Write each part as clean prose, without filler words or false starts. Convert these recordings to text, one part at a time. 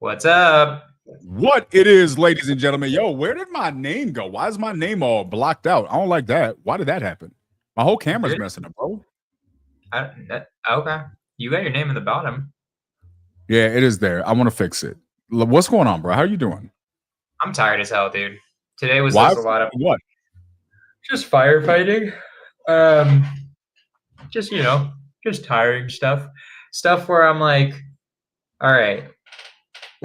What's up? What it is, ladies and gentlemen. Yo, where did my name go? Why is my name all blocked out? I don't like that. Why did that happen? My whole camera's messing up, bro. Okay. You got your name in the bottom. Yeah, it is there. I want to fix it. What's going on, bro? How are you doing? I'm tired as hell, dude. Today was Why? just a lot of What? just firefighting. Just tiring stuff. Stuff where I'm like, all right,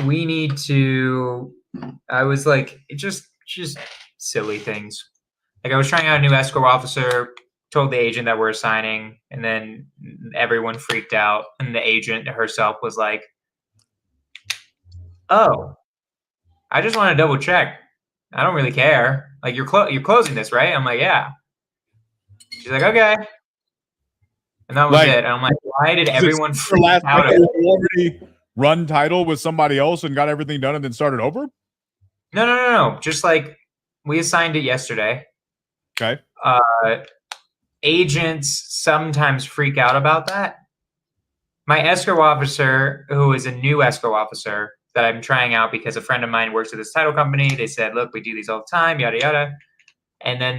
we need to. I was like, just silly things. Like I was trying out a new escrow officer, told the agent that we're assigning, and then everyone freaked out, and the agent herself was like, "Oh, I just want to double check. I don't really care. Like you're closing this, right?" I'm like, "Yeah." She's like, "Okay," and that was it. And I'm like, "Why did everyone freak out?" Already run title with somebody else and got everything done and then started over? No. Just like we assigned it yesterday. Okay. Agents sometimes freak out about that. My escrow officer, who is a new escrow officer that I'm trying out because a friend of mine works at this title company, they said, "Look, we do these all the time, yada yada," and then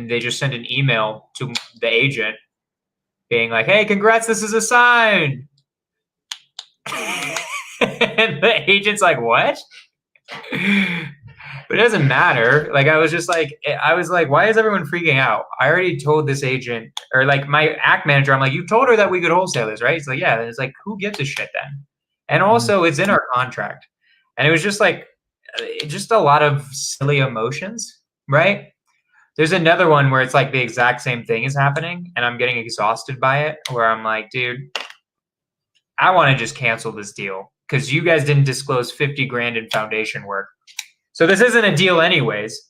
they just send an email to the agent being like, "Hey, congrats, this is a sign." And the agent's like, "What?" But it doesn't matter. Like I was like, why is everyone freaking out? I already told this agent, or like my act manager, I'm like, you told her that we could wholesale this, right? He's like, yeah. And it's like, who gives a shit then? And also, it's in our contract. And it was just like, just a lot of silly emotions, right? There's another one where it's like the exact same thing is happening, and I'm getting exhausted by it. Where I'm like, dude, I want to just cancel this deal because you guys didn't disclose 50 grand in foundation work. So this isn't a deal anyways.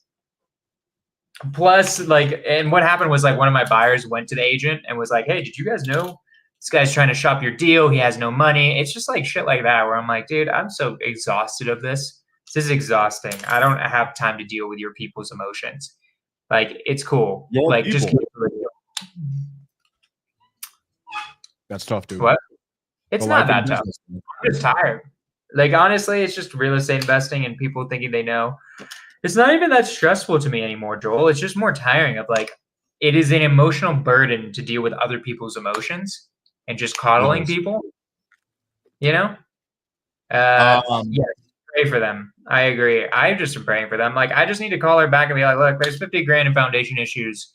Plus, like, and what happened was like one of my buyers went to the agent and was like, "Hey, did you guys know this guy's trying to shop your deal? He has no money." It's just like shit like that where I'm like, dude, I'm so exhausted of this. This is exhausting. I don't have time to deal with your people's emotions. Like, it's cool. Just keep it real. That's tough, dude. What? It's not that tough. I'm just tired. Like, honestly, it's just real estate investing and people thinking they know. It's not even that stressful to me anymore, Joel. It's just more tiring of like, it is an emotional burden to deal with other people's emotions and just coddling people, you know? Yes, pray for them. I agree. I just am praying for them. Like, I just need to call her back and be like, look, there's 50 grand in foundation issues.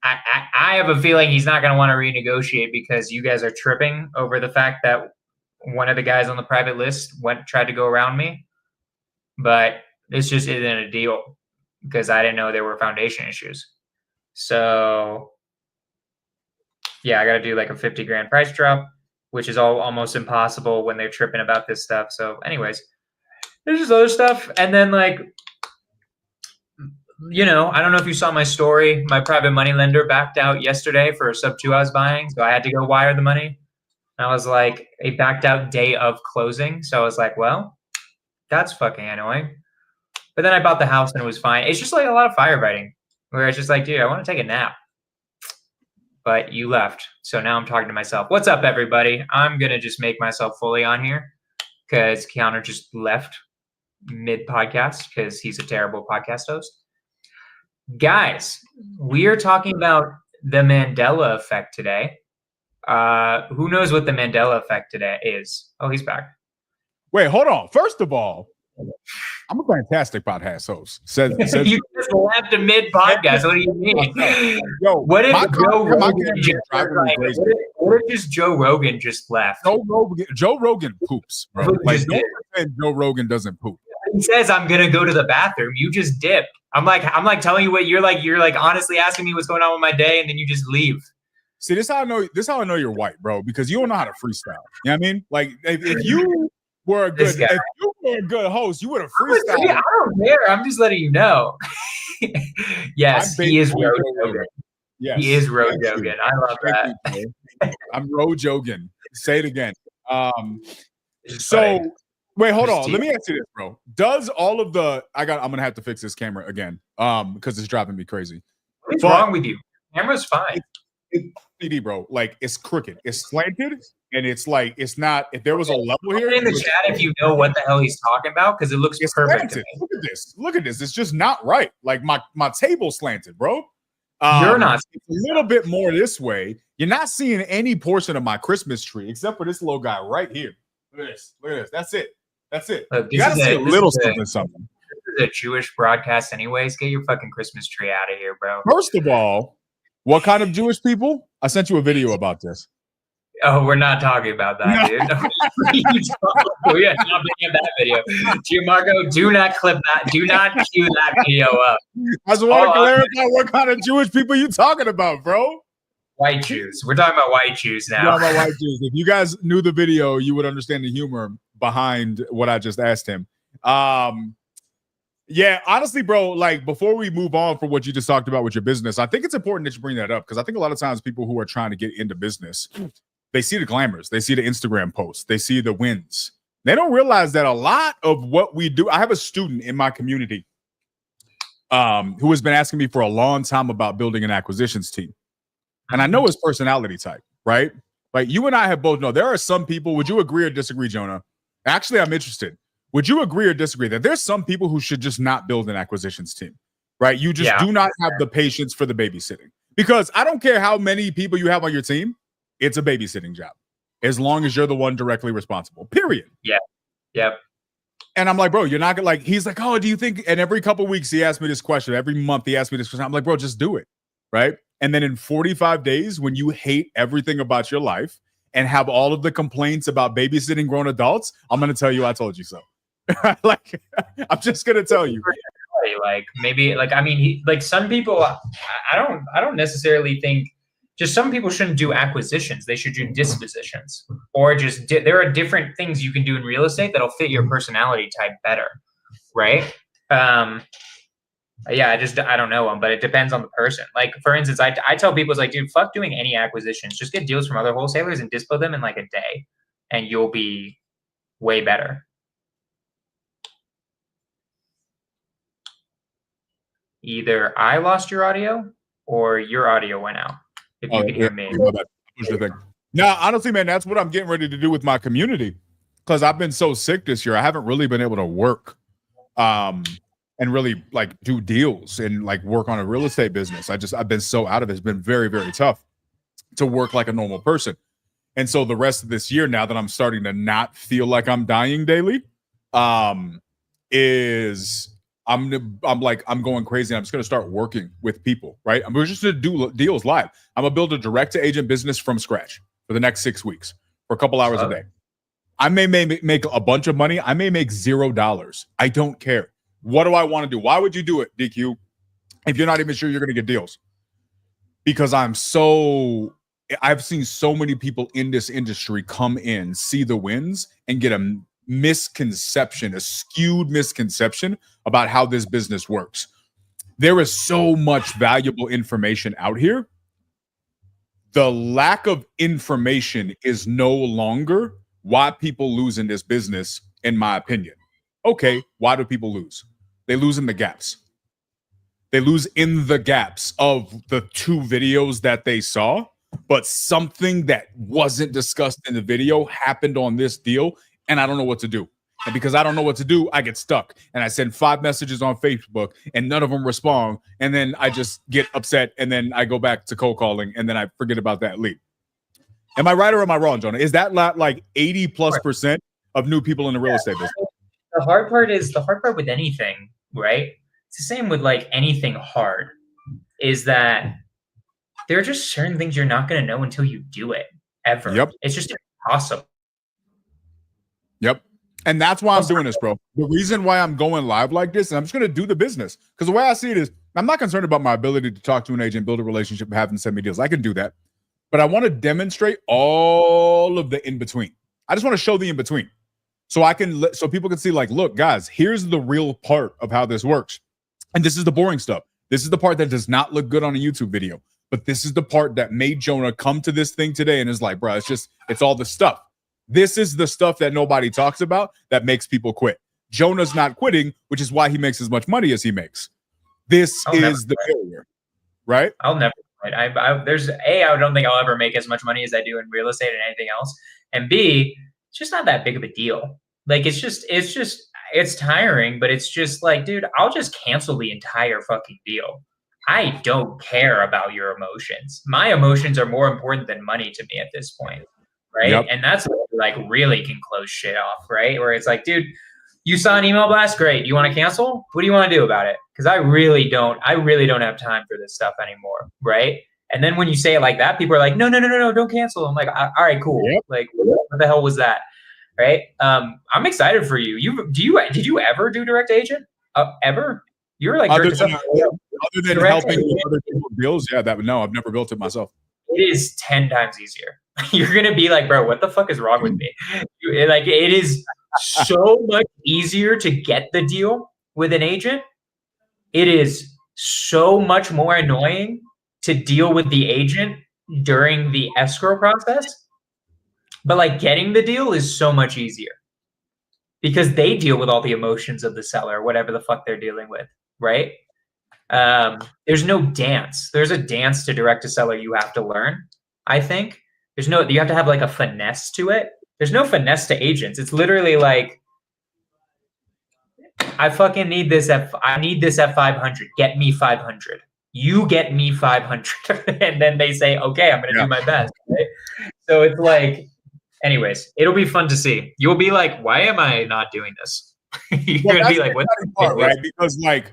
I have a feeling he's not going to want to renegotiate because you guys are tripping over the fact that one of the guys on the private list tried to go around me, but this just isn't a deal because I didn't know there were foundation issues. So yeah, I got to do like a 50 grand price drop, which is almost impossible when they're tripping about this stuff. So anyways, there's just other stuff. And then like, I don't know if you saw my story. My private money lender backed out yesterday for a sub 2 I was buying. So I had to go wire the money. And I was like, it backed out day of closing. So I was like, well, that's fucking annoying. But then I bought the house and it was fine. It's just like a lot of firefighting where it's just like, dude, I want to take a nap. But you left. So now I'm talking to myself. What's up, everybody? I'm going to just make myself fully on here because Keanu just left mid-podcast because he's a terrible podcast host. Guys, we are talking about the Mandela Effect today. Who knows what the Mandela Effect today is? Oh, he's back. Wait, hold on. First of all, I'm a fantastic podcast host. Says you just left a mid-podcast. What do you mean? Yo, what if Joe Rogan just left? Joe Rogan poops, bro. Like, don't pretend Joe Rogan doesn't poop. He says, "I'm gonna go to the bathroom." You just dip. I'm like telling you what you're like. You're like honestly asking me what's going on with my day, and then you just leave. See, this is how I know. This is how I know you're white, bro. Because you don't know how to freestyle. You know what I mean? Like, if you were a good host, you would have freestyled. I don't care. I'm just letting you know. Yes, he is Road Jogan. Yes, he is Road Jogan. I love that. I'm Road Jogan. Say it again. Wait, hold on. Let me ask you this, bro. Does all of the I'm gonna have to fix this camera again. Because it's driving me crazy. What's wrong with you? Camera's fine. CD, bro. Like it's crooked, it's slanted, and it's like it's not. If there was a level here, in the chat if you know what the hell he's talking about, because it looks perfect to me. Look at this. Look at this. It's just not right. Like my table slanted, bro. You're not. It's a little bit more this way. You're not seeing any portion of my Christmas tree except for this little guy right here. Look at this. Look at this. That's it. That's it. Look, you gotta see a little something. This is a Jewish broadcast, anyways. Get your fucking Christmas tree out of here, bro. First of all, what kind of Jewish people? I sent you a video about this. Oh, we're not talking about that, dude. We are not bringing up that video. Gianmarco, do not clip that. Do not cue that video up. I just want to clarify what kind of Jewish people you talking about, bro. White Jews. We're talking about white Jews now. We're talking about white Jews. If you guys knew the video, you would understand the humor behind what I just asked him. Yeah, honestly, bro, like before we move on for what you just talked about with your business, I think it's important that you bring that up because I think a lot of times people who are trying to get into business, they see the glamours, they see the Instagram posts, they see the wins. They don't realize that a lot of what we do. I have a student in my community who has been asking me for a long time about building an acquisitions team. And I know his personality type, right? Like you and I have both know there are some people, would you agree or disagree, Jonah? Actually, I'm interested. Would you agree or disagree that there's some people who should just not build an acquisitions team, right? You just do not have the patience for the babysitting because I don't care how many people you have on your team. It's a babysitting job as long as you're the one directly responsible, period. Yeah. Yep. And I'm like, bro, you're not gonna like, he's like, oh, do you think? And every couple of weeks he asks me this question. Every month he asks me this question. I'm like, bro, just do it. Right. And then in 45 days, when you hate everything about your life and have all of the complaints about babysitting grown adults, I'm going to tell you, I told you so. Like, I'm just going to tell you. Like maybe like, I mean, like some people, I don't necessarily think just some people shouldn't do acquisitions. They should do dispositions or just there are different things you can do in real estate that'll fit your personality type better. Right. Yeah, I don't know them, but it depends on the person. Like for instance, I tell people it's like, dude, fuck doing any acquisitions. Just get deals from other wholesalers and dispo them in like a day and you'll be way better. Either I lost your audio or your audio went out. If you can hear me. No, honestly, man, that's what I'm getting ready to do with my community. Because I've been so sick this year. I haven't really been able to work and really like do deals and like work on a real estate business. I've been so out of it. It's been very, very tough to work like a normal person. And so the rest of this year, now that I'm starting to not feel like I'm dying daily, is I'm going crazy. I'm just going to start working with people, right? We're just going to do deals live. I'm going to build a direct-to-agent business from scratch for the next 6 weeks for a couple hours a day. I may make a bunch of money. I may make $0. I don't care. What do I want to do? Why would you do it, DQ, if you're not even sure you're going to get deals? Because I've seen so many people in this industry come in, see the wins, and get a misconception, a skewed misconception about how this business works. There is so much valuable information out here. The lack of information is no longer why people lose in this business, in my opinion. Okay, why do people lose? They lose in the gaps. They lose in the gaps of the 2 videos that they saw, but something that wasn't discussed in the video happened on this deal, and I don't know what to do. And because I don't know what to do, I get stuck. And I send 5 messages on Facebook, and none of them respond. And then I just get upset, and then I go back to cold calling, and then I forget about that lead. Am I right or am I wrong, Jonah? Is that not like 80+% of new people in the real estate business? The hard part with anything, right? It's the same with like anything hard, is that there are just certain things you're not going to know until you do it, ever. Yep. It's just impossible. Yep. And that's why I'm doing this, bro. The reason why I'm going live like this, and I'm just going to do the business. Because the way I see it is, I'm not concerned about my ability to talk to an agent, build a relationship, and have them send me deals. I can do that. But I want to demonstrate all of the in-between. I just want to show the in-between. So people can see, like, look, guys, here's the real part of how this works. And this is the boring stuff. This is the part that does not look good on a YouTube video. But this is the part that made Jonah come to this thing today and is like, bro, it's all the stuff. This is the stuff that nobody talks about that makes people quit. Jonah's not quitting, which is why he makes as much money as he makes. This is the failure, right? I'll never point. I don't think I'll ever make as much money as I do in real estate and anything else. And B, it's just not that big of a deal. Like it's tiring, but it's just like, dude, I'll just cancel the entire fucking deal. I don't care about your emotions. My emotions are more important than money to me at this point. Right. Yep. And that's like really can close shit off. Right. Where it's like, dude, you saw an email blast. Great. You want to cancel? What do you want to do about it? Because I really don't have time for this stuff anymore. Right. And then when you say it like that, people are like, no, don't cancel. I'm like, all right, cool. Yep. Like, what the hell was that? Right. I'm excited for you. Did you ever do direct agent? Ever? You're like other than helping other people deals. Yeah, I've never built it myself. It is 10 times easier. You're gonna be like, bro, what the fuck is wrong with me? It is so much easier to get the deal with an agent. It is so much more annoying to deal with the agent during the escrow process. But like getting the deal is so much easier because they deal with all the emotions of the seller, whatever the fuck they're dealing with, right? There's no dance. There's a dance to direct to seller you have to learn, I think. You have to have like a finesse to it. There's no finesse to agents. It's literally like, I fucking need this at 500. Get me 500. You get me 500. And then they say, okay, I'm going to do my best. Right? So it's like, anyways, it'll be fun to see. You'll be like, why am I not doing this? You're going to be like, what? Right? Because like,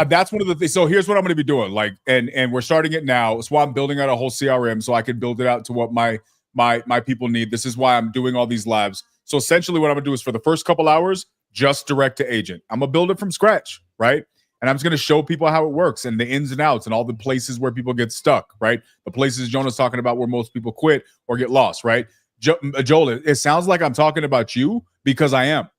that's one of the things. So here's what I'm going to be doing. Like, and we're starting it now. That's why I'm building out a whole CRM so I can build it out to what my people need. This is why I'm doing all these lives. So essentially what I'm going to do is for the first couple hours, just direct to agent. I'm going to build it from scratch, right? And I'm just going to show people how it works and the ins and outs and all the places where people get stuck, right? The places Jonah's talking about where most people quit or get lost, right? Joel, it sounds like I'm talking about you because I am.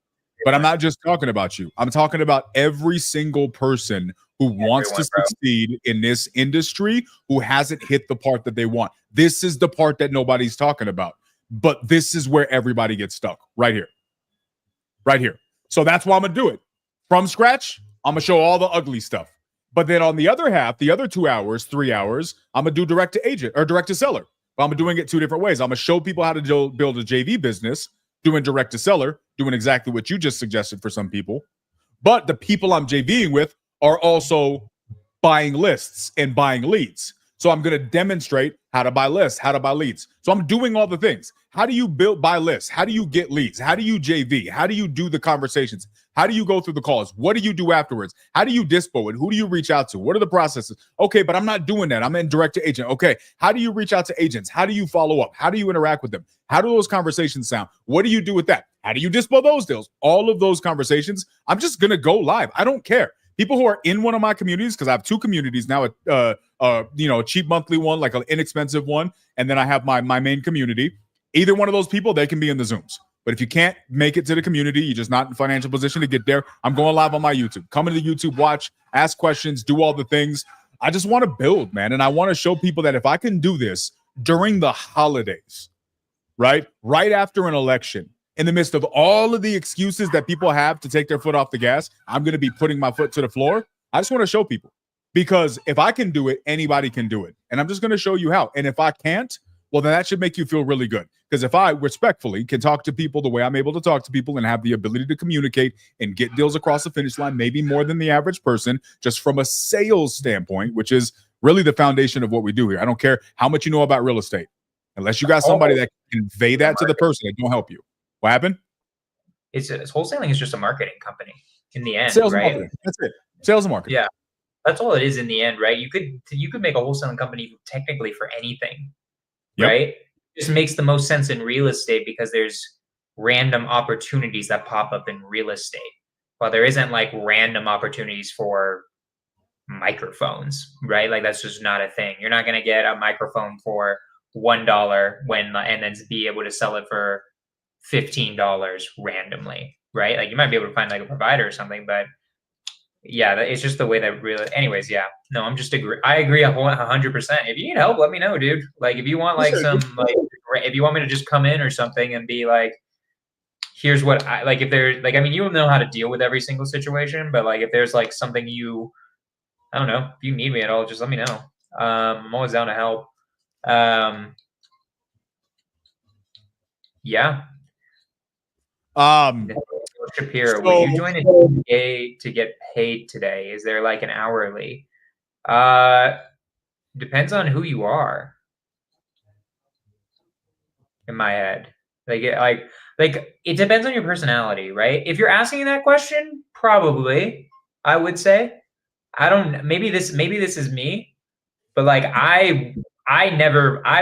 But I'm not just talking about you. I'm talking about every single person who wants to succeed in this industry who hasn't hit the part that they want. This is the part that nobody's talking about. But this is where everybody gets stuck, right here. Right here. So that's why I'm going to do it. From scratch, I'm going to show all the ugly stuff. But then on the other half, the other 2 hours, 3 hours, I'm going to do direct to agent or direct to seller. But I'm doing it two different ways. I'm going to show people how to build a JV business, doing direct to seller, doing exactly what you just suggested for some people. But the people I'm JVing with are also buying lists and buying leads. So I'm going to demonstrate how to buy lists, how to buy leads. So I'm doing all the things. How do you buy lists? How do you get leads? How do you JV? How do you do the conversations? How do you go through the calls? What do you do afterwards? How do you dispo it? Who do you reach out to? What are the processes? Okay, but I'm not doing that. I'm in direct to agent. Okay, how do you reach out to agents? How do you follow up? How do you interact with them? How do those conversations sound? What do you do with that? How do you dispo those deals? All of those conversations, I'm just going to go live. I don't care. People who are in one of my communities, because I have two communities now, a cheap monthly one, like an inexpensive one, and then I have my main community. Either one of those people, they can be in the Zooms. But if you can't make it to the community, you're just not in financial position to get there, I'm going live on my YouTube. Come into YouTube, watch, ask questions, do all the things. I just want to build, man. And I want to show people that if I can do this during the holidays, right after an election, in the midst of all of the excuses that people have to take their foot off the gas, I'm going to be putting my foot to the floor. I just want to show people. Because if I can do it, anybody can do it. And I'm just going to show you how. And if I can't, well, then that should make you feel really good. Because if I respectfully can talk to people the way I'm able to talk to people and have the ability to communicate and get deals across the finish line, maybe more than the average person, just from a sales standpoint, which is really the foundation of what we do here. I don't care how much you know about real estate. Unless you got somebody that can convey that to the person, it don't help you. What happened? It's wholesaling is just a marketing company in the end, sales right? And marketing. That's it. Sales and marketing. Yeah. That's all it is in the end, right? You could make a wholesaling company technically for anything, right? It just makes the most sense in real estate because there's random opportunities that pop up in real estate. Well, there isn't like random opportunities for microphones, right? Like that's just not a thing. You're not going to get a microphone for $1 and then be able to sell it for $15 randomly, right? Like you might be able to find like a provider or something, but yeah, it's just the way that really. Anyways, yeah, no, I agree 100%. If you need help, let me know, dude. Like, if you want if you want me to just come in or something and be like, here's what I like. If there's like, I mean, you'll know how to deal with every single situation, but like, if there's like something I don't know, if you need me at all, just let me know. I'm always down to help. Yeah. Shapiro, So, would you join a DA to get paid today? Is there like an hourly? Depends on who you are. In my head, like it depends on your personality, right? If you're asking that question, probably I would say I don't. Maybe this is me, but like I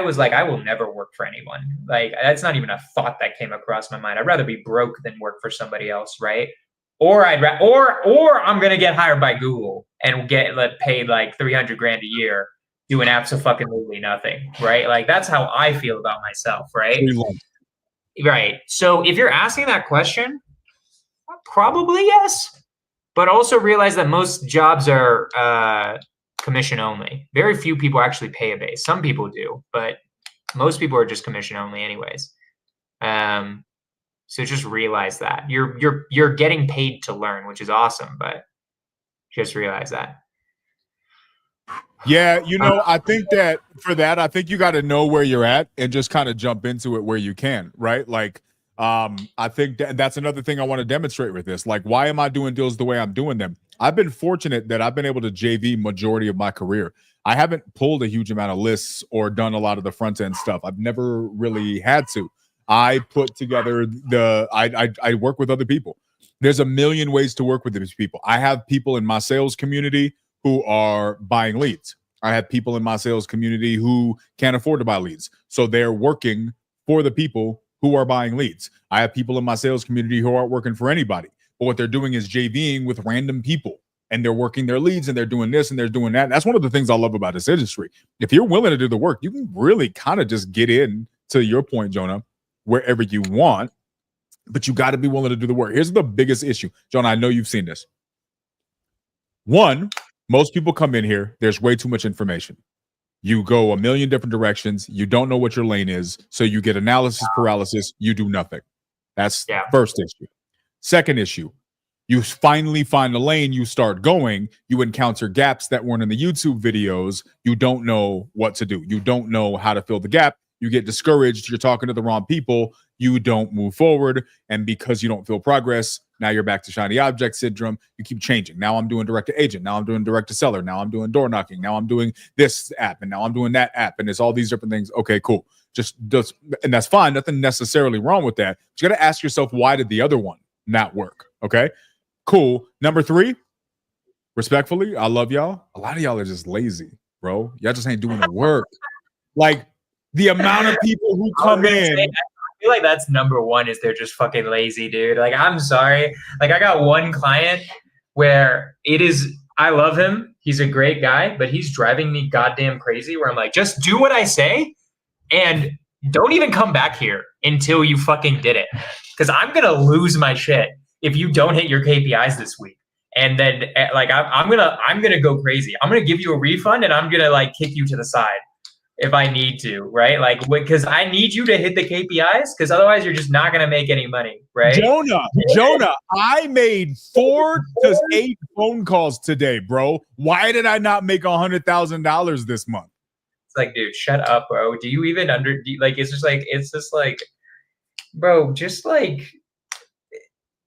was like I will never work for anyone. Like that's not even a thought that came across my mind. I'd rather be broke than work for somebody else, right? Or or I'm gonna get hired by Google and get paid like 300 grand a year doing absolutely nothing, right? Like that's how I feel about myself, right? Right. So if you're asking that question, probably yes, but also realize that most jobs are commission only. Very few people actually pay a base. Some people do, but most people are just commission only, anyways. So just realize that you're getting paid to learn, which is awesome, but just realize that. Yeah, I think that for that, I think you got to know where you're at and just kind of jump into it where you can, right? Like, I think that's another thing I want to demonstrate with this. Like, why am I doing deals the way I'm doing them? I've been fortunate that I've been able to JV majority of my career. I haven't pulled a huge amount of lists or done a lot of the front end stuff. I've never really had to. I put together I work with other people. There's a million ways to work with these people. I have people in my sales community who are buying leads. I have people in my sales community who can't afford to buy leads. So they're working for the people who are buying leads. I have people in my sales community who aren't working for anybody. But what they're doing is JVing with random people. And they're working their leads and they're doing this and they're doing that. And that's one of the things I love about this industry. If you're willing to do the work, you can really kind of just get in, to your point, Jonah, wherever you want. But you got to be willing to do the work. Here's the biggest issue. Jonah, I know you've seen this. One, most people come in here, there's way too much information. You go a million different directions. You don't know what your lane is. So you get analysis paralysis. You do nothing. That's first issue. Second issue, you finally find a lane. You start going. You encounter gaps that weren't in the YouTube videos. You don't know what to do. You don't know how to fill the gap. You get discouraged. You're talking to the wrong people. You don't move forward. And because you don't feel progress, now you're back to shiny object syndrome. You keep changing. Now I'm doing direct to agent. Now I'm doing direct to seller. Now I'm doing door knocking. Now I'm doing this app. And now I'm doing that app. And it's all these different things. Okay, cool. Just and that's fine. Nothing necessarily wrong with that. But you got to ask yourself, why did the other one not work? Okay, cool. Number 3, respectfully, I love y'all. A lot of y'all are just lazy, bro. Y'all just ain't doing the work. Like the amount of people who come in. I feel like that's number 1 is they're just fucking lazy, dude. Like, I'm sorry. Like, I got one client where I love him. He's a great guy, but he's driving me goddamn crazy where I'm like, just do what I say and don't even come back here until you fucking did it. Because I'm going to lose my shit if you don't hit your KPIs this week. And then like, I'm going to go crazy. I'm going to give you a refund and I'm going to like kick you to the side if I need to, right? Like, because I need you to hit the KPIs, because otherwise you're just not going to make any money, right? Jonah, I made 4 to 8 phone calls today, bro. Why did I not make $100,000 this month? It's like, dude, shut up, bro. Do you even it's just like, bro, just like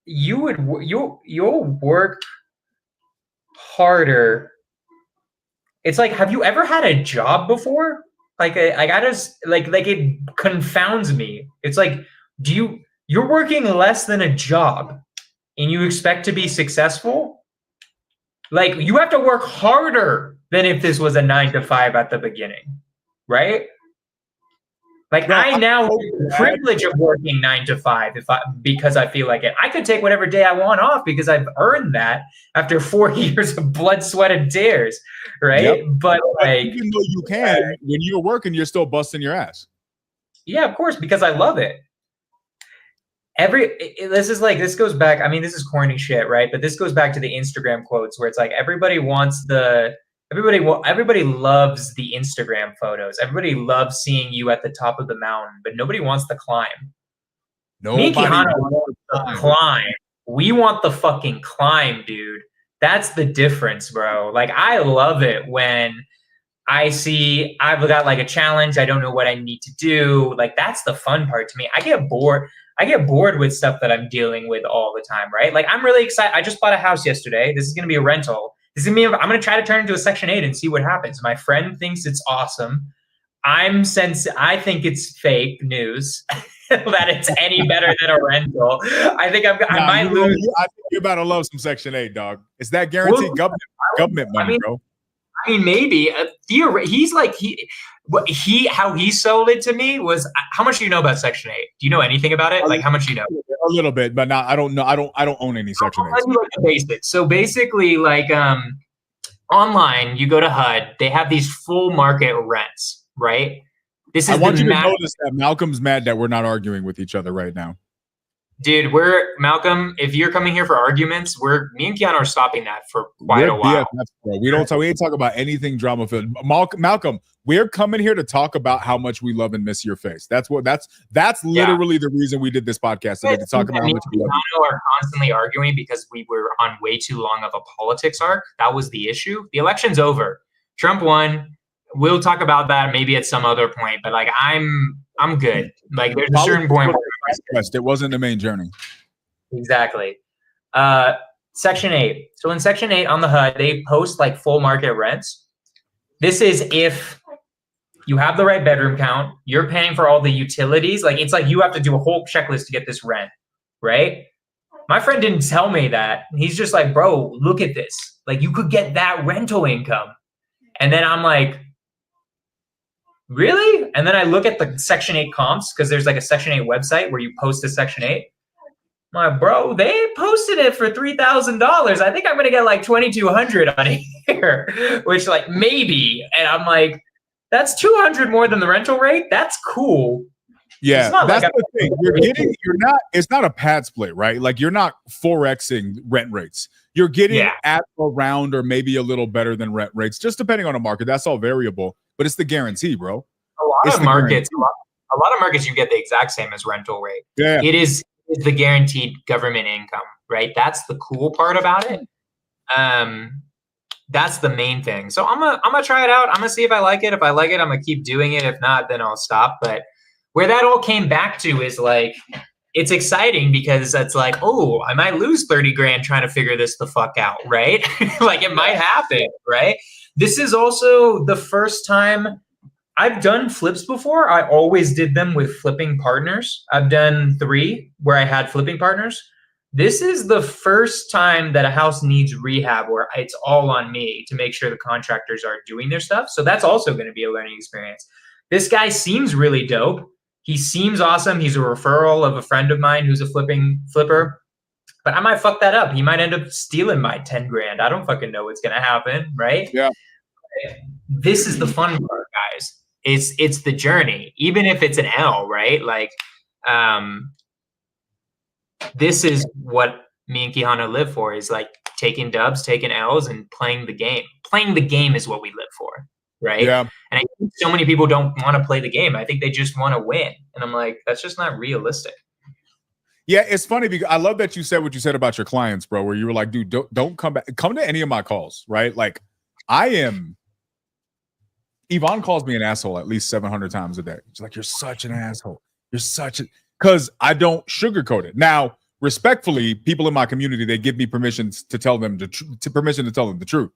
you'll work harder. It's like, have you ever had a job before? Like it confounds me. It's like, you're working less than a job and you expect to be successful? Like, you have to work harder than if this was a 9-to-5 at the beginning, right? Like, no, I now have the privilege of working 9-to-5 because I feel like it. I could take whatever day I want off because I've earned that after 4 years of blood, sweat, and tears, right? Yep. But like, even though you can, when you're working, you're still busting your ass. Yeah, of course, because I love it. This goes back. I mean, this is corny shit, right? But this goes back to the Instagram quotes where it's like everybody loves the Instagram photos. Everybody loves seeing you at the top of the mountain, but nobody wants to climb. Nobody wants to climb. We want the fucking climb, dude. That's the difference, bro. Like, I love it when I've got like a challenge. I don't know what I need to do. Like that's the fun part to me. I get bored. I get bored with stuff that I'm dealing with all the time, right? Like I'm really excited. I just bought a house yesterday. This is going to be a rental. I'm going to try to turn it into a Section 8 and see what happens. My friend thinks it's awesome. I think it's fake news that it's any better than a rental. I think I might lose. I think you're about to love some Section 8, dog. It's that guaranteed government money, bro. I mean, maybe how he sold it to me was, how much do you know about Section 8? Do you know anything about it? Like, how much do you know? A little bit, but not. I don't know. I don't own any Section 8. Like the basics. So basically, like online, you go to HUD, they have these full market rents, right? I want you to notice that Malcolm's mad that we're not arguing with each other right now. Dude, Malcolm, if you're coming here for arguments, me and Keanu are stopping that for quite a while. We ain't talk about anything drama filled. Malcolm, we're coming here to talk about how much we love and miss your face. That's literally the reason we did this podcast today, to talk about how much we love you. Are constantly arguing because we were on way too long of a politics arc. That was the issue. The election's over. Trump won. We'll talk about that maybe at some other point, but like I'm good. Like there's a certain point where it wasn't the main journey. Exactly. Section 8. So in Section 8 on the HUD, they post like full market rents. This is if you have the right bedroom count, you're paying for all the utilities. Like it's like you have to do a whole checklist to get this rent, right? My friend didn't tell me that. He's just like, bro, look at this. Like you could get that rental income. And then I'm like, really? And then I look at the Section 8 comps, because there's like a Section 8 website where you post a Section 8. My bro, they posted it for $3,000. I think I'm gonna get like $2,200 on here, which like maybe. And I'm like, that's $200 more than the rental rate. That's cool. Yeah, that's the thing. It's not a pad split, right? Like you're not forexing rent rates. You're getting at around or maybe a little better than rent rates, just depending on the market. That's all variable, but it's the guarantee, bro. A lot of markets, you get the exact same as rental rate. Yeah, it is the guaranteed government income, right? That's the cool part about it. That's the main thing. So I'm gonna try it out. I'm gonna see if I like it. If I like it, I'm gonna keep doing it. If not, then I'll stop. But where that all came back to is like, it's exciting because it's like, oh, I might lose 30 grand trying to figure this the fuck out, right? Like it might happen, right? This is also the first time I've done flips before. I always did them with flipping partners. I've done 3 where I had flipping partners. This is the first time that a house needs rehab where it's all on me to make sure the contractors are doing their stuff. So that's also going to be a learning experience. This guy seems really dope. He seems awesome. He's a referral of a friend of mine who's a flipper. But I might fuck that up. He might end up stealing my 10 grand. I don't fucking know what's going to happen, right? Yeah. This is the fun part, guys. It's the journey, even if it's an L, right? Like, this is what me and Kihano live for, is like taking dubs, taking L's, and playing the game. Playing the game is what we live for, right? Yeah. And I think so many people don't want to play the game. I think they just want to win. And I'm like, that's just not realistic. Yeah, it's funny because I love that you said what you said about your clients, bro, where you were like, dude, don't come back. Come to any of my calls, right? Like, Yvonne calls me an asshole at least 700 times a day. She's like, you're such an asshole. You're such a, because I don't sugarcoat it. Now, respectfully, people in my community, they give me permission to tell them the truth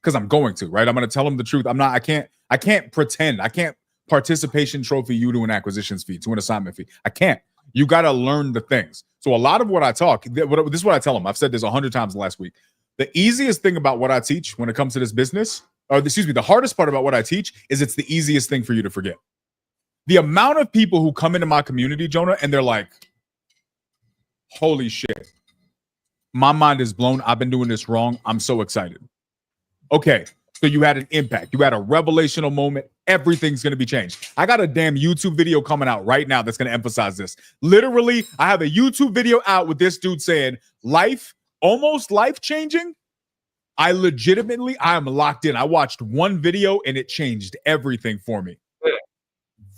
because I'm going to, right? I'm going to tell them the truth. I can't pretend. I can't participation trophy you to an acquisitions fee, to an assignment fee. I can't. You got to learn the things. So a lot of what I talk, this is what I tell them. I've said this 100 times last week. The easiest thing about what I teach when it comes to this business, the hardest part about what I teach is it's the easiest thing for you to forget. The amount of people who come into my community, Jonah, and they're like, holy shit, my mind is blown. I've been doing this wrong. I'm so excited. Okay, so you had an impact. You had a revelational moment. Everything's going to be changed. I got a damn YouTube video coming out right now that's going to emphasize this. Literally, I have a YouTube video out with this dude saying almost life-changing. I am locked in. I watched one video and it changed everything for me.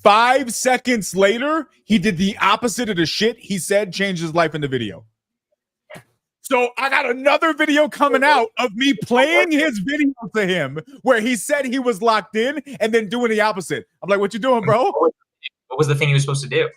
5 seconds later, he did the opposite of the shit he said changed his life in the video. So I got another video coming out of me playing his video to him where he said he was locked in and then doing the opposite. I'm like, what you doing, bro? What was the thing he was supposed to do?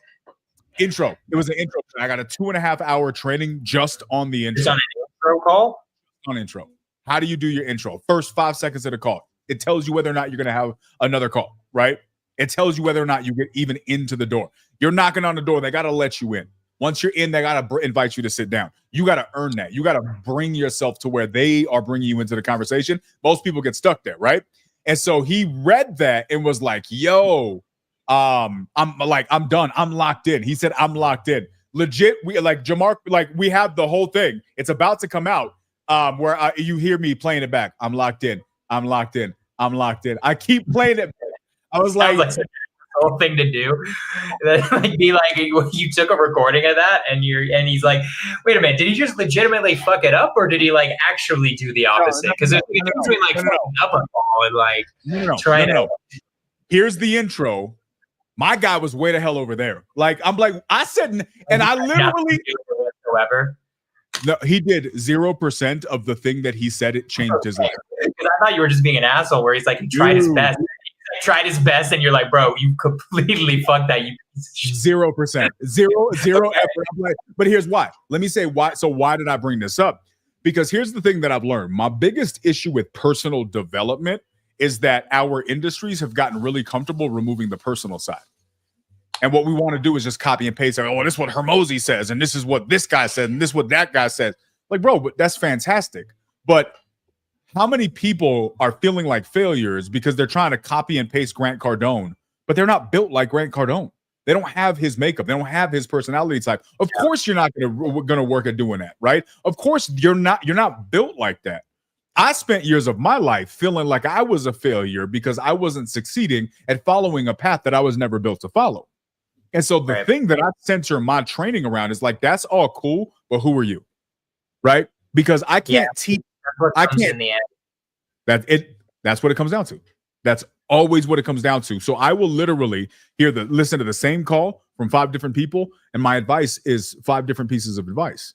Intro. It was an intro. I got a 2.5 hour training just on the intro. Just on an intro call? On intro. How do you do your intro? First 5 seconds of the call. It tells you whether or not you're going to have another call, right? It tells you whether or not you get even into the door. You're knocking on the door. They got to let you in. Once you're in, they got to invite you to sit down. You got to earn that. You got to bring yourself to where they are bringing you into the conversation. Most people get stuck there, right? And so he read that and was like, yo, I'm done. I'm locked in. He said, I'm locked in. Legit, we like Jamar, like we have the whole thing. It's about to come out where you hear me playing it back. I'm locked in. I'm locked in. I'm locked in. I keep playing it. I was like whole thing to do. Like be like you took a recording of that and he's like, wait a minute, did he just legitimately fuck it up or did he like actually do the opposite? Because it's between like fucking up a ball and like trying to. Here's the intro. My guy was way the hell over there. Like I'm like I said, and I literally whatsoever. No, he did 0% of the thing that he said. It changed his life. Because I thought you were just being an asshole where he's like, he tried his best. Tried his best, and you're like, bro, you completely fucked that. You 0%, zero effort. Like, but here's why. Let me say why. So why did I bring this up? Because here's the thing that I've learned. My biggest issue with personal development is that our industries have gotten really comfortable removing the personal side. And what we want to do is just copy and paste. Oh, this is what Hermosi says, and this is what this guy said, and this is what that guy says. Like, bro, but that's fantastic. But how many people are feeling like failures because they're trying to copy and paste Grant Cardone, but they're not built like Grant Cardone? They don't have his makeup. They don't have his personality type. Of course, you're not gonna work at doing that, right? Of course, you're not built like that. I spent years of my life feeling like I was a failure because I wasn't succeeding at following a path that I was never built to follow. And so the thing that I center my training around is like, that's all cool, but who are you, right? Because I can't teach. I can't. In the end. That's what it comes down to. That's always what it comes down to. So I will literally listen to the same call from 5 different people, and my advice is 5 different pieces of advice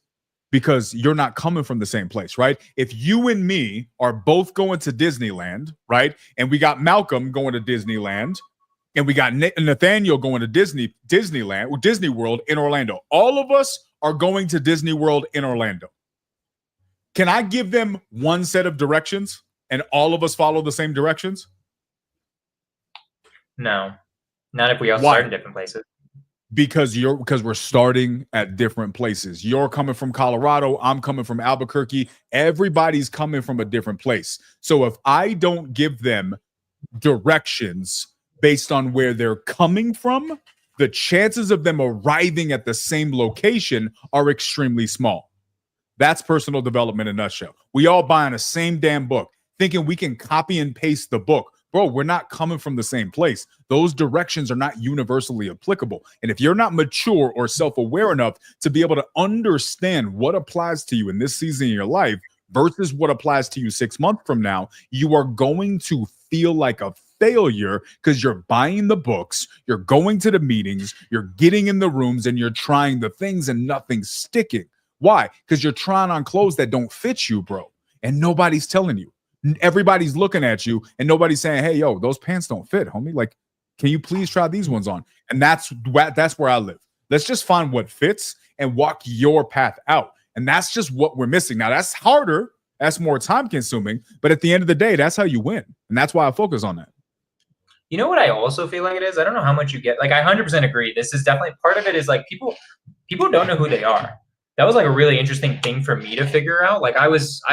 because you're not coming from the same place, right? If you and me are both going to Disneyland, right, and we got Malcolm going to Disneyland, and we got Nathaniel going to Disneyland or Disney World in Orlando. All of us are going to Disney World in Orlando. Can I give them one set of directions and all of us follow the same directions? No, not if we all start in different places. Because we're starting at different places. You're coming from Colorado. I'm coming from Albuquerque. Everybody's coming from a different place. So if I don't give them directions based on where they're coming from, the chances of them arriving at the same location are extremely small. That's personal development in a nutshell. We all buying the same damn book, thinking we can copy and paste the book. Bro, we're not coming from the same place. Those directions are not universally applicable. And if you're not mature or self-aware enough to be able to understand what applies to you in this season of your life versus what applies to you 6 months from now, you are going to feel like a failure because you're buying the books, you're going to the meetings, you're getting in the rooms, and you're trying the things and nothing's sticking. Why? Because you're trying on clothes that don't fit you, bro. And nobody's telling you. Everybody's looking at you and nobody's saying, hey, yo, those pants don't fit, homie. Like, can you please try these ones on? And that's where I live. Let's just find what fits and walk your path out. And that's just what we're missing. Now, that's harder. That's more time consuming. But at the end of the day, that's how you win. And that's why I focus on that. You know what I also feel like it is? I don't know how much you get. Like, I 100% agree. This is definitely part of it is like people don't know who they are. That was like a really interesting thing for me to figure out. Like I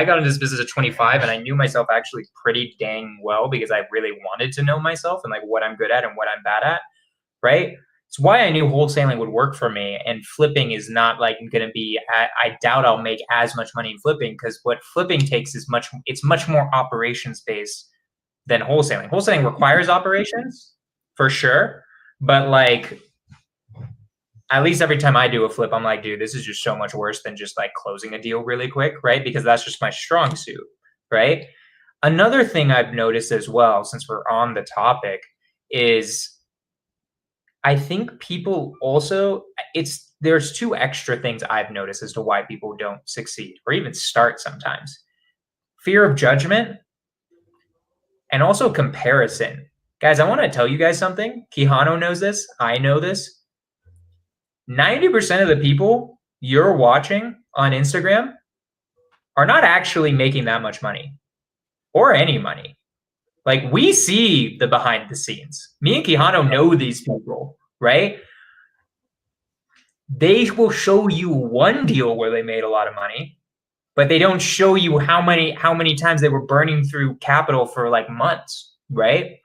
got into this business at 25 and I knew myself actually pretty dang well because I really wanted to know myself and like what I'm good at and what I'm bad at. Right. It's why I knew wholesaling would work for me and flipping is not like going to be, I doubt I'll make as much money in flipping because what flipping takes is it's much more operations based than wholesaling. Wholesaling requires operations for sure. But like, at least every time I do a flip, I'm like, dude, this is just so much worse than just like closing a deal really quick, right? Because that's just my strong suit, right? Another thing I've noticed as well, since we're on the topic, is I think people also, there's two extra things I've noticed as to why people don't succeed or even start sometimes. Fear of judgment and also comparison. Guys, I want to tell you guys something. Quijano knows this. I know this. 90% of the people you're watching on Instagram are not actually making that much money or any money. Like, we see the behind the scenes. Me and Quijano know these people, right? They will show you one deal where they made a lot of money, but they don't show you how many times they were burning through capital for like months, right?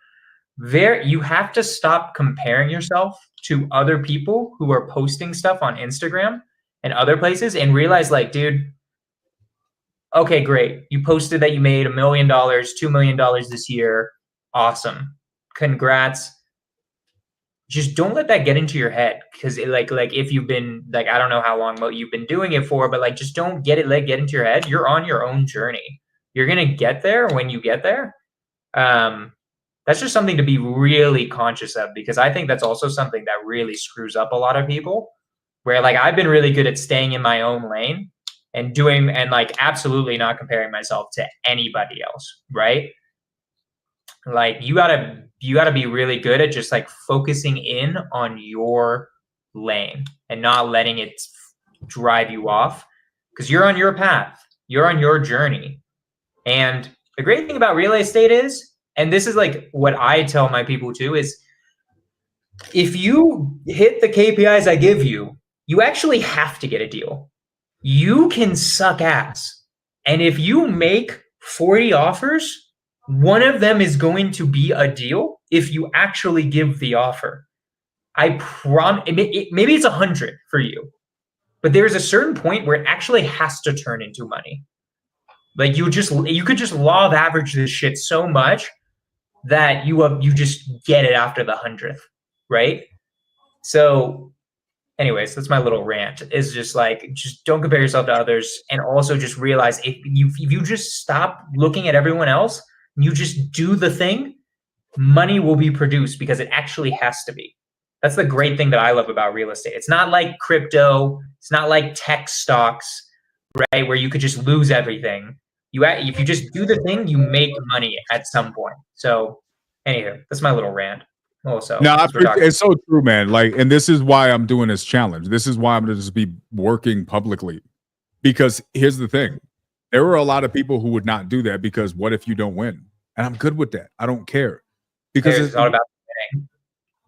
You have to stop comparing yourself to other people who are posting stuff on Instagram and other places and realize, like, dude, okay, great. You posted that you made $1 million, $2 million this year. Awesome. Congrats. Just don't let that get into your head. Cause like if you've been like, I don't know how long you've been doing it for, but like, just don't get into your head. You're on your own journey. You're going to get there when you get there. That's just something to be really conscious of, because I think that's also something that really screws up a lot of people, where like I've been really good at staying in my own lane and like absolutely not comparing myself to anybody else, right? Like you gotta be really good at just like focusing in on your lane and not letting it drive you off, because you're on your path, you're on your journey. And the great thing about real estate is, and this is like what I tell my people too, is if you hit the KPIs I give you, you actually have to get a deal. You can suck ass. And if you make 40 offers, one of them is going to be a deal if you actually give the offer. I promise. Maybe it's 100 for you, but there's a certain point where it actually has to turn into money. Like you could just law of average this shit so much that you just get it after the 100th, right? So anyways, that's my little rant, is just like, just don't compare yourself to others. And also just realize if you just stop looking at everyone else, and you just do the thing, money will be produced, because it actually has to be. That's the great thing that I love about real estate. It's not like crypto. It's not like tech stocks, right? Where you could just lose everything. If you just do the thing, you make money at some point. So anywho, that's my little rant. Also, no, it's so true, man. Like, and this is why I'm doing this challenge. This is why I'm going to just be working publicly, because here's the thing. There are a lot of people who would not do that, because what if you don't win? And I'm good with that. I don't care, because it's not about winning.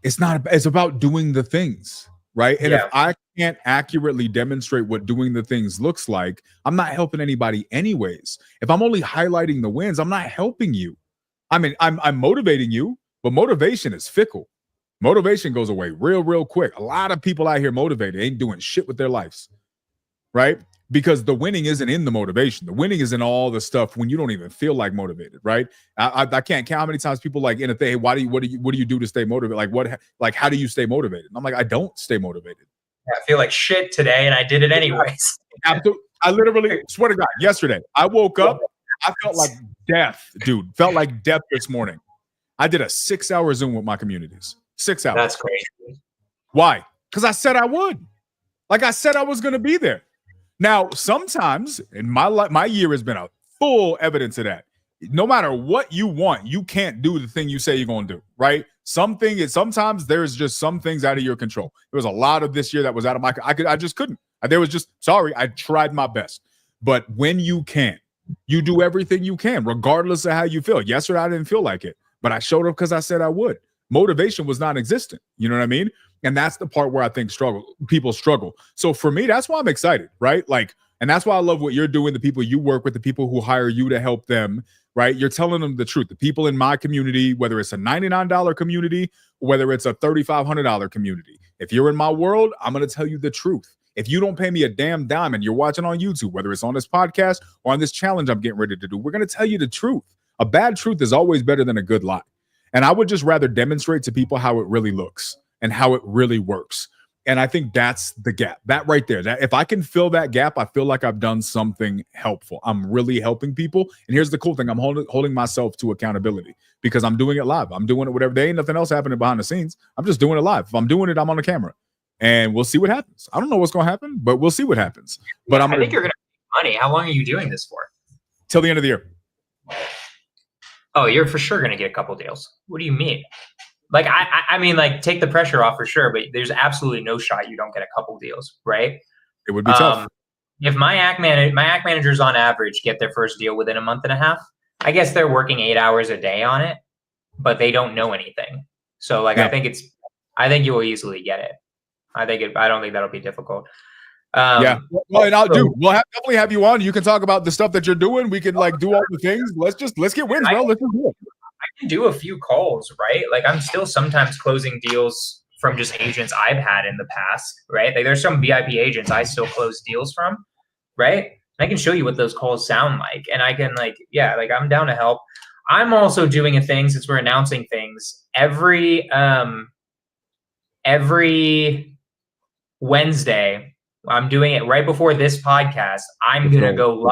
It's about doing the things, right? And if I can't accurately demonstrate what doing the things looks like, I'm not helping anybody anyways. If I'm only highlighting the wins, I'm not helping you. I mean, I'm motivating you, but motivation is fickle. Motivation goes away real quick. A lot of people out here motivated ain't doing shit with their lives, right? Because the winning isn't in the motivation. The winning is in all the stuff when you don't even feel like motivated, right? I can't count how many times people like in a thing, hey, what do you do to stay motivated? Like how do you stay motivated? And I'm like, I don't stay motivated. I feel like shit today, and I did it anyways. I literally swear to God, yesterday I woke up, I felt like death, dude. Felt like death this morning. I did a 6-hour Zoom with my communities. 6 hours. That's crazy. Why? Because I said I would. Like I said I was going to be there. Now, sometimes in my year has been a full evidence of that. No matter what you want, you can't do the thing you say you're going to do, right? Sometimes there's just some things out of your control. There was a lot of this year that was out of my I just couldn't. There was just, sorry, I tried my best. But when you can, you do everything you can, regardless of how you feel. Yesterday, I didn't feel like it, but I showed up because I said I would. Motivation was non-existent. You know what I mean? And that's the part where I think people struggle. So for me, that's why I'm excited, right? Like, and that's why I love what you're doing, the people you work with, the people who hire you to help them, right? You're telling them the truth. The people in my community, whether it's a $99 community, whether it's a $3,500 community, if you're in my world, I'm going to tell you the truth. If you don't pay me a damn dime and you're watching on YouTube, whether it's on this podcast or on this challenge I'm getting ready to do, we're going to tell you the truth. A bad truth is always better than a good lie. And I would just rather demonstrate to people how it really looks and how it really works. And I think that's the gap. That right there. That if I can fill that gap, I feel like I've done something helpful. I'm really helping people. And here's the cool thing: I'm holding myself to accountability because I'm doing it live. I'm doing it whatever. There ain't nothing else happening behind the scenes. I'm just doing it live. If I'm doing it, I'm on the camera, and we'll see what happens. I don't know what's going to happen, but we'll see what happens. But I think you're going to make money. How long are you doing this for? Till the end of the year. Oh, you're for sure going to get a couple deals. What do you mean? Like, I mean, like, take the pressure off for sure, but there's absolutely no shot you don't get a couple deals, right? It would be tough. If my act managers on average get their first deal within a month and a half, I guess they're working 8 hours a day on it, but they don't know anything. So, like, I think you will easily get it. I don't think that'll be difficult. Well, and we'll definitely have you on. You can talk about the stuff that you're doing. We can like do all the things. Let's get wins, bro. Let's do it. I can do a few calls, right? Like I'm still sometimes closing deals from just agents I've had in the past, right? Like there's some VIP agents I still close deals from, right? And I can show you what those calls sound like. And I can I'm down to help. I'm also doing a thing since we're announcing things every Wednesday. I'm doing it right before this podcast. I'm going to go live.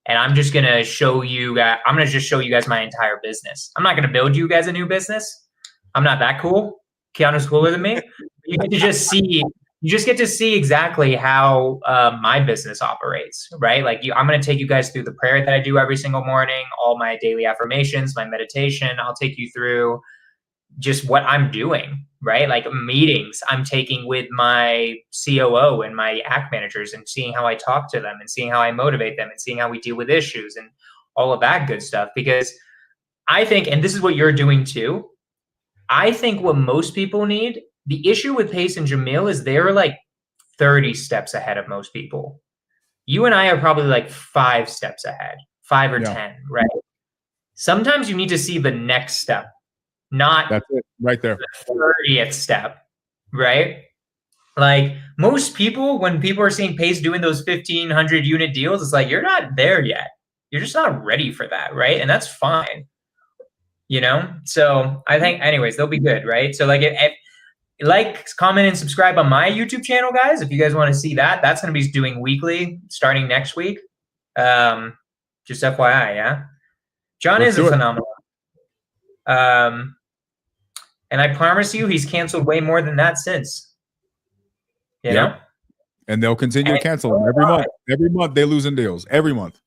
And I'm just going to show you guys, my entire business. I'm not going to build you guys a new business. I'm not that cool. Keanu's cooler than me. You just get to see exactly how my business operates, right? Like I'm going to take you guys through the prayer that I do every single morning, all my daily affirmations, my meditation. I'll take you through just what I'm doing, right? Like meetings I'm taking with my COO and my act managers and seeing how I talk to them and seeing how I motivate them and seeing how we deal with issues and all of that good stuff. Because I think, and this is what you're doing too, I think what most people need, the issue with Pace and Jamil is they're like 30 steps ahead of most people. You and I are probably like 5 steps ahead, 5 or 10, right? Sometimes you need to see the next step. That's it right there. The 30th step, right? Like most people, when people are seeing Pace doing those 1,500 unit deals, it's like, you're not there yet. You're just not ready for that, right? And that's fine, So I think, anyways, they'll be good, right? So like, comment, and subscribe on my YouTube channel, guys. If you guys want to see that, that's going to be doing weekly starting next week. Just FYI, yeah. John is a phenomenon. And I promise you, he's canceled way more than that since. You know? And they'll continue to cancel them every month. Every month they're losing deals. Every month.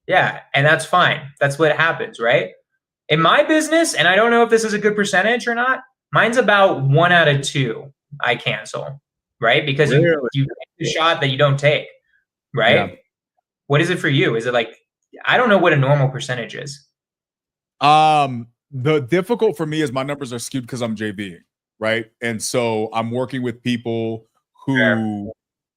Yeah, and that's fine. That's what happens, right? In my business, and I don't know if this is a good percentage or not, mine's about 1 out of 2 I cancel, right? Because you take the shot that you don't take, right? Yeah. What is it for you? Is it like, I don't know what a normal percentage is. The difficult for me is my numbers are skewed because I'm JV, right? And so I'm working with people who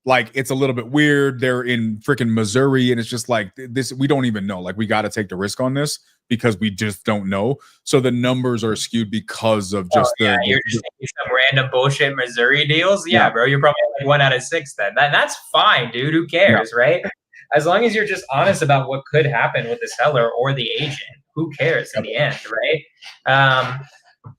like it's a little bit weird. They're in freaking Missouri, and it's just like this. We don't even know. Like we got to take the risk on this because we just don't know. So the numbers are skewed because of just you're just taking some random bullshit Missouri deals. Yeah, bro, you're probably like 1 out of 6 then. That's fine, dude. Who cares, right? As long as you're just honest about what could happen with the seller or the agent. Who cares in the end, right?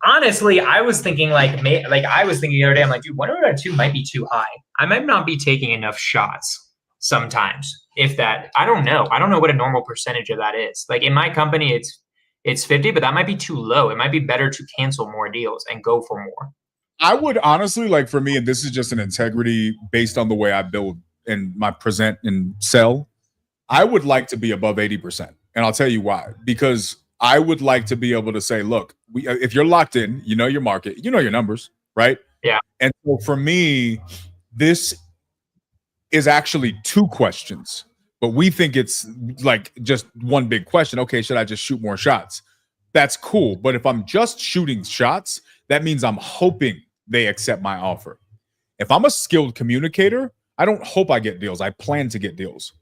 Honestly, I was thinking the other day, I'm like, dude, 1 out of 2 might be too high. I might not be taking enough shots sometimes. If that, I don't know. I don't know what a normal percentage of that is. Like in my company, it's 50, but that might be too low. It might be better to cancel more deals and go for more. I would honestly, like for me, and this is just an integrity based on the way I build and my present and sell, I would like to be above 80%. And I'll tell you why. Because I would like to be able to say, look, if you're locked in, you know your market, you know your numbers, right? Yeah. And so for me, this is actually 2 questions, but we think it's like just one big question. Okay, should I just shoot more shots? That's cool. But if I'm just shooting shots, that means I'm hoping they accept my offer. If I'm a skilled communicator, I don't hope I get deals. I plan to get deals.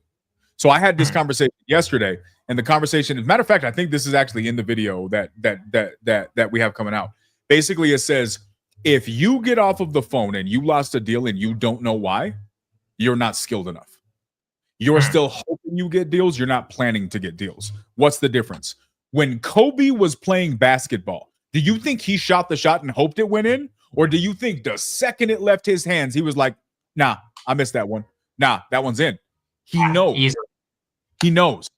So I had this conversation yesterday, and the conversation, as a matter of fact, I think this is actually in the video that we have coming out. Basically, it says, if you get off of the phone and you lost a deal and you don't know why, you're not skilled enough. You're still hoping you get deals. You're not planning to get deals. What's the difference? When Kobe was playing basketball, do you think he shot the shot and hoped it went in? Or do you think the second it left his hands, he was like, nah, I missed that one. Nah, that one's in. He knows. Easily. He knows.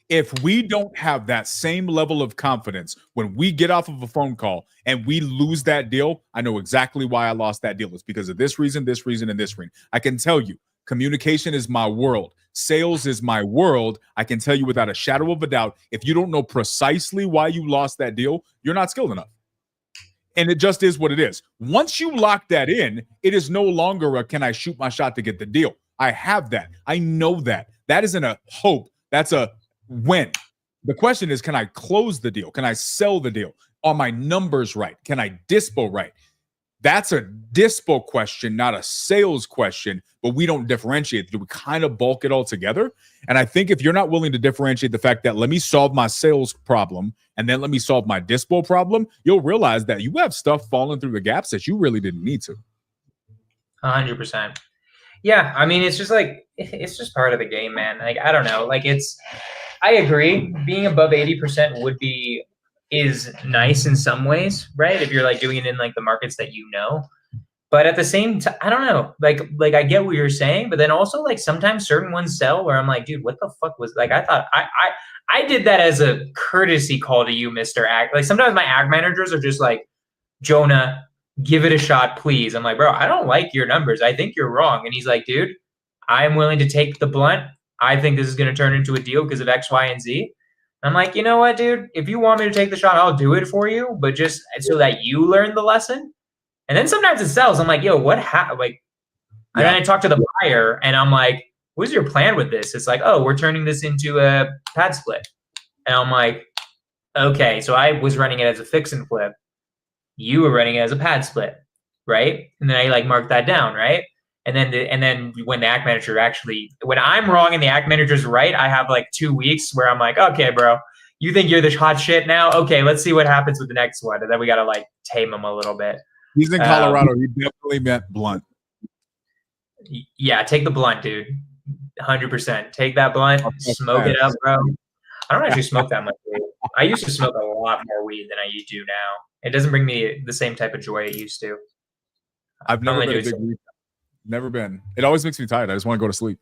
If we don't have that same level of confidence when we get off of a phone call and we lose that deal, I know exactly why I lost that deal. It's because of this reason, and this reason. I can tell you, communication is my world. Sales is my world. I can tell you without a shadow of a doubt, if you don't know precisely why you lost that deal, you're not skilled enough. And it just is what it is. Once you lock that in, it is no longer a can I shoot my shot to get the deal. I have that. I know that. That isn't a hope. That's a when. The question is, can I close the deal? Can I sell the deal? Are my numbers right? Can I dispo right? That's a dispo question, not a sales question, but we don't differentiate. We kind of bulk it all together. And I think if you're not willing to differentiate the fact that let me solve my sales problem and then let me solve my dispo problem, you'll realize that you have stuff falling through the gaps that you really didn't need to. 100%. Yeah, I mean, it's just part of the game, man. Like, I don't know. Like, I agree. Being above 80% is nice in some ways, right? If you're like doing it in like the markets that you know. But at the same time, I don't know. Like I get what you're saying, but then also like sometimes certain ones sell where I'm like, dude, what the fuck was like? I thought I did that as a courtesy call to you, Mr. Ag. Like sometimes my ag managers are just like, Jonah, give it a shot, please. I'm like, bro, I don't like your numbers. I think you're wrong. And he's like, dude, I'm willing to take the blunt. I think this is going to turn into a deal because of X, Y, and Z. I'm like, you know what, dude? If you want me to take the shot, I'll do it for you, but just so that you learn the lesson. And then sometimes it sells. I'm like, yo, what happened? Like, and then I talk to the buyer, and I'm like, what's your plan with this? It's like, oh, we're turning this into a pad split. And I'm like, okay, so I was running it as a fix and flip. You were running it as a pad split, right? And then I like marked that down, right? And then when the act manager when I'm wrong and the act manager's right, I have like 2 weeks where I'm like, okay, bro, you think you're the hot shit now? Okay, let's see what happens with the next one. And then we got to like tame him a little bit. He's in Colorado. He definitely meant blunt. Yeah, take the blunt, dude. 100%. Take that blunt, smoke it up, bro. I don't actually smoke that much weed. I used to smoke a lot more weed than I do now. It doesn't bring me the same type of joy it used to. I've never been a big weed. Never been. It always makes me tired. I just want to go to sleep.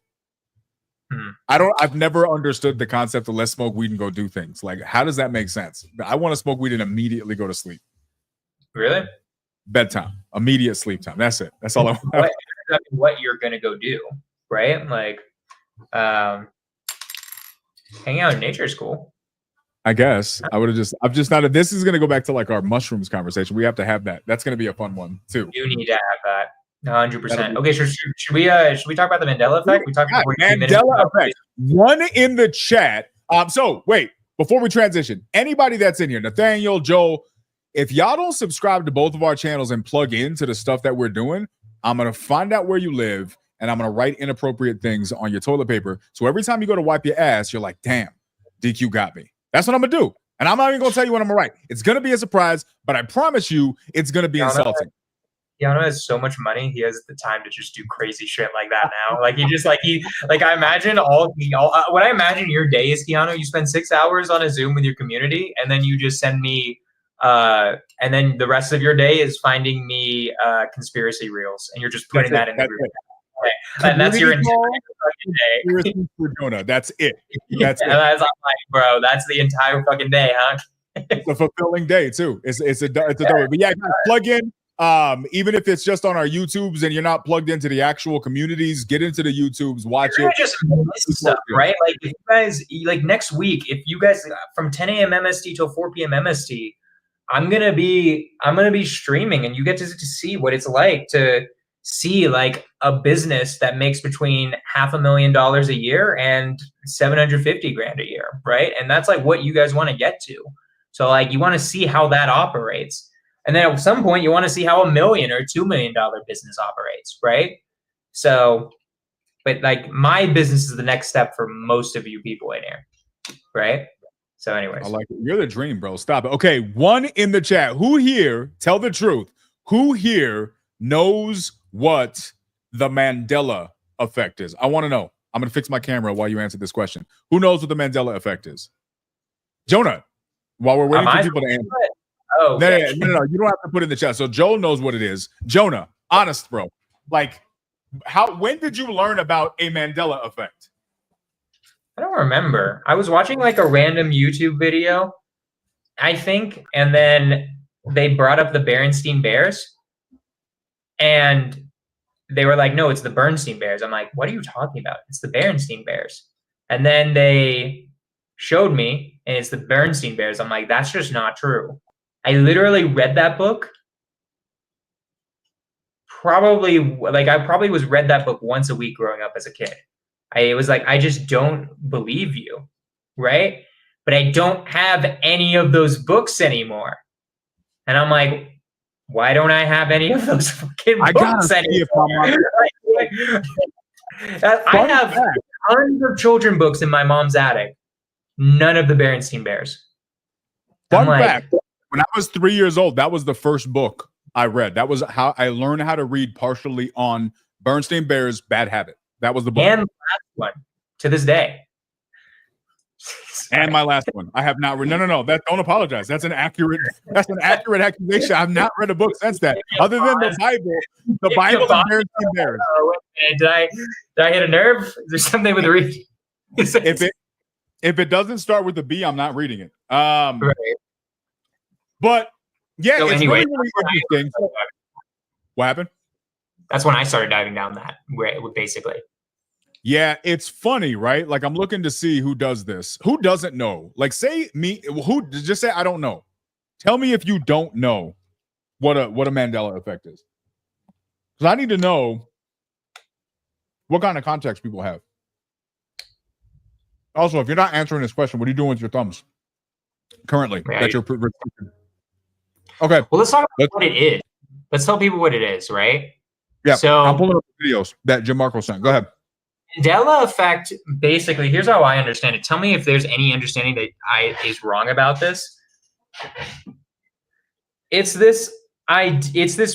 I've never understood the concept of let's smoke weed and go do things. Like, how does that make sense? I want to smoke weed and immediately go to sleep. Really? Bedtime, immediate sleep time. That's it. That's all I want. What you're gonna go do, right? Like, hang out in nature is cool. I guess I would have I'm just not. This is gonna go back to like our mushrooms conversation. We have to have that. That's gonna be a fun one too. You need to have that. 100%. Okay, should we talk about the Mandela Effect? We talked about Mandela Effect. One in the chat. So wait, before we transition, anybody that's in here, Nathaniel, Joel, if y'all don't subscribe to both of our channels and plug into the stuff that we're doing, I'm gonna find out where you live and I'm gonna write inappropriate things on your toilet paper. So every time you go to wipe your ass, you're like, damn, DQ got me. That's what I'm gonna do. And I'm not even gonna tell you what I'm gonna write. It's gonna be a surprise, but I promise you it's gonna be insulting. Keanu has so much money. He has the time to just do crazy shit like that now. Like I imagine what I imagine your day is, Keanu. You spend 6 hours on a Zoom with your community, and then you just send me, and then the rest of your day is finding me conspiracy reels, and you're just putting that in the group. Okay. And that's your entire fucking day. For Jonah. That's it. That's it. And I'm like, bro, that's the entire fucking day, huh? It's a fulfilling day too. It's a but yeah, plug in. Even if it's just on our YouTubes and you're not plugged into the actual communities, get into the YouTubes, watch it. Just miss stuff, right? Like if you guys, like next week, if you guys from 10 a.m. MST till 4 p.m. MST, I'm gonna be streaming, and you get to see what it's like to see like a business that makes between $500,000 a year and $750,000 a year, right? And that's like what you guys want to get to. So like you want to see how that operates. And then at some point, you want to see how $1 million or $2 million business operates, right? So, but like my business is the next step for most of you people in here, right? So anyways. I like it. You're the dream, bro. Stop it. Okay, one in the chat. Who here, tell the truth, who here knows what the Mandela Effect is? I want to know. I'm going to fix my camera while you answer this question. Who knows what the Mandela Effect is? Jonah, while we're waiting for people to answer. Oh, No, okay. no. You don't have to put it in the chat. So Joel knows what it is. Jonah, honest, bro. Like, when did you learn about a Mandela effect? I don't remember. I was watching like a random YouTube video, I think, and then they brought up the Berenstain Bears, and they were like, no, it's the Bernstein Bears. I'm like, what are you talking about? It's the Berenstain Bears. And then they showed me, and it's the Bernstein Bears. I'm like, that's just not true. I literally read that book. I probably was read that book once a week growing up as a kid. It was like, I just don't believe you, right? But I don't have any of those books anymore. And I'm like, why don't I have any of those fucking books anymore? I have tons of children books in my mom's attic. None of the Berenstain Bears. Fun fact, when I was 3 years old, that was the first book I read. That was how I learned how to read partially on Bernstein Bears' Bad Habit. That was the book. And the last one to this day. And my last one. I have not read. No. Don't apologize. That's an accurate accusation. I've not read a book since that, other than the Bible. The Bible and Berenstain Bears. Did I hit a nerve? Is there something with the reading? If it doesn't start with a B, I'm not reading it. Right. But yeah, so it's anyway, really interesting. What happened? That's when I started diving down that, basically. Yeah, it's funny, right? Like, I'm looking to see who does this. Who doesn't know? Like, say me. Who just say I don't know? Tell me if you don't know what a Mandela effect is, because I need to know what kind of context people have. Also, if you're not answering this question, what are you doing with your thumbs currently? Yeah, that you're okay. Well, let's talk about what it is. Let's tell people what it is, right? Yeah. So I'm pulling up the videos that Jim Marco sent. Go ahead. Mandela effect, basically, here's how I understand it. Tell me if there's any understanding that is wrong about this. It's this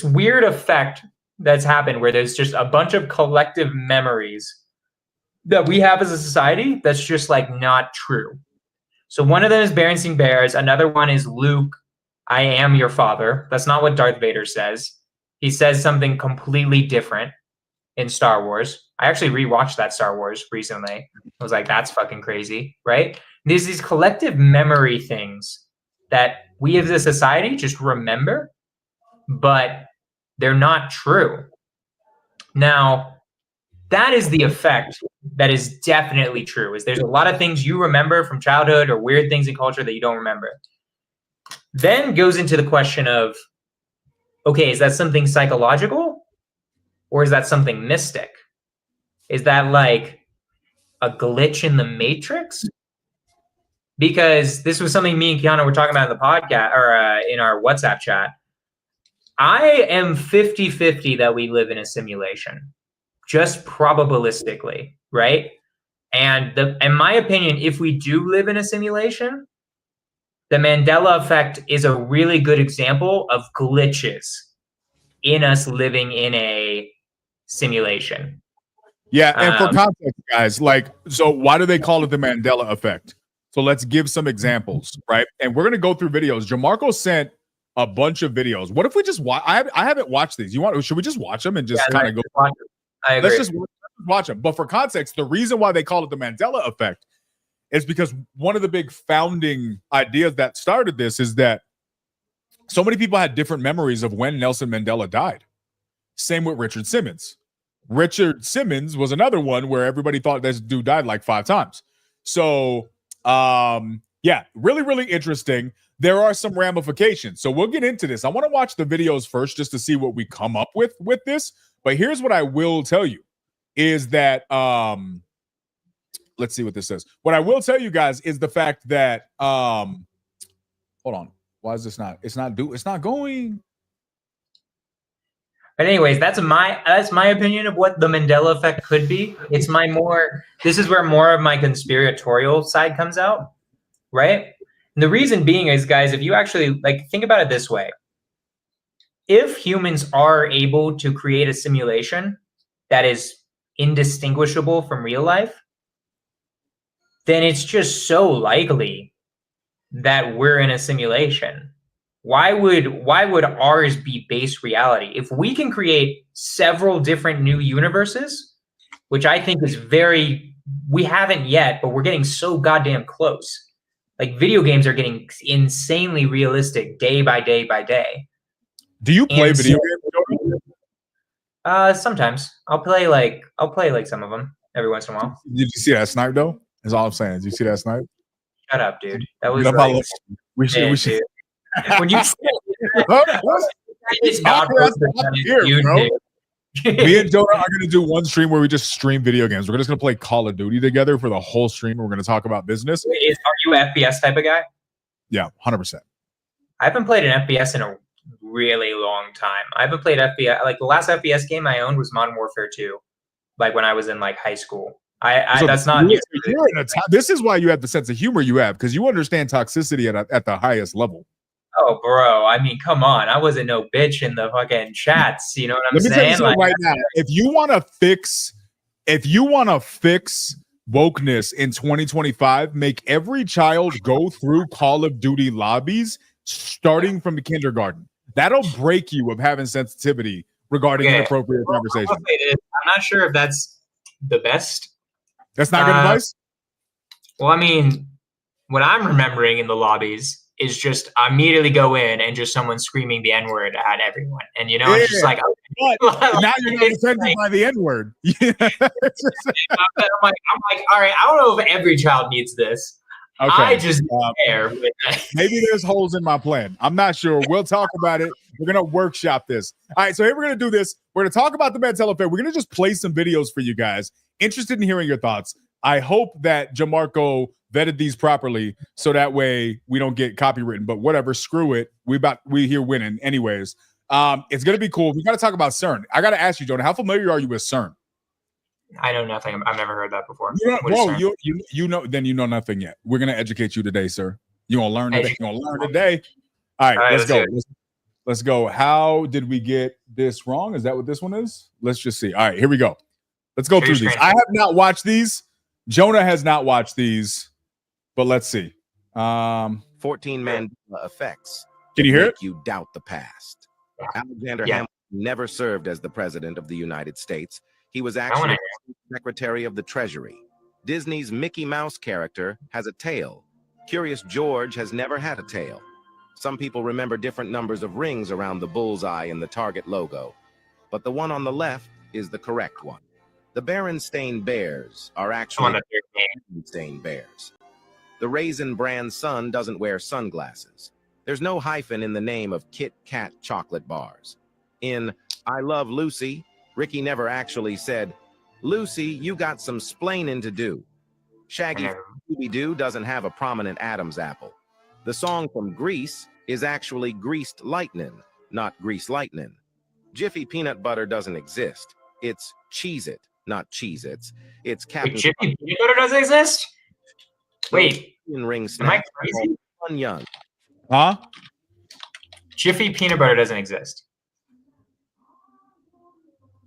weird effect that's happened where there's just a bunch of collective memories that we have as a society that's just like not true. So one of them is Berenstain Bears. Another one is Luke, I am your father. That's not what Darth Vader says. He says something completely different in Star Wars. I actually rewatched that Star Wars recently. I was like, that's fucking crazy, right? There's these collective memory things that we as a society just remember, but they're not true. Now, that is the effect that is definitely true. Is there's a lot of things you remember from childhood or weird things in culture that you don't remember. Then goes into the question of, okay, is that something psychological or is that something mystic? Is that like a glitch in the matrix? Because this was something me and Kiana were talking about in the podcast or in our WhatsApp chat. I am 50-50 that we live in a simulation, just probabilistically, right? And in my opinion, if we do live in a simulation, the Mandela effect is a really good example of glitches in us living in a simulation. Yeah, and for context, guys, so why do they call it the Mandela effect? So let's give some examples, right? And we're gonna go through videos. Jamarco sent a bunch of videos. What if we just watch? I haven't watched these. Should we just watch them and just kind of go? I agree. Let's just watch them. But for context, the reason why they call it the Mandela effect is because one of the big founding ideas that started this is that so many people had different memories of when Nelson Mandela died. Same with Richard Simmons. Richard Simmons was another one where everybody thought this dude died like 5 times. So, yeah, really, really interesting. There are some ramifications. So we'll get into this. I want to watch the videos first just to see what we come up with this. But here's what I will tell you is that, let's see what this says. What I will tell you guys is the fact that, hold on. Why is this not? It's not going. But anyways, that's my opinion of what the Mandela effect could be. This is where more of my conspiratorial side comes out, right? And the reason being is, guys, if you actually think about it this way, if humans are able to create a simulation that is indistinguishable from real life, then it's just so likely that we're in a simulation. why would ours be base reality? If we can create several different new universes, which I think is we haven't yet, but we're getting so goddamn close. Like video games are getting insanely realistic day by day by day. Do you play video games? Sometimes I'll play like some of them every once in a while. Did you see that snipe though? That's all I'm saying. Did you see that snipe? Shut up, dude. That was like, we should. When you it's not here, bro. Me and Jonah are going to do one stream where we just stream video games. We're just going to play Call of Duty together for the whole stream. We're going to talk about business. Are you an FPS type of guy? Yeah, 100%. I haven't played an FPS in a really long time. I haven't played FPS. Like the last FPS game I owned was Modern Warfare 2, like when I was in like high school. So that's not. This is why you have the sense of humor you have, because you understand toxicity at the highest level. Oh, bro. I mean, come on. I wasn't no bitch in the fucking chats. You know what I'm saying? Let me tell you right now. If you want to fix wokeness in 2025, make every child go through Call of Duty lobbies starting from the kindergarten. That'll break you of having sensitivity regarding inappropriate conversation. I'm not sure if that's the best. That's not good advice? Well, I mean, what I'm remembering in the lobbies is just immediately go in and just someone screaming the N-word at everyone. And, you know, it's just like... now you're not offended by the N-word. I'm like, all right, I don't know if every child needs this. Okay. I just care. Maybe there's holes in my plan. I'm not sure. We'll talk about it. We're going to workshop this. All right, so here we're going to do this. We're going to talk about the Mandela Effect. We're going to just play some videos for you guys. Interested in hearing your thoughts. I hope that Jamarco vetted these properly so that way we don't get copywritten, but whatever, screw it. We here winning anyways. It's going to be cool. We got to talk about CERN. I got to ask you, Jonah, how familiar are you with CERN? I know nothing. I've never heard that before. You know nothing yet. We're going to educate you today, sir. You're going to learn today. You're going to learn today. All right, let's go. Let's go. How did we get this wrong? Is that what this one is? Let's just see. All right, here we go. Let's go through these. I have not watched these. Jonah has not watched these. But let's see. 14 Mandela effects. Can you hear it? You doubt the past. Alexander Hamilton never served as the president of the United States. He was actually Secretary of the Treasury. Disney's Mickey Mouse character has a tail. Curious George has never had a tail. Some people remember different numbers of rings around the bullseye in the Target logo, but the one on the left is the correct one. The Berenstain Bears are actually Berenstain Bears. The Raisin Bran son doesn't wear sunglasses. There's no hyphen in the name of Kit Kat chocolate bars. In I Love Lucy, Ricky never actually said, "Lucy, you got some splaining to do." Shaggy Scooby-Doo doesn't have a prominent Adam's apple. The song from Grease is actually Greased Lightnin', not Grease Lightnin'. Jiffy Peanut Butter doesn't exist. It's Cheez-It, not Cheez-Its. It's Captain. Jiffy Peanut Butter doesn't exist? Wait. Ring am I crazy? Young. Huh? Jiffy Peanut Butter doesn't exist.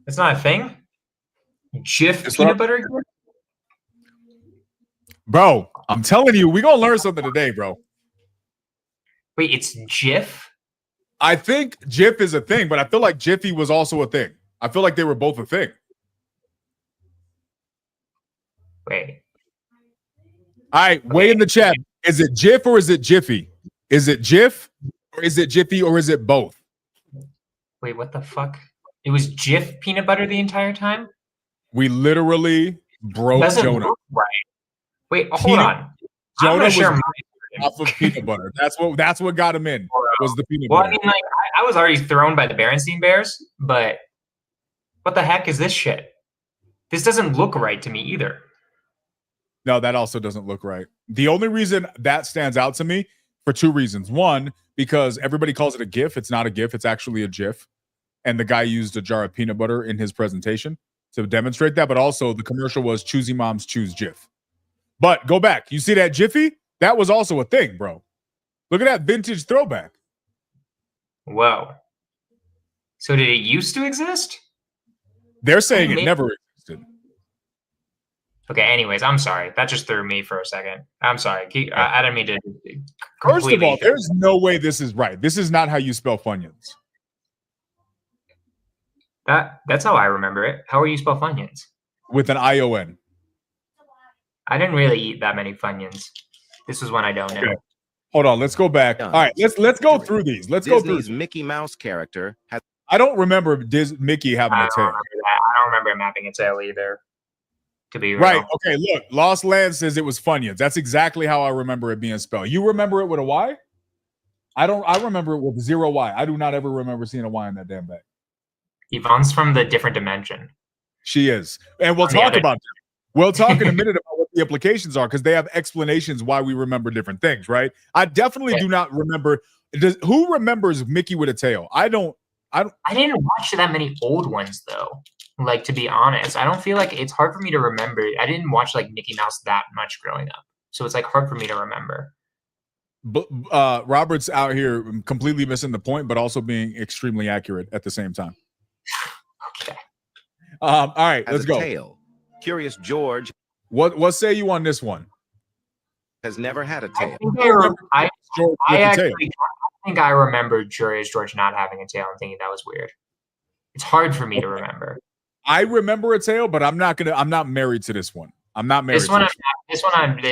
It's not a thing? Peanut Butter exists? Bro, I'm telling you, we're going to learn something today, bro. Wait, it's Jif? I think Jif is a thing, but I feel like Jiffy was also a thing. I feel like they were both a thing. Wait. All right, weigh in the chat. Is it Jif or is it Jiffy? Is it Jif or is it Jiffy or is it both? Wait, what the fuck? It was Jif peanut butter the entire time? We literally broke Jonah. Right. Wait, hold on. Jonah was off of peanut butter. That's what got him in. Was the peanut butter. I mean, like, I was already thrown by the Berenstain Bears, but what the heck is this shit? This doesn't look right to me either. No, that also doesn't look right. The only reason that stands out to me for two reasons. One, because everybody calls it a GIF. It's not a GIF. It's actually a GIF. And the guy used a jar of peanut butter in his presentation to demonstrate that. But also the commercial was Choosy Moms Choose Jif. But go back. You see that Jiffy? That was also a thing, bro. Look at that vintage throwback. Whoa. So did it used to exist? They're saying it never existed. Okay, anyways, I'm sorry. That just threw me for a second. I'm sorry. I didn't mean to First of all, completely. there's no way this is right. This is not how you spell Funyuns. That's how I remember it. How are you spell Funyuns? With an I-O-N. I didn't really eat that many Funyuns. This is one I don't know. Hold on, let's go back. All right, let's go through these. Let's go through. Disney's Mickey Mouse character has. I don't remember Mickey having a tail. I don't remember him having a tail either. To be real. Right. Okay. Look, Lost Land says it was Funyuns. That's exactly how I remember it being spelled. You remember it with a Y? I don't. I remember it with 0 Y. I do not ever remember seeing a Y in that damn bag. Yvonne's from the different dimension. She is, and we'll talk about that. We'll talk in a minute about what the implications are because they have explanations why we remember different things. Right? I definitely do not remember. Who remembers Mickey with a tail? I don't. I didn't watch that many old ones though. Like, to be honest, I don't feel like it's hard for me to remember. I didn't watch like Mickey Mouse that much growing up, so it's like hard for me to remember. But Robert's out here completely missing the point, but also being extremely accurate at the same time. Okay. All right, let's go. Tail. Curious George. What say you on this one? Has never had a tail. I think I remember Curious George not having a tail and thinking that was weird. It's hard for me to remember. I remember a tail, but I'm not married to this one. I'm not married. This one,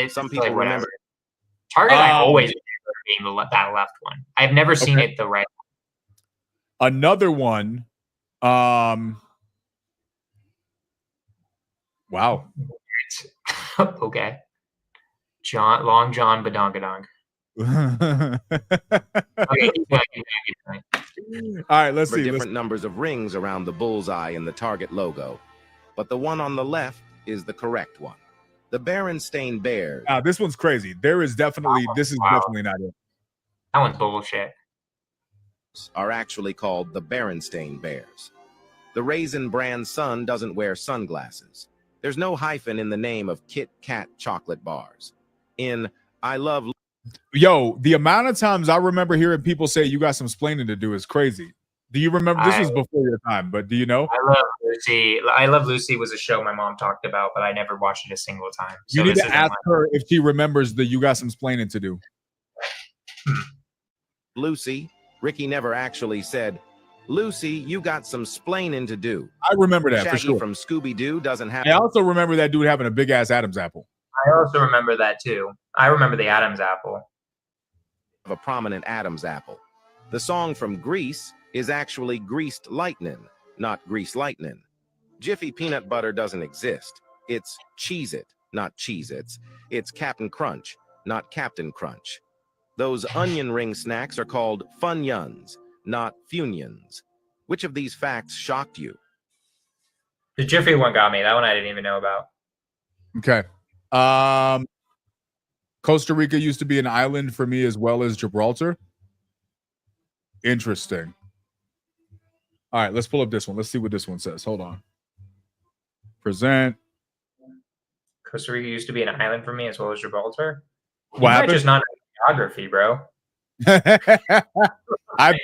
some people like remember. Target, I always remember being that left one. I've never seen it the right one. Another one. Wow. Okay. Long John Badongadong. Okay, all right, let's see. Different numbers of rings around the bullseye in the Target logo, but the one on the left is the correct one. The Berenstain Bears. This one's crazy. There is definitely definitely not it. That one's bullshit. Are actually called the Berenstain Bears. The Raisin Bran son doesn't wear sunglasses. There's no hyphen in the name of Kit Kat chocolate bars. In I Love. Yo, the amount of times I remember hearing people say you got some splaining to do is crazy. Do you remember? This was before your time, but do you know? I Love Lucy. I Love Lucy was a show my mom talked about, but I never watched it a single time. So you need to ask her if she remembers the you got some splaining to do. Lucy, Ricky never actually said, Lucy, you got some splaining to do. I remember that Shaggy for sure. From Scooby-Doo doesn't have. I also remember that dude having a big ass Adam's apple. I also remember that too. I remember the Adam's apple. Of a prominent Adam's apple. The song from Grease is actually Greased Lightnin', not Grease Lightnin'. Jiffy peanut butter doesn't exist. It's Cheez-It, not Cheez-Its. It's Captain Crunch, not Captain Crunch. Those onion ring snacks are called Funyuns, not Funyuns. Which of these facts shocked you? The Jiffy one got me. That one I didn't even know about. Okay. Costa Rica used to be an island for me as well as Gibraltar. Interesting. All right, let's pull up this one. Let's see what this one says. Hold on. Present. Costa Rica used to be an island for me as well as Gibraltar. What happened? Just not geography, bro. I've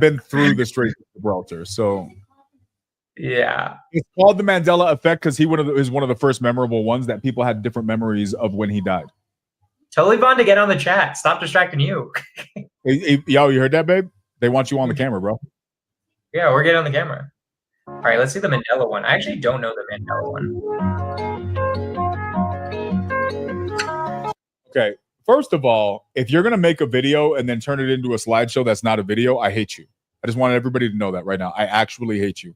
been through the Strait of Gibraltar, so yeah, it's called the Mandela Effect because he is one of the first memorable ones that people had different memories of when he died. Tell Yvonne to get on the chat. Stop distracting you. Yo, you heard that, babe? They want you on the camera, bro. Yeah, we're getting on the camera. All right, let's see the Mandela one. I actually don't know the Mandela one. Okay, first of all, if you're gonna make a video and then turn it into a slideshow that's not a video, I hate you. I just want everybody to know that right now. I actually hate you.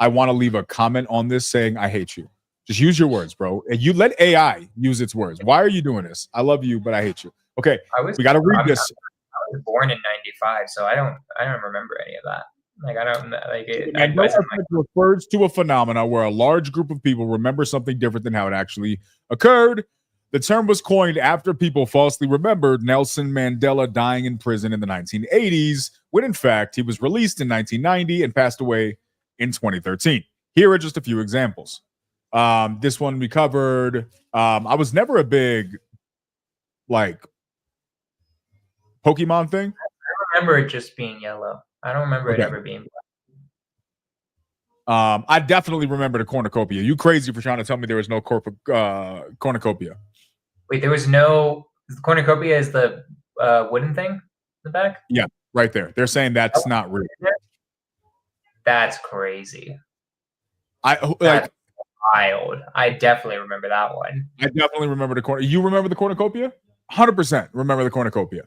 I want to leave a comment on this saying I hate you. Just use your words, bro. And you let AI use its words. Why are you doing this? I love you, but I hate you. Okay, we got to read this. I was born in '95, so I don't remember any of that. Like I don't like it. Mandela Effect refers to a phenomena where a large group of people remember something different than how it actually occurred. The term was coined after people falsely remembered Nelson Mandela dying in prison in the 1980s, when in fact he was released in 1990 and passed away in 2013. Here are just a few examples. This one we covered. I was never a big like Pokemon thing. I remember it just being yellow. I don't remember it ever being black. I definitely remember the cornucopia. You crazy for trying to tell me there was no cornucopia? Wait, there was no. The cornucopia is the wooden thing in the back? Yeah, right there. They're saying that's not real. That's crazy. That's wild. I definitely remember that one. I definitely remember the corner. You remember the cornucopia? 100% remember the cornucopia.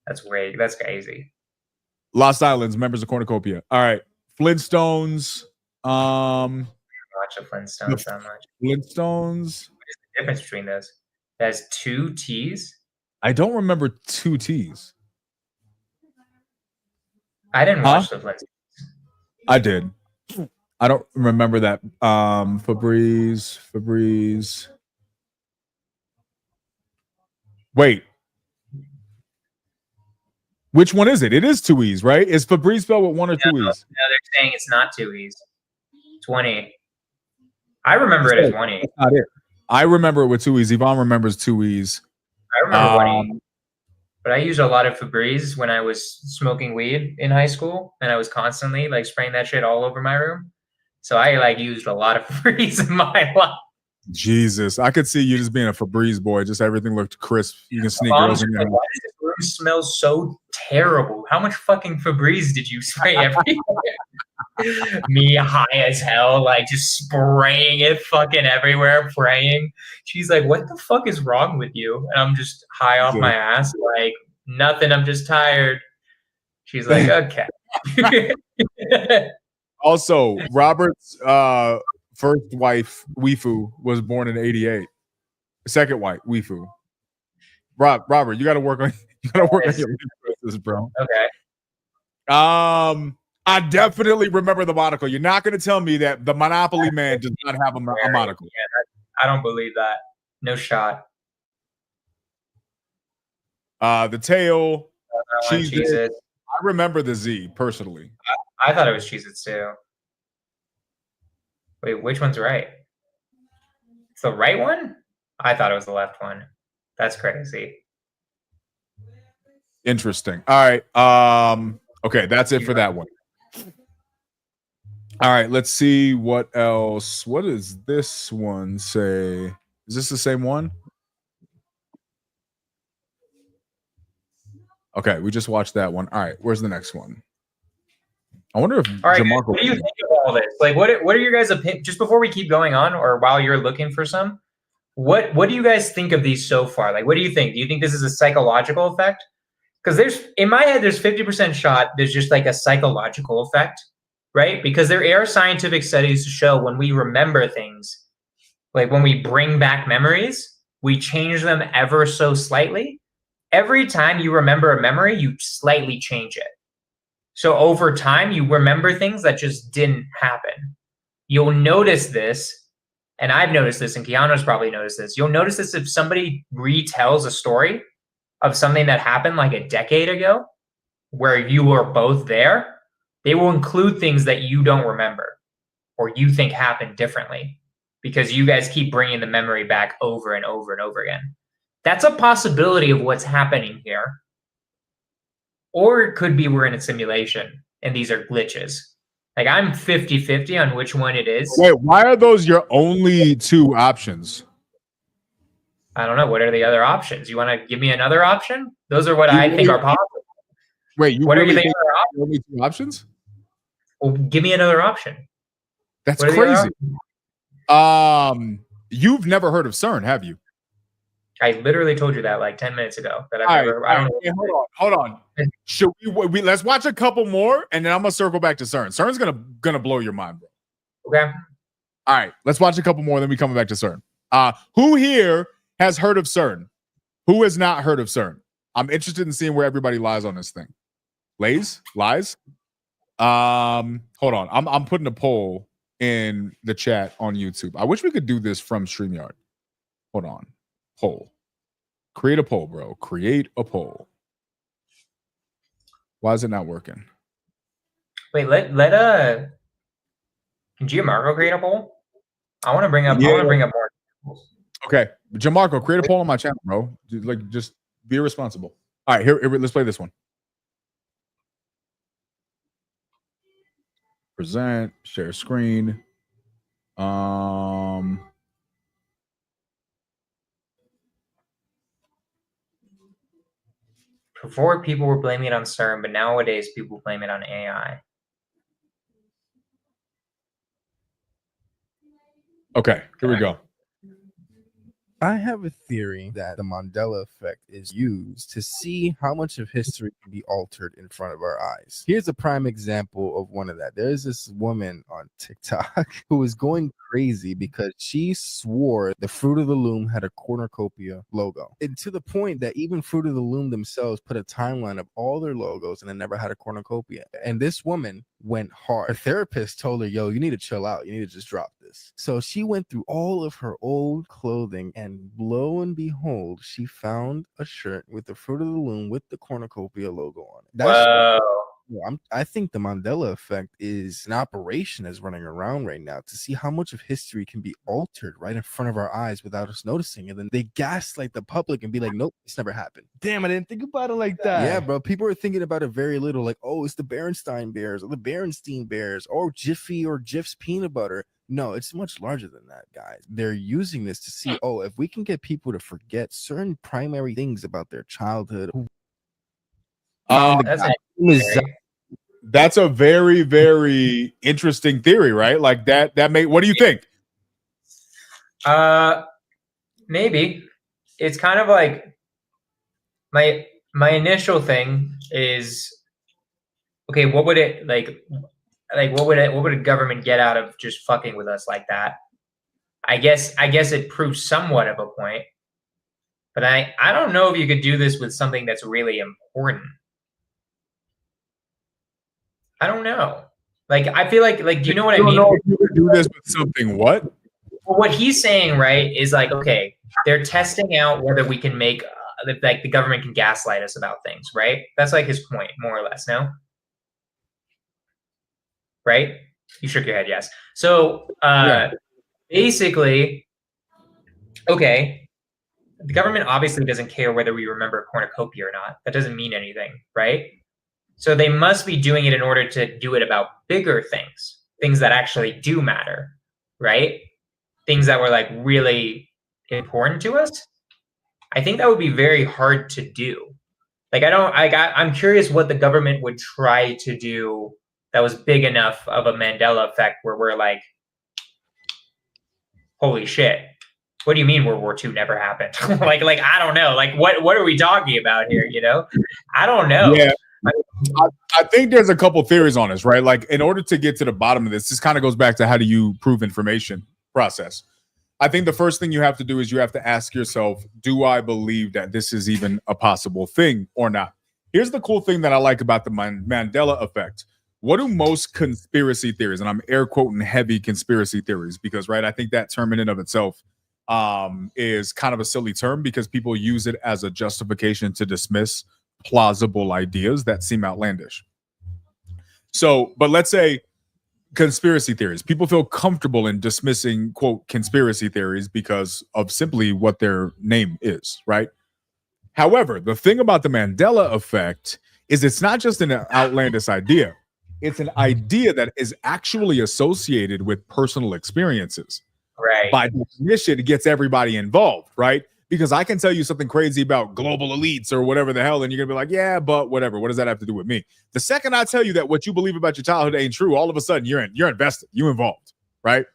That's great. That's crazy. Lost Islands, members of cornucopia. All right. Flintstones. Watch the Flintstones that much. Flintstones. What is the difference between those? It has 2 T's? I don't remember 2 T's. I didn't watch the Flintstones. I did. I don't remember that. Febreze. Wait. Which one is it? It is 2 E's, right? Is Febreze spelled with 1 or 2 E's? No, they're saying it's not 2 E's. It's 1 E. I remember it as 1 E. That's not it. I remember it with 2 E's. Yvonne remembers 2 E's. I remember 1 E. But I used a lot of Febreze when I was smoking weed in high school, and I was constantly like spraying that shit all over my room. So I like used a lot of Febreze in my life. Jesus, I could see you just being a Febreze boy. Just everything looked crisp. You can sneak girls in there. Why does this room smell so terrible? How much fucking Febreze did you spray everywhere? Me high as hell, like just spraying it fucking everywhere, praying. She's like, "What the fuck is wrong with you?" And I'm just high off my ass, like nothing. I'm just tired. She's like, "Okay." Also, Robert's first wife, Wifu, was born in '88. Second wife, Wifu. Robert, you got to work on your this, bro. Okay. I definitely remember the monocle. You're not going to tell me that the Monopoly man does not have a monocle. Yeah, I don't believe that. No shot. The tail. Cheez-It. I remember the Z personally. I thought it was Cheez-Its too. Wait, which one's right? It's the right one? I thought it was the left one. That's crazy. Interesting. All right. Okay, that's it for that one. All right, let's see what else. What does this one say? Is this the same one? Okay, we just watched that one. All right, where's the next one? I wonder if Jamarco. What do you think of all this? Like, what are your guys' opinions? Just before we keep going on, or while you're looking for some, what do you guys think of these so far? Like, what do you think? Do you think this is a psychological effect? Because in my head, there's 50% shot. There's just like a psychological effect, right? Because there are scientific studies to show when we remember things, like when we bring back memories, we change them ever so slightly. Every time you remember a memory, you slightly change it. So over time, you remember things that just didn't happen. You'll notice this, and I've noticed this, and Keanu's probably noticed this. You'll notice this if somebody retells a story of something that happened like a decade ago, where you were both there, they will include things that you don't remember or you think happened differently because you guys keep bringing the memory back over and over and over again. That's a possibility of what's happening here. Or it could be we're in a simulation and these are glitches. Like I'm 50-50 on which one it is. Wait, why are those your only 2 options? I don't know. What are the other options? You want to give me another option? Those are what I think are possible. Wait, what really are you thinking are only 2 options? Well, give me another option. That's crazy. You've never heard of CERN, have you? I literally told you that like 10 minutes ago. That I've never. Right, hey, hold on. Should we let's watch a couple more, and then I'm gonna circle back to CERN. CERN's gonna blow your mind, bro. Okay. All right, let's watch a couple more, then we coming back to CERN. Who here has heard of CERN? Who has not heard of CERN? I'm interested in seeing where everybody lies on this thing. Lies? Hold on. I'm putting a poll in the chat on YouTube. I wish we could do this from StreamYard. Hold on. Poll. Create a poll, bro. Create a poll. Why is it not working? Wait, can Gianmarco create a poll? I want to bring up more. Okay. Jamarco, create a poll on my channel, bro. Just be responsible. All right, here let's play this one. Present, share screen. Before, people were blaming it on CERN, but nowadays people blame it on AI. Okay, here we go. I have a theory that the Mandela Effect is used to see how much of history can be altered in front of our eyes. Here's a prime example of one of that. There's this woman on TikTok who was going crazy because she swore the Fruit of the Loom had a cornucopia logo. And to the point that even Fruit of the Loom themselves put a timeline of all their logos and it never had a cornucopia. And this woman went hard. Her therapist told her, yo, you need to chill out. You need to just drop this. So she went through all of her old clothing, and lo and behold, she found a shirt with the Fruit of the Loom with the cornucopia logo on it. That's I think the Mandela Effect is an operation that's running around right now to see how much of history can be altered right in front of our eyes without us noticing. And then they gaslight the public and be like, nope, it's never happened. Damn, I didn't think about it like that. Yeah, bro. People are thinking about it very little, like, oh, it's the Berenstain Bears or the Berenstein Bears or Jiffy or Jif's peanut butter. No, it's much larger than that, guys. They're using this to see, oh, if we can get people to forget certain primary things about their childhood. That's a very, very interesting theory, right? Like that may, what do you think? Maybe. It's kind of like my initial thing is, okay, what would it what would a government get out of just fucking with us like that? I guess it proves somewhat of a point. But I don't know if you could do this with something that's really important. I don't know. Like, I feel like do you know what I mean? Know if you could do this with something what? Well, what he's saying, right, is like, okay, they're testing out whether we can make like the government can gaslight us about things, right? That's like his point, more or less. No, right? You shook your head, yes. So basically, okay, the government obviously doesn't care whether we remember a cornucopia or not. That doesn't mean anything, right? So they must be doing it in order to do it about bigger things that actually do matter, right? Things that were like really important to us. I think that would be very hard to do. Like, I'm curious what the government would try to do that was big enough of a Mandela effect where we're like, holy shit, what do you mean World War II never happened? like I don't know. Like, what are we talking about here, you know? I don't know. Yeah. I think there's a couple theories on this, right? Like, in order to get to the bottom of this kind of goes back to how do you prove information process. I think the first thing you have to do is you have to ask yourself, do I believe that this is even a possible thing or not? Here's the cool thing that I like about the Mandela effect. What do most conspiracy theories, and I'm air quoting heavy conspiracy theories because, right, I think that term in and of itself is kind of a silly term because people use it as a justification to dismiss plausible ideas that seem outlandish. So, but let's say conspiracy theories. People feel comfortable in dismissing, quote, conspiracy theories because of simply what their name is, right? However, the thing about the Mandela effect is it's not just an outlandish idea. It's an idea that is actually associated with personal experiences. Right. By definition, it gets everybody involved, right? Because I can tell you something crazy about global elites or whatever the hell, and you're gonna be like, yeah, but whatever. What does that have to do with me? The second I tell you that what you believe about your childhood ain't true, all of a sudden you're invested, you're involved, right?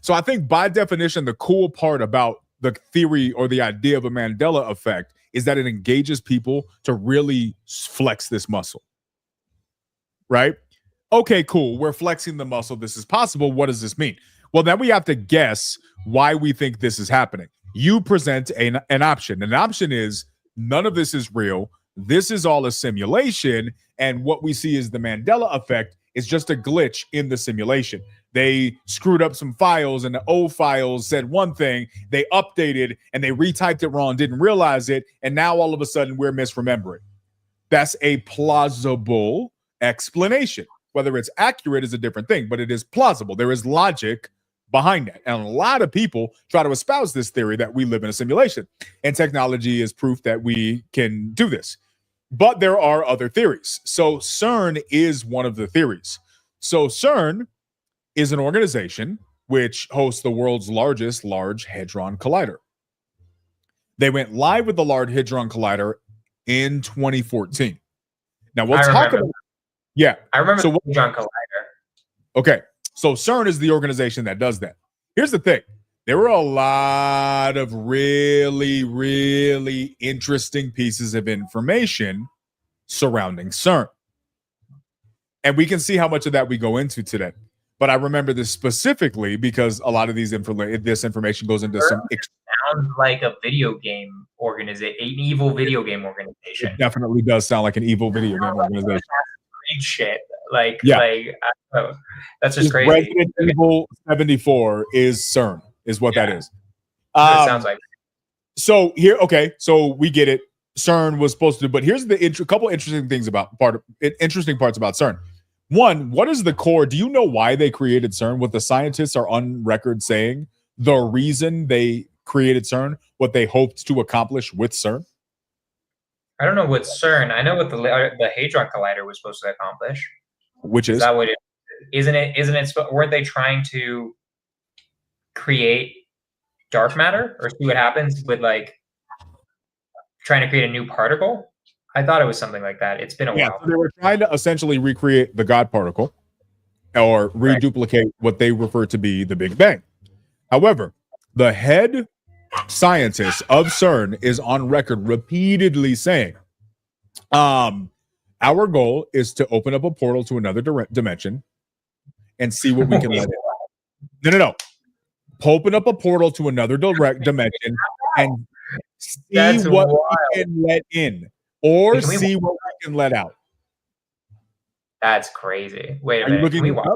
So I think by definition, the cool part about the theory or the idea of a Mandela effect is that it engages people to really flex this muscle, right? Okay, cool. We're flexing the muscle. This is possible. What does this mean? Well, then we have to guess why we think this is happening. You present an option. An option is none of this is real. This is all a simulation. And what we see is the Mandela effect is just a glitch in the simulation. They screwed up some files and the old files said one thing, they updated and they retyped it wrong, didn't realize it. And now all of a sudden we're misremembering. That's a plausible explanation. Whether it's accurate is a different thing, but it is plausible. There is logic behind that. And a lot of people try to espouse this theory that we live in a simulation. And technology is proof that we can do this. But there are other theories. So CERN is one of the theories. So CERN is an organization which hosts the world's largest Large Hadron Collider. They went live with the Large Hadron Collider in 2014. Now we'll talk about. Yeah, I remember so the Hadron Collider. Okay, so CERN is the organization that does that. Here's the thing. There were a lot of really, really interesting pieces of information surrounding CERN. And we can see how much of that we go into today. But I remember this specifically because a lot of this information goes into some. Sounds like a video game organization, an evil video game organization. It definitely does sound like an evil video game organization. Shit, like that's just crazy. Resident Evil 74 is CERN, is what that is. It sounds like. So here, okay, so we get it. CERN was supposed to, but here's the couple interesting things interesting parts about CERN. One, what is the core? Do you know why they created CERN? What the scientists are on record saying the reason they created CERN, what they hoped to accomplish with CERN? I don't know what CERN. I know what the Hadron Collider was supposed to accomplish. Which is that what it isn't it? Isn't it? Weren't they trying to create dark matter or see what happens with like trying to create a new particle? I thought it was something like that. It's been a while. So they were trying to essentially recreate the God particle or reduplicate what they refer to be the Big Bang. However, the head scientist of CERN is on record repeatedly saying, our goal is to open up a portal to another dimension and see what we can let in. No. Open up a portal to another dimension and see what we can let in or see what we can let out. That's crazy. Wait a minute. Can we watch?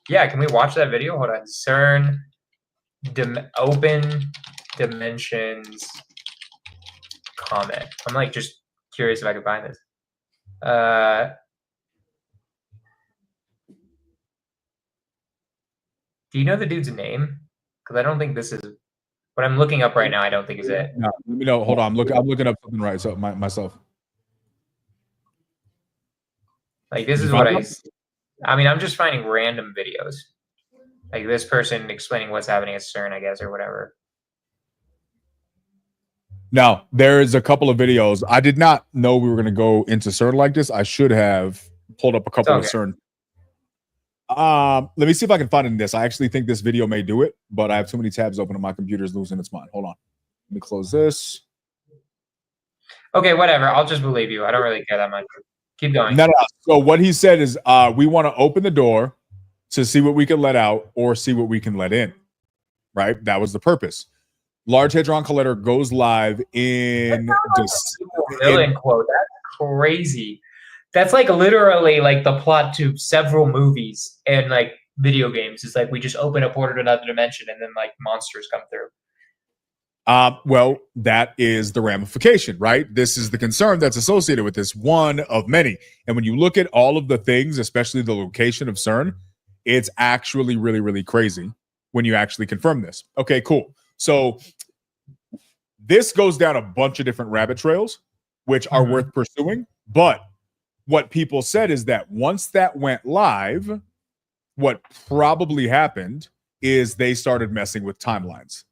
Yeah, can we watch that video? Hold on. CERN open dimensions comment. I'm like just curious if I could find this. Do you know the dude's name? Because I don't think this is what I'm looking up right now. I don't think is it. No, let me know. Hold on. I'm looking up something right. So myself. Like this is what I mean, I'm just finding random videos. Like this person explaining what's happening at CERN, I guess, or whatever. Now, there's a couple of videos. I did not know we were going to go into CERN like this. I should have pulled up a couple of CERN. Let me see if I can find it in this. I actually think this video may do it, but I have too many tabs open and my computer's losing its mind. Hold on. Let me close this. Okay, whatever. I'll just believe you. I don't really care that much. Keep going. No. So what he said is we want to open the door to see what we can let out or see what we can let in. Right? That was the purpose. Large Hadron Collider goes live in villain quote. That's crazy. That's like literally like the plot to several movies and like video games. It's like we just open a portal to another dimension and then like monsters come through. Well, that is the ramification, right? This is the concern that's associated with this, one of many. And when you look at all of the things, especially the location of CERN, it's actually really, really crazy when you actually confirm this. Okay, cool. So this goes down a bunch of different rabbit trails, which are worth pursuing. But what people said is that once that went live, what probably happened is they started messing with timelines.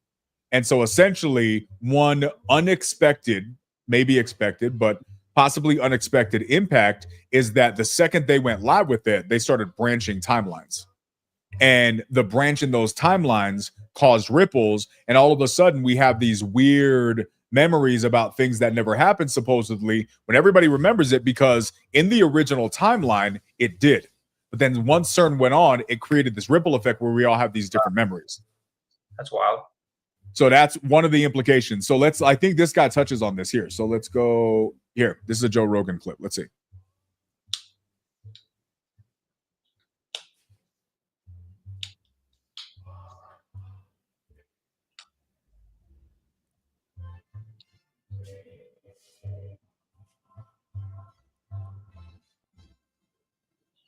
And so essentially one unexpected, maybe expected, but possibly unexpected impact is that the second they went live with it, they started branching timelines. And the branch in those timelines caused ripples. And all of a sudden we have these weird memories about things that never happened, supposedly, when everybody remembers it, because in the original timeline, it did. But then once CERN went on, it created this ripple effect where we all have these different memories. That's wild. So that's one of the implications. So I think this guy touches on this here. So let's go here. This is a Joe Rogan clip. Let's see.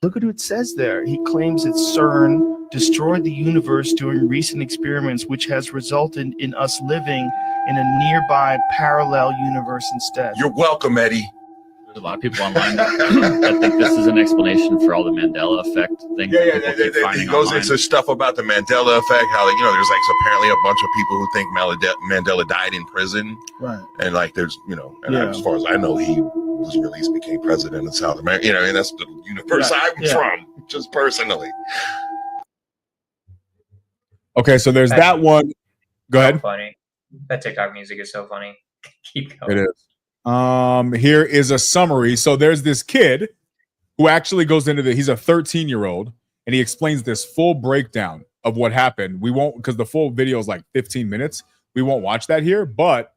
Look at what it says there. He claims that CERN destroyed the universe during recent experiments, which has resulted in us living in a nearby parallel universe instead. You're welcome, Eddie. a lot of people online that think this is an explanation for all the Mandela Effect thing. He goes into stuff about the Mandela Effect, how there's like apparently a bunch of people who think Mandela died in prison, right? And like there's as far as I know, he was released, became president in South America. And that's the universe I'm from, just personally. Okay, so there's that one. Go ahead. Funny. That TikTok music is so funny. Keep going. It is. Here is a summary. So there's this kid who actually goes into he's a 13-year-old, and he explains this full breakdown of what happened. We won't, because the full video is like 15 minutes. We won't watch that here, but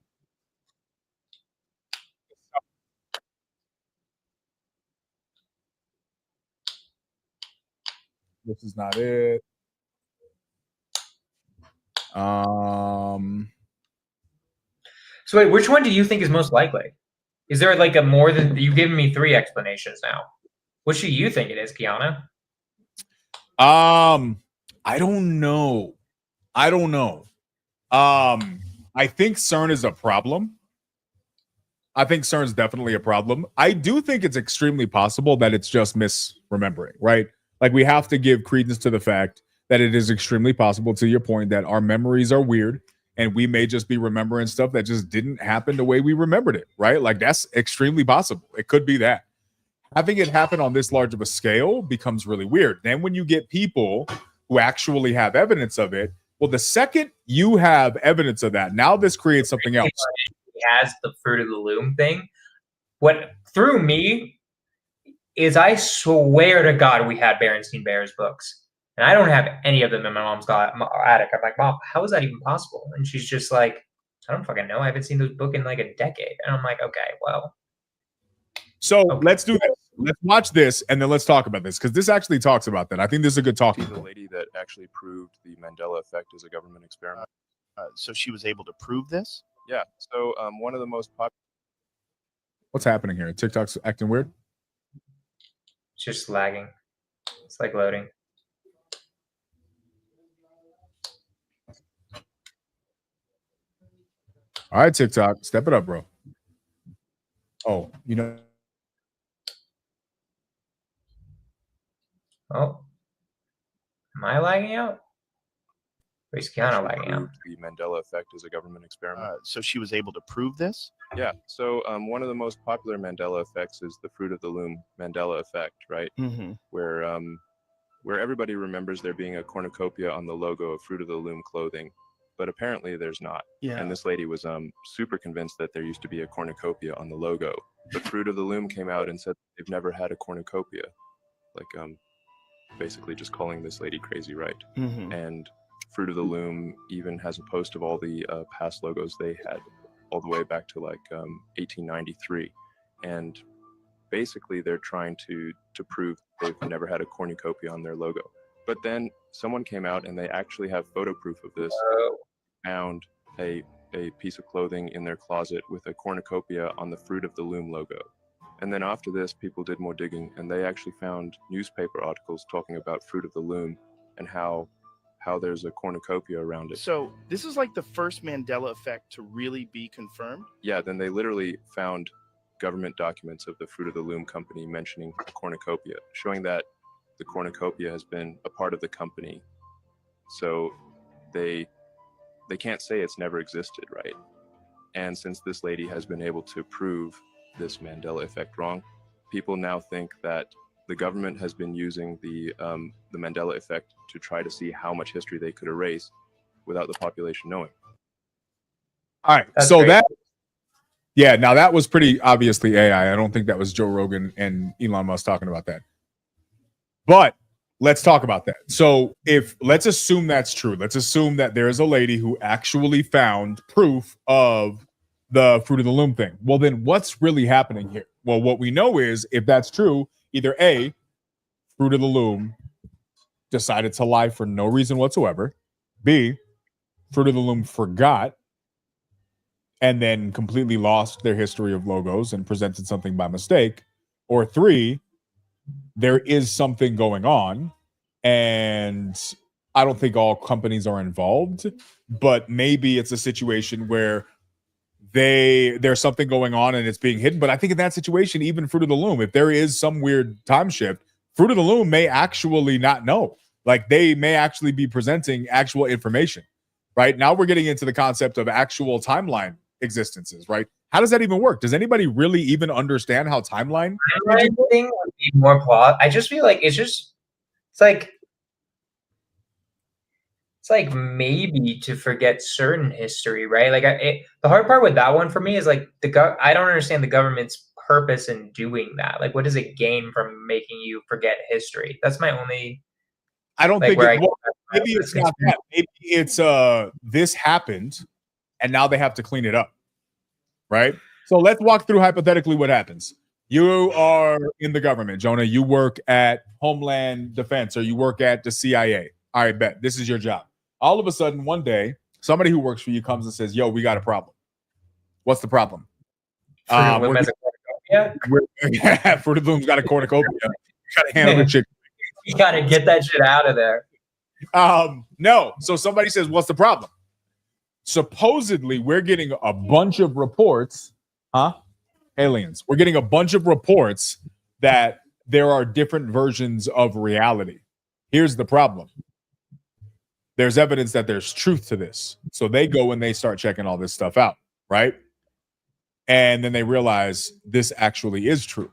this is not it. So wait, which one do you think is most likely? Is there like a more than you've given me 3 explanations now? Which do you think it is, Kiana? I don't know. I think CERN is a problem. I think CERN's definitely a problem. I do think it's extremely possible that it's just misremembering, right? Like we have to give credence to the fact that it is extremely possible, to your point, that our memories are weird and we may just be remembering stuff that just didn't happen the way we remembered it, right? Like that's extremely possible. It could be that. Having it happen on this large of a scale becomes really weird. Then when you get people who actually have evidence of it, well, the second you have evidence of that, now this creates something else. He has the Fruit of the Loom thing. What threw me is I swear to God we had Berenstein Bears books. And I don't have any of them in my mom's attic. I'm like, Mom, how is that even possible? And she's just like, I don't fucking know. I haven't seen those books in like a decade. And I'm like, okay, well. So let's do this. Let's watch this, and then let's talk about this, because this actually talks about that. I think this is a good talking point. The lady that actually proved the Mandela Effect as a government experiment. So she was able to prove this? Yeah. So one of the most popular. What's happening here? TikTok's acting weird? It's just lagging. It's like loading. All right, TikTok, step it up, bro. Oh, you know. Oh, am I lagging out? Or is Kiana lagging out? The Mandela Effect is a government experiment. So she was able to prove this? Yeah. So one of the most popular Mandela effects is the Fruit of the Loom Mandela Effect, right? Mm-hmm. Where everybody remembers there being a cornucopia on the logo of Fruit of the Loom clothing, but apparently there's not. Yeah. And this lady was super convinced that there used to be a cornucopia on the logo. But Fruit of the Loom came out and said they've never had a cornucopia, like basically just calling this lady crazy, right? Mm-hmm. And Fruit of the Loom even has a post of all the past logos they had, all the way back to like 1893, and basically they're trying to prove they've never had a cornucopia on their logo. But then someone came out and they actually have photo proof of this. Found a piece of clothing in their closet with a cornucopia on the Fruit of the Loom logo. And then after this, people did more digging, and they actually found newspaper articles talking about Fruit of the Loom and how there's a cornucopia around it. So this is like the first Mandela Effect to really be confirmed? Yeah, then they literally found government documents of the Fruit of the Loom company mentioning a cornucopia, showing that the cornucopia has been a part of the company. So they can't say it's never existed, right? And since this lady has been able to prove this Mandela Effect wrong, people now think that the government has been using the Mandela Effect to try to see how much history they could erase without the population knowing. All right, that's so great. Now that was pretty obviously AI. I don't think that was Joe Rogan and Elon Musk talking about that. But let's talk about that. So let's assume that's true. Let's assume that there is a lady who actually found proof of the Fruit of the Loom thing. Well, then what's really happening here? Well, what we know is, if that's true, either A, Fruit of the Loom decided to lie for no reason whatsoever. B, Fruit of the Loom forgot and then completely lost their history of logos and presented something by mistake. Or 3, there is something going on, and I don't think all companies are involved, but maybe it's a situation where there's something going on and it's being hidden. But I think in that situation, even Fruit of the Loom, if there is some weird time shift, Fruit of the Loom may actually not know. Like they may actually be presenting actual information, right? Now we're getting into the concept of actual timeline existences, right? How does that even work? Does anybody really even understand how timeline thing would be more plot? I just feel like it's like maybe to forget certain history, right? Like the hard part with that one for me is like I don't understand the government's purpose in doing that. Like, what does it gain from making you forget history? That's my only. I don't think maybe it's not that. Maybe it's this happened, and now they have to clean it up, right? So let's walk through hypothetically what happens. You are in the government, Jonah. You work at Homeland Defense or you work at the CIA. All right, bet. This is your job. All of a sudden, one day, somebody who works for you comes and says, yo, we got a problem. What's the problem? Fruit of the Loom's got a cornucopia. You got to handle the shit. You got to get that shit out of there. No. So somebody says, what's the problem? Supposedly, we're getting a bunch of reports, aliens. We're getting a bunch of reports that there are different versions of reality. Here's the problem. There's evidence that there's truth to this. So they go and they start checking all this stuff out, right? And then they realize this actually is true.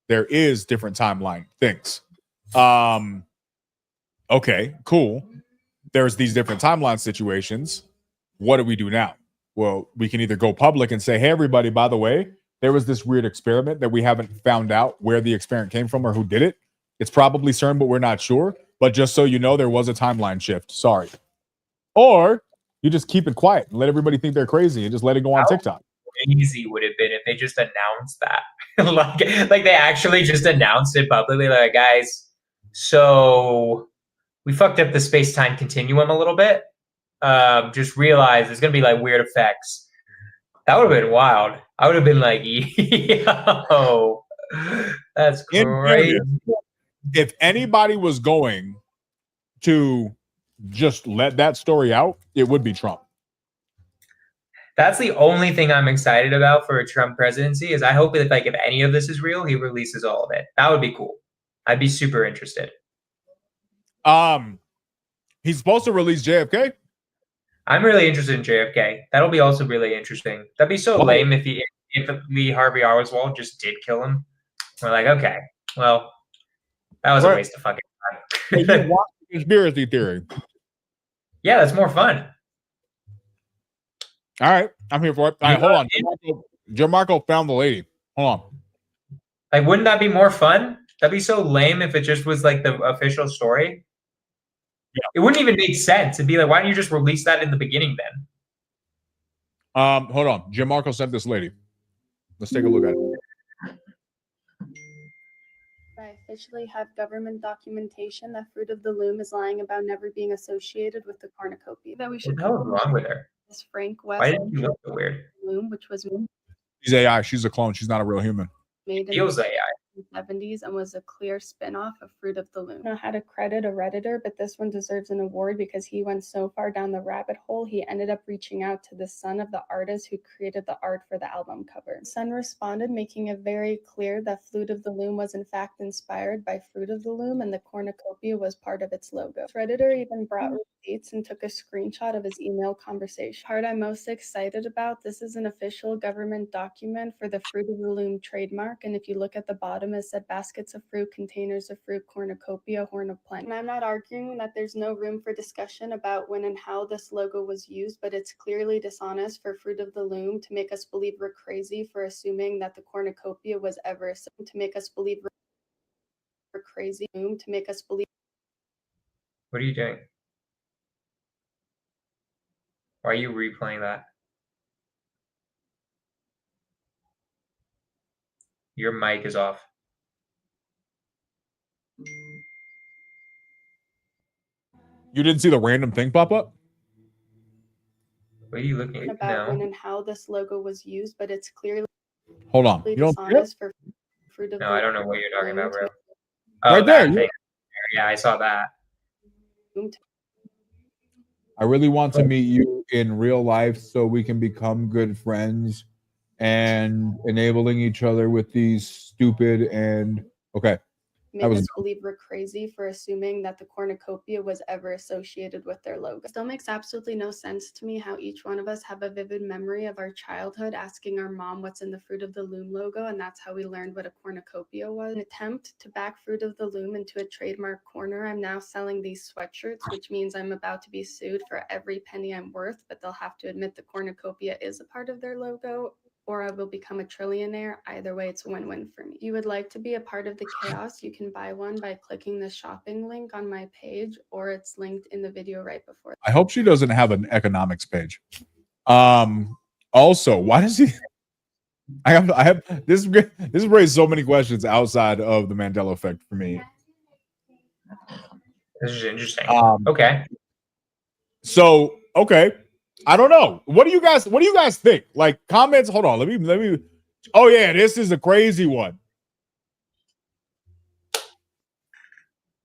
There is different timeline things. Okay, cool. There's these different timeline situations. What do we do now? Well, we can either go public and say, hey, everybody, by the way, there was this weird experiment that we haven't found out where the experiment came from or who did it. It's probably CERN, but we're not sure. But just so you know, there was a timeline shift. Sorry. Or you just keep it quiet and let everybody think they're crazy and just let it go on TikTok. Easy would have been if they just announced that. like they actually just announced it publicly. Like, guys, so we fucked up the space-time continuum a little bit. Just realize there's gonna be like weird effects. That would have been wild. I would have been like, yo, that's crazy. If anybody was going to just let that story out, it would be Trump. That's the only thing I'm excited about for a Trump presidency is I hope that like if any of this is real, he releases all of it. That would be cool. I'd be super interested. He's supposed to release JFK. I'm really interested in JFK. That'll be also really interesting. That'd be so lame if Lee Harvey Oswald just did kill him. We're like, okay, well, that was a waste of fucking time. You want conspiracy theory? Yeah, that's more fun. All right, I'm here for it. All right, hold on. Gianmarco found the lady. Hold on. Like, wouldn't that be more fun? That'd be so lame if it just was like the official story. Yeah. It wouldn't even make sense. It'd be like, why don't you just release that in the beginning then? Hold on. Gianmarco sent this lady. Let's take a look at it. I officially have government documentation that Fruit of the Loom is lying about never being associated with the cornucopia. That we should. What the hell is wrong with her? This Frank West. Why did you look so weird? Loom, which was she's AI. She's a clone. She's not a real human. Made in feels AI. The 70s and was a clear spin-off of Fruit of the Loom. I don't know how to credit a Redditor, but this one deserves an award because he went so far down the rabbit hole, he ended up reaching out to the son of the artist who created the art for the album cover. The son responded, making it very clear that Fruit of the Loom was in fact inspired by Fruit of the Loom and the cornucopia was part of its logo. Redditor even brought receipts and took a screenshot of his email conversation. Part I'm most excited about, this is an official government document for the Fruit of the Loom trademark, and if you look at the bottom, it said baskets of fruit, containers of fruit, cornucopia, horn of plenty. And I'm not arguing that there's no room for discussion about when and how this logo was used, but it's clearly dishonest for Fruit of the Loom to make us believe we're crazy for assuming that the cornucopia was ever to make us believe we're crazy, to make us believe. What are you doing? Why are you replaying that? Your mic is off. You didn't see the random thing pop up? What are you looking at? About when and how this logo was used, but it's clearly hold on. You don't for Fruit of no, I don't know what you're talking about, bro. Oh, right there. Yeah, I saw that. I really want to meet you in real life so we can become good friends and enabling each other with these stupid and okay. Make us believe we're crazy for assuming that the cornucopia was ever associated with their logo. It still makes absolutely no sense to me how each one of us have a vivid memory of our childhood asking our mom what's in the Fruit of the Loom logo, and that's how we learned what a cornucopia was. In an attempt to back Fruit of the Loom into a trademark corner, I'm now selling these sweatshirts, which means I'm about to be sued for every penny I'm worth, but they'll have to admit the cornucopia is a part of their logo, or I will become a trillionaire. Either way, it's a win-win for me. If you would like to be a part of the chaos, you can buy one by clicking the shopping link on my page, or it's linked in the video right before. I hope she doesn't have an economics page. Also, why does he I have this raised so many questions outside of the Mandela effect for me. This is interesting. Okay. So, okay. I don't know. What do you guys think? Like comments, hold on. Let me Oh yeah, this is a crazy one.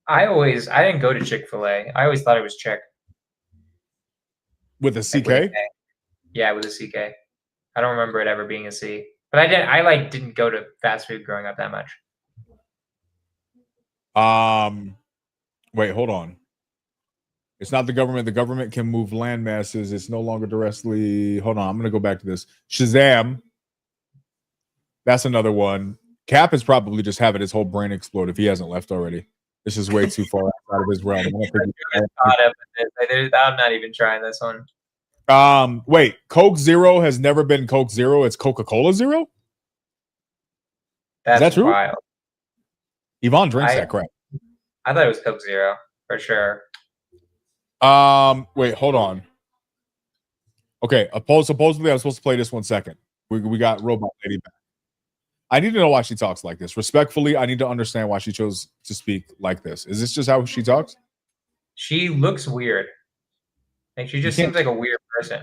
I didn't go to Chick-fil-A. I always thought it was Chick. With a CK? Yeah, with a CK. I don't remember it ever being a C. But I didn't go to fast food growing up that much. Wait, hold on. It's not the government. The government can move land masses. It's no longer directly. Hold on. I'm going to go back to this. Shazam. That's another one. Cap is probably just having his whole brain explode if he hasn't left already. This is way too far outside of his realm. I'm not even trying this one. Wait. Coke Zero has never been Coke Zero. It's Coca-Cola Zero? That's is that true? Wild. Yvonne drinks that crap. I thought it was Coke Zero for sure. Wait, hold on. Okay, supposedly I'm supposed to play this 1 second. We got Robot Lady back. I need to know why she talks like this. Respectfully, I need to understand why she chose to speak like this. Is this just how she talks? She looks weird. Like she just seems like a weird person.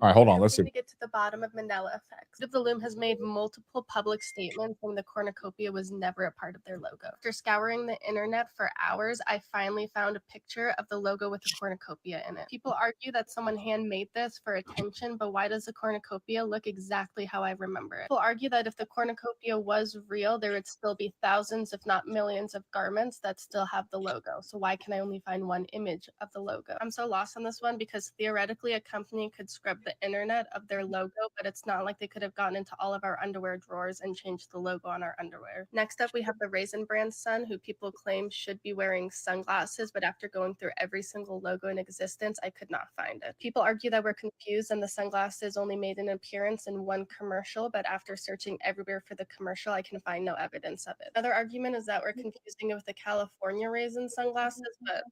All right, hold on. Let's see. To get to the bottom of Mandela Effect. Fruit of the Loom has made multiple public statements saying the cornucopia was never a part of their logo. After scouring the internet for hours, I finally found a picture of the logo with the cornucopia in it. People argue that someone handmade this for attention, but why does the cornucopia look exactly how I remember it? People argue that if the cornucopia was real, there would still be thousands, if not millions, of garments that still have the logo. So why can I only find one image of the logo? I'm so lost on this one because theoretically a company could scrub the internet of their logo, but it's not like they could have gotten into all of our underwear drawers and changed the logo on our underwear. Next up, we have the Raisin Brand son, who people claim should be wearing sunglasses, but after going through every single logo in existence, I could not find it. People argue that we're confused and the sunglasses only made an appearance in one commercial, but after searching everywhere for the commercial, I can find no evidence of it. Another argument is that we're confusing it with the California Raisin sunglasses, but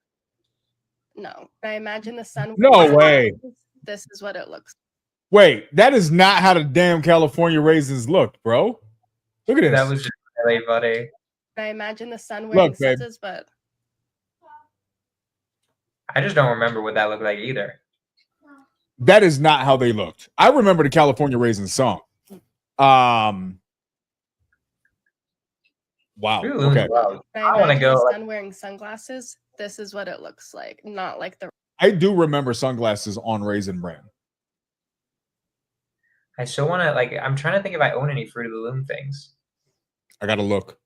no. I imagine the sun. No way. This is what it looks like. Wait, that is not how the damn California raisins looked, bro. Look at this. That was just really funny. I imagine the sun wearing scissors, but I just don't remember what that looked like either. That is not how they looked. I remember the California Raisins song. Wow. Okay. I want to go. The sun wearing sunglasses. This is what it looks like, not like the. I do remember sunglasses on Raisin Brand. I still want to I'm trying to think if I own any Fruit of the Loom things. I gotta look.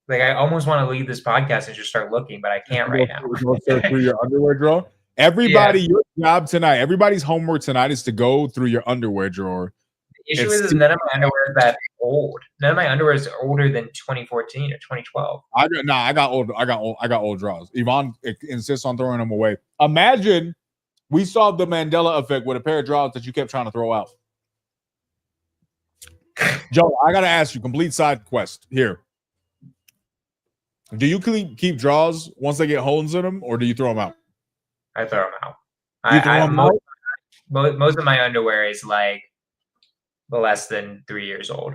I almost want to leave this podcast and just start looking, but I can't right now. Go through your underwear drawer. Everybody, your job tonight, everybody's homework tonight is to go through your underwear drawer. The issue is none of my underwear is that old. None of my underwear is older than 2014 or 2012. I got old drawers. Yvonne insists on throwing them away. Imagine we saw the Mandela effect with a pair of drawers that you kept trying to throw out. Joe, I gotta ask you, complete side quest here. Do you keep drawers once they get holes in them, or do you throw them out? I throw them out. Most of my underwear is less than 3 years old.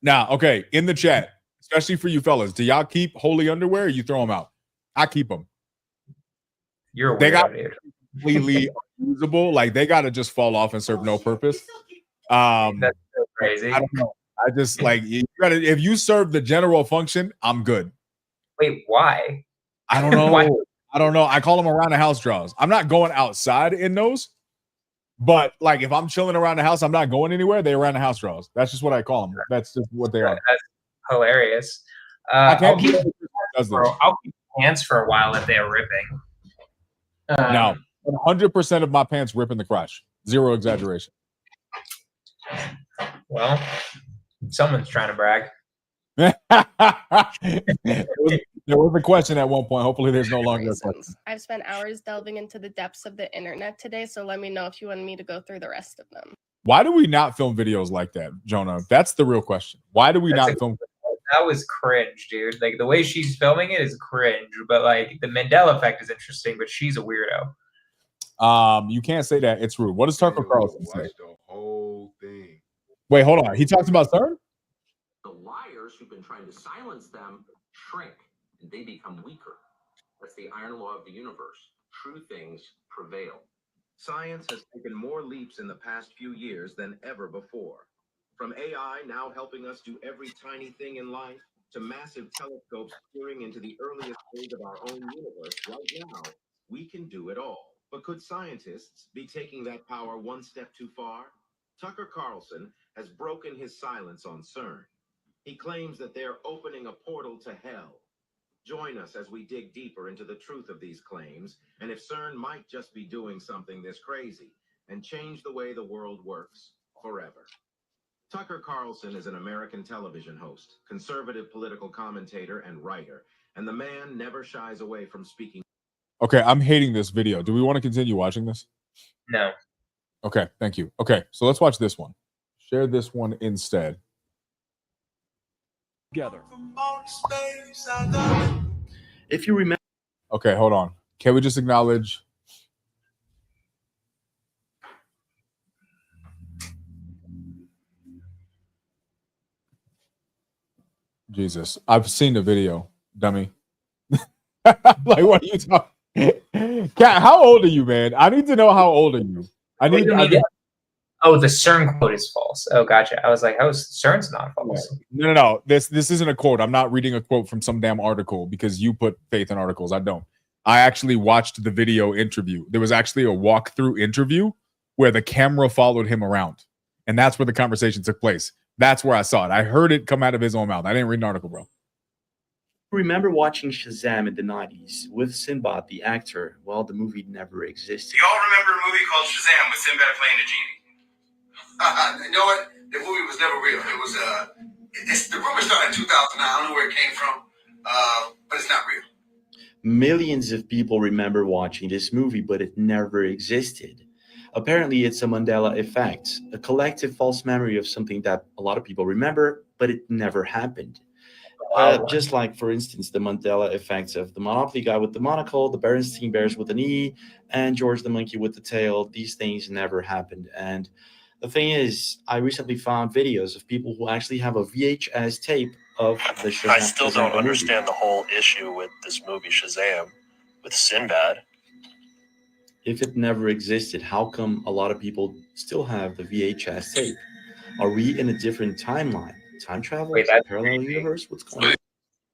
Now, okay, in the chat, especially for you fellas, do y'all keep holy underwear or you throw them out? I keep them. You're a weirdo, dude. Completely unusable. They gotta just fall off and serve no purpose. That's so crazy. I don't know. I just if you serve the general function, I'm good. Wait, why? I don't know. Why? I don't know. I call them around the house draws. I'm not going outside in those, but like if I'm chilling around the house, I'm not going anywhere. They around the house draws. That's just what I call them. That's just what they are. That's hilarious. I'll keep pants for a while if they are ripping. No, 100% of my pants rip in the crotch. Zero exaggeration. Well, someone's trying to brag. there was a question at one point. Hopefully there's no longer a question. I've spent hours delving into the depths of the internet today, so let me know if you want me to go through the rest of them. Why do we not film videos like that, Jonah? That's the real question. Why do we not film? That was cringe, dude. Like the way she's filming it is cringe, but like the Mandela Effect is interesting, but she's a weirdo. You can't say that. It's rude. What does Tucker Carlson say? The whole thing. Wait, hold on. He talks about CERN? The liars who've been trying to silence them shrink and they become weaker. That's the iron law of the universe. True things prevail. Science has taken more leaps in the past few years than ever before. From AI now helping us do every tiny thing in life, to massive telescopes peering into the earliest days of our own universe, right now, we can do it all. But could scientists be taking that power one step too far? Tucker Carlson has broken his silence on CERN. He claims that they're opening a portal to hell. Join us as we dig deeper into the truth of these claims, and if CERN might just be doing something this crazy and change the way the world works forever. Tucker Carlson is an American television host, conservative political commentator, and writer, and the man never shies away from speaking. Okay, I'm hating this video. Do we want to continue watching this? No. Okay, thank you. Okay, so let's watch this one. Share this one instead. Together. If you remember. Okay, hold on. Can we just acknowledge? Jesus, I've seen the video, dummy. Like, what are you talking? Kat, how old are you, man? I need to know how old are you. Oh, the CERN quote is false. Oh, gotcha. I was like, oh, CERN's not false. No. This isn't a quote. I'm not reading a quote from some damn article because you put faith in articles. I don't. I actually watched the video interview. There was actually a walkthrough interview where the camera followed him around. And that's where the conversation took place. That's where I saw it. I heard it come out of his own mouth. I didn't read an article, bro. Remember watching Shazam in the 90s with Sinbad, the actor? Well, the movie never existed. Do y'all remember a movie called Shazam with Sinbad playing a genie? You know what? The movie was never real. It was the rumor started in 2009. I don't know where it came from, but it's not real. Millions of people remember watching this movie, but it never existed. Apparently, it's a Mandela Effect, a collective false memory of something that a lot of people remember, but it never happened. Just like, for instance, the Mandela effects of the Monopoly guy with the monocle, the Berenstein Bears with an E, and George the monkey with the tail. These things never happened. And the thing is, I recently found videos of people who actually have a VHS tape of the Shazam. I still don't understand the whole issue with this movie Shazam with Sinbad. If it never existed, how come a lot of people still have the VHS tape? Are we in a different timeline? Time travel? Parallel universe? What's going on?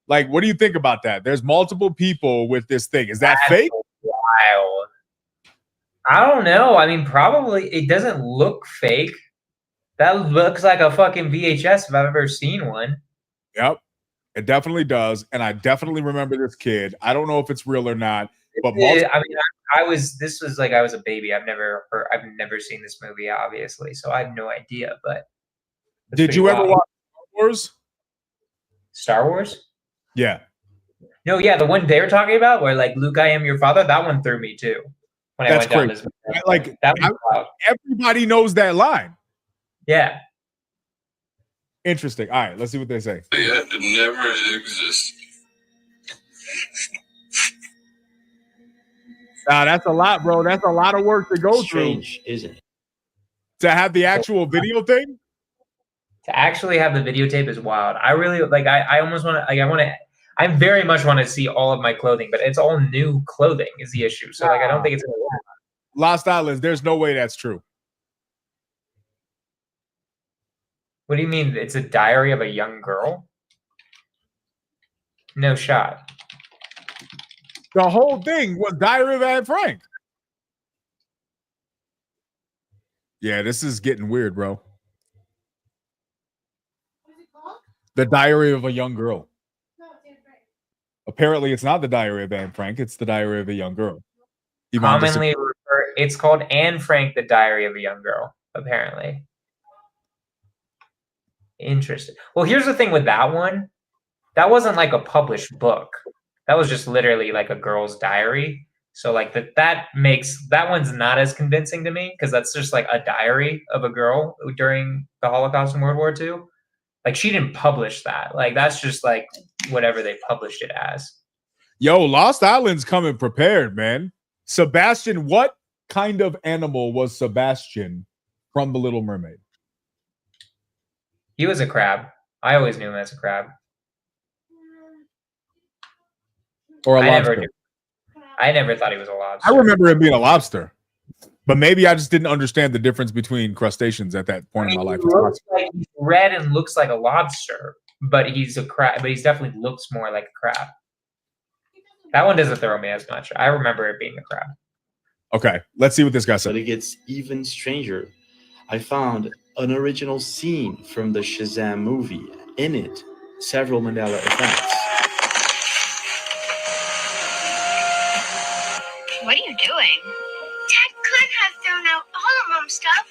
Like, what do you think about that? There's multiple people with this thing. Is that fake? Wild. I don't know. I mean, probably it doesn't look fake. That looks like a fucking VHS if I've ever seen one. Yep, it definitely does. And I definitely remember this kid. I don't know if it's real or not, but I was a baby. I've never seen this movie, obviously, so I have no idea. But did you ever watch Star Wars? Star Wars? Yeah. No, yeah, the one they were talking about, where like Luke, I am your father. That one threw me too. When That's I went crazy. down this, like that was wild. Everybody knows that line. Yeah. Interesting. All right, let's see what they say. Yeah, it never existed. That's a lot, bro. That's a lot of work to go Strange, through. Isn't it? To have the actual video thing? To actually have the videotape is wild. I really like. I almost want to. I very much want to see all of my clothing, but it's all new clothing is the issue. So like, I don't think it's gonna work. Lost Islands. There's no way that's true. What do you mean? It's a diary of a young girl? No shot. The whole thing was Diary of Anne Frank. Yeah, this is getting weird, bro. The Diary of a Young Girl. Apparently, it's not the Diary of Anne Frank. It's the Diary of a Young Girl. Commonly it's called Anne Frank, the Diary of a Young Girl, apparently. Interesting. Well, here's the thing with that one. That wasn't like a published book. That was just literally like a girl's diary. So like that one's not as convincing to me because that's just like a diary of a girl during the Holocaust and World War II. Like she didn't publish that. Like that's just like whatever they published it as. Yo, Lost Island's coming prepared, man. Sebastian, what kind of animal was Sebastian from The Little Mermaid? He was a crab. I always knew him as a crab. Or a lobster? I never thought he was a lobster. I remember him being a lobster. But maybe I just didn't understand the difference between crustaceans at that point in my life. He's red and looks like a lobster, but he's a crab. But he definitely looks more like a crab. That one doesn't throw me as much. I remember it being a crab. Okay, let's see what this guy said. But it gets even stranger. I found an original scene from the Shazam movie. In it, several Mandela effects. What are you doing? Dad could have thrown out all of Mom's stuff.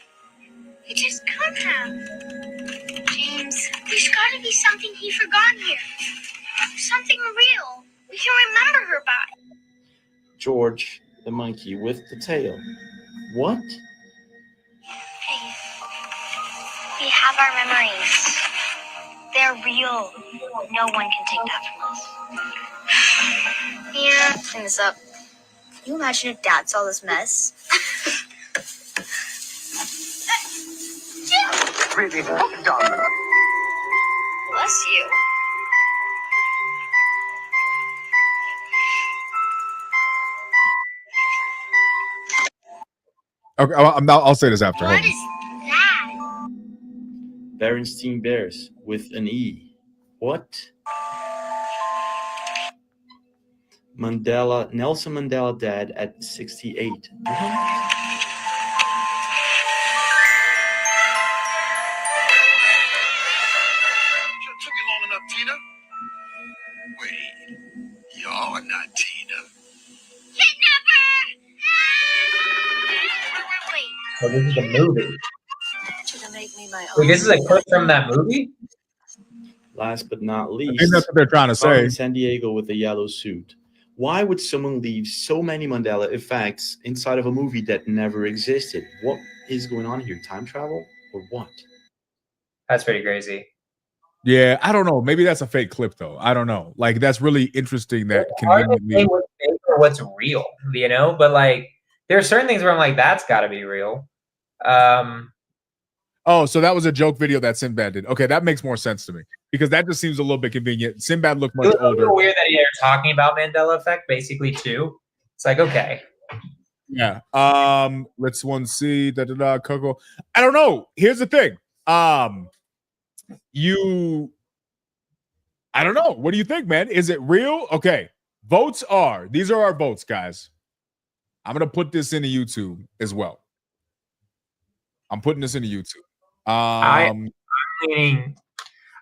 He just could have. James, there's got to be something he forgot here. Something real we can remember her by. George, the monkey with the tail. What? Hey, we have our memories. They're real. No one can take that from us. Yeah, clean this up. Can you imagine if Dad saw this mess? Really hooked on them. Bless you. Okay, I'll say this after. What is that? Berenstein Bears with an E. What? Nelson Mandela died at 68. What? Took you long enough, Tina? Wait, you're not Tina. Kidnapper! Wait. Oh, this is a movie. To make me my Wait, this is a clip from that movie? Last but not least, I think that's what they're trying to say. in San Diego with a yellow suit. Why would someone leave so many Mandela effects inside of a movie that never existed? What is going on here? Time travel or what? That's pretty crazy. Yeah, I don't know. Maybe that's a fake clip, though. I don't know. Like, that's really interesting that It's hard to conveniently. say what's fake or what's real, you know? But like, there are certain things where I'm like, that's got to be real. Oh, so that was a joke video that Sinbad did. Okay, that makes more sense to me because that just seems a little bit convenient. Sinbad looked much It was a older. little weird that they're talking about Mandela Effect basically too. It's like, okay. Yeah. Let's one see. Coco. I don't know. Here's the thing. I don't know. What do you think, man? Is it real? Okay. These are our votes, guys. I'm gonna put this into YouTube as well. I'm putting this into YouTube. I'm leaning.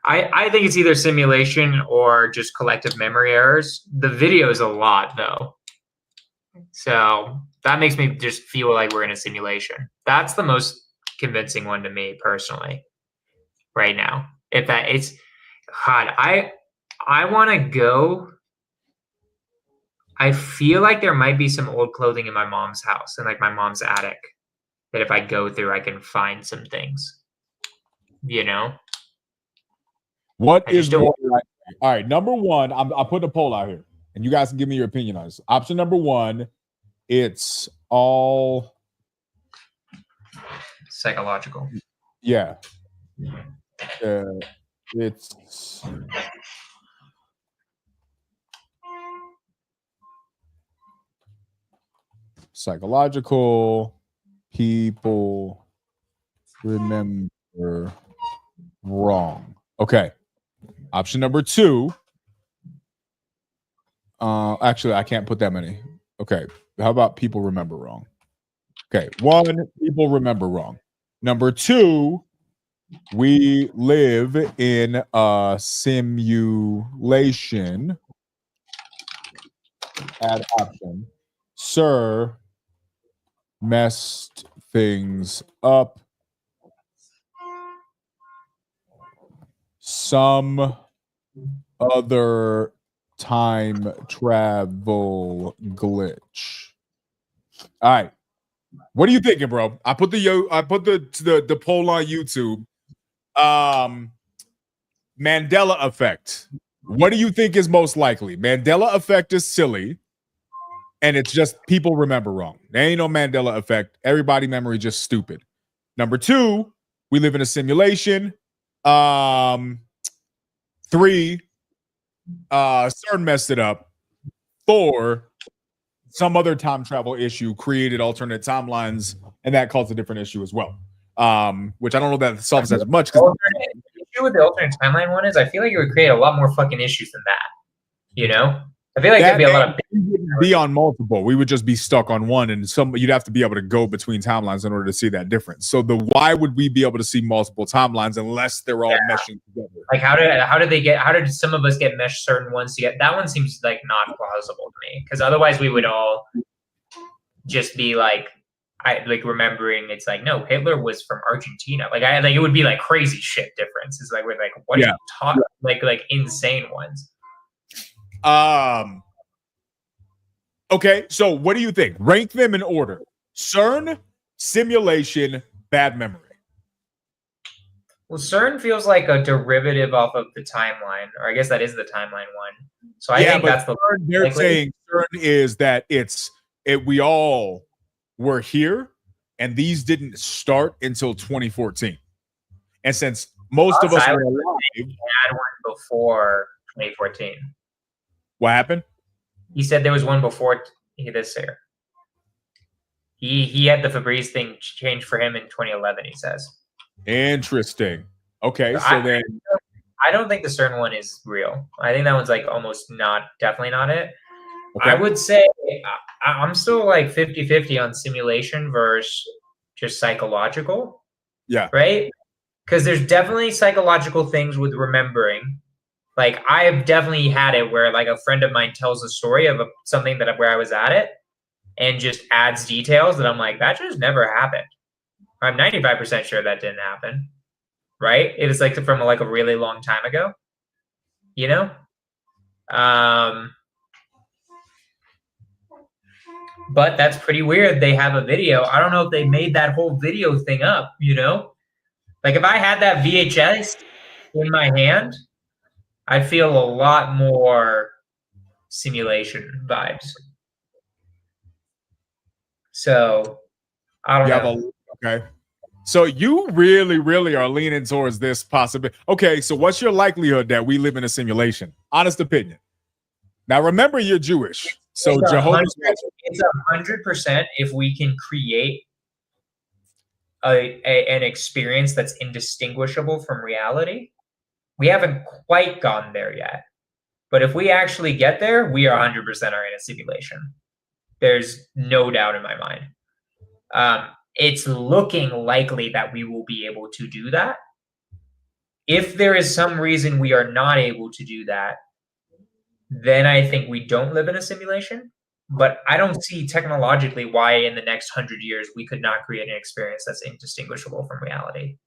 I think it's either simulation or just collective memory errors. The video is a lot though, so that makes me just feel like we're in a simulation. That's the most convincing one to me personally, right now. If that it's hot, I want to go. I feel like there might be some old clothing in my mom's house and like my mom's attic that if I go through, I can find some things. You know. What is more likely? All right, number one, I'll put a poll out here, and you guys can give me your opinion on this. Option number one, it's all psychological. Yeah. It's psychological. People remember wrong. Okay. Option number two. Actually, I can't put that many. Okay. How about people remember wrong? Okay. 1, people remember wrong. Number 2, we live in a simulation. Add option. Sir messed things up. Some other time travel glitch. All right. What are you thinking, bro? I put the poll on YouTube. Mandela Effect. What do you think is most likely? Mandela Effect is silly, and it's just people remember wrong. There ain't no Mandela Effect. Everybody memory just stupid. Number 2, we live in a simulation. 3, CERN messed it up. 4, some other time travel issue created alternate timelines, and that caused a different issue as well. Which I don't know that solves as much. The issue with the alternate timeline one is I feel like it would create a lot more fucking issues than that. You know? I feel like there'd be a lot of be on multiple. We would just be stuck on one, and you'd have to be able to go between timelines in order to see that difference. So why would we be able to see multiple timelines unless they're all meshing together? Like how did some of us get meshed certain ones to get that one seems like not plausible to me, because otherwise we would all just be like remembering it's like, no, Hitler was from Argentina. Like it would be like crazy shit differences. Like we're like, what are you talking like insane ones? Okay, so what do you think? Rank them in order. CERN, simulation, bad memory. Well, CERN feels like a derivative off of the timeline, or I guess that is the timeline one. So I think that's the CERN, they're saying CERN is that we all were here, and these didn't start until 2014. And since most of us were alive, he had one before 2014. What happened? He said there was one before this year. He had the Febreze thing changed for him in 2011, he says. Interesting. Okay, so I don't think the CERN one is real. I think that one's like definitely not it. Okay. I would say I'm still like 50-50 on simulation versus just psychological. Yeah. Right? Because there's definitely psychological things with remembering. Like I've definitely had it where like a friend of mine tells a story of something where I was at it and just adds details that I'm like, that just never happened. I'm 95% sure that didn't happen. Right? It was like from like a really long time ago. You know? But that's pretty weird. They have a video. I don't know if they made that whole video thing up, you know? Like if I had that VHS in my hand, I feel a lot more simulation vibes. So I don't know. Okay. So you really, really are leaning towards this possibility. Okay, so what's your likelihood that we live in a simulation? Honest opinion. Now remember, you're Jewish. So it's Jehovah's it's 100% if we can create an experience that's indistinguishable from reality. We haven't quite gone there yet. But if we actually get there, we are 100% are in a simulation. There's no doubt in my mind. It's looking likely that we will be able to do that. If there is some reason we are not able to do that, then I think we don't live in a simulation. But I don't see technologically why in the next 100 years we could not create an experience that's indistinguishable from reality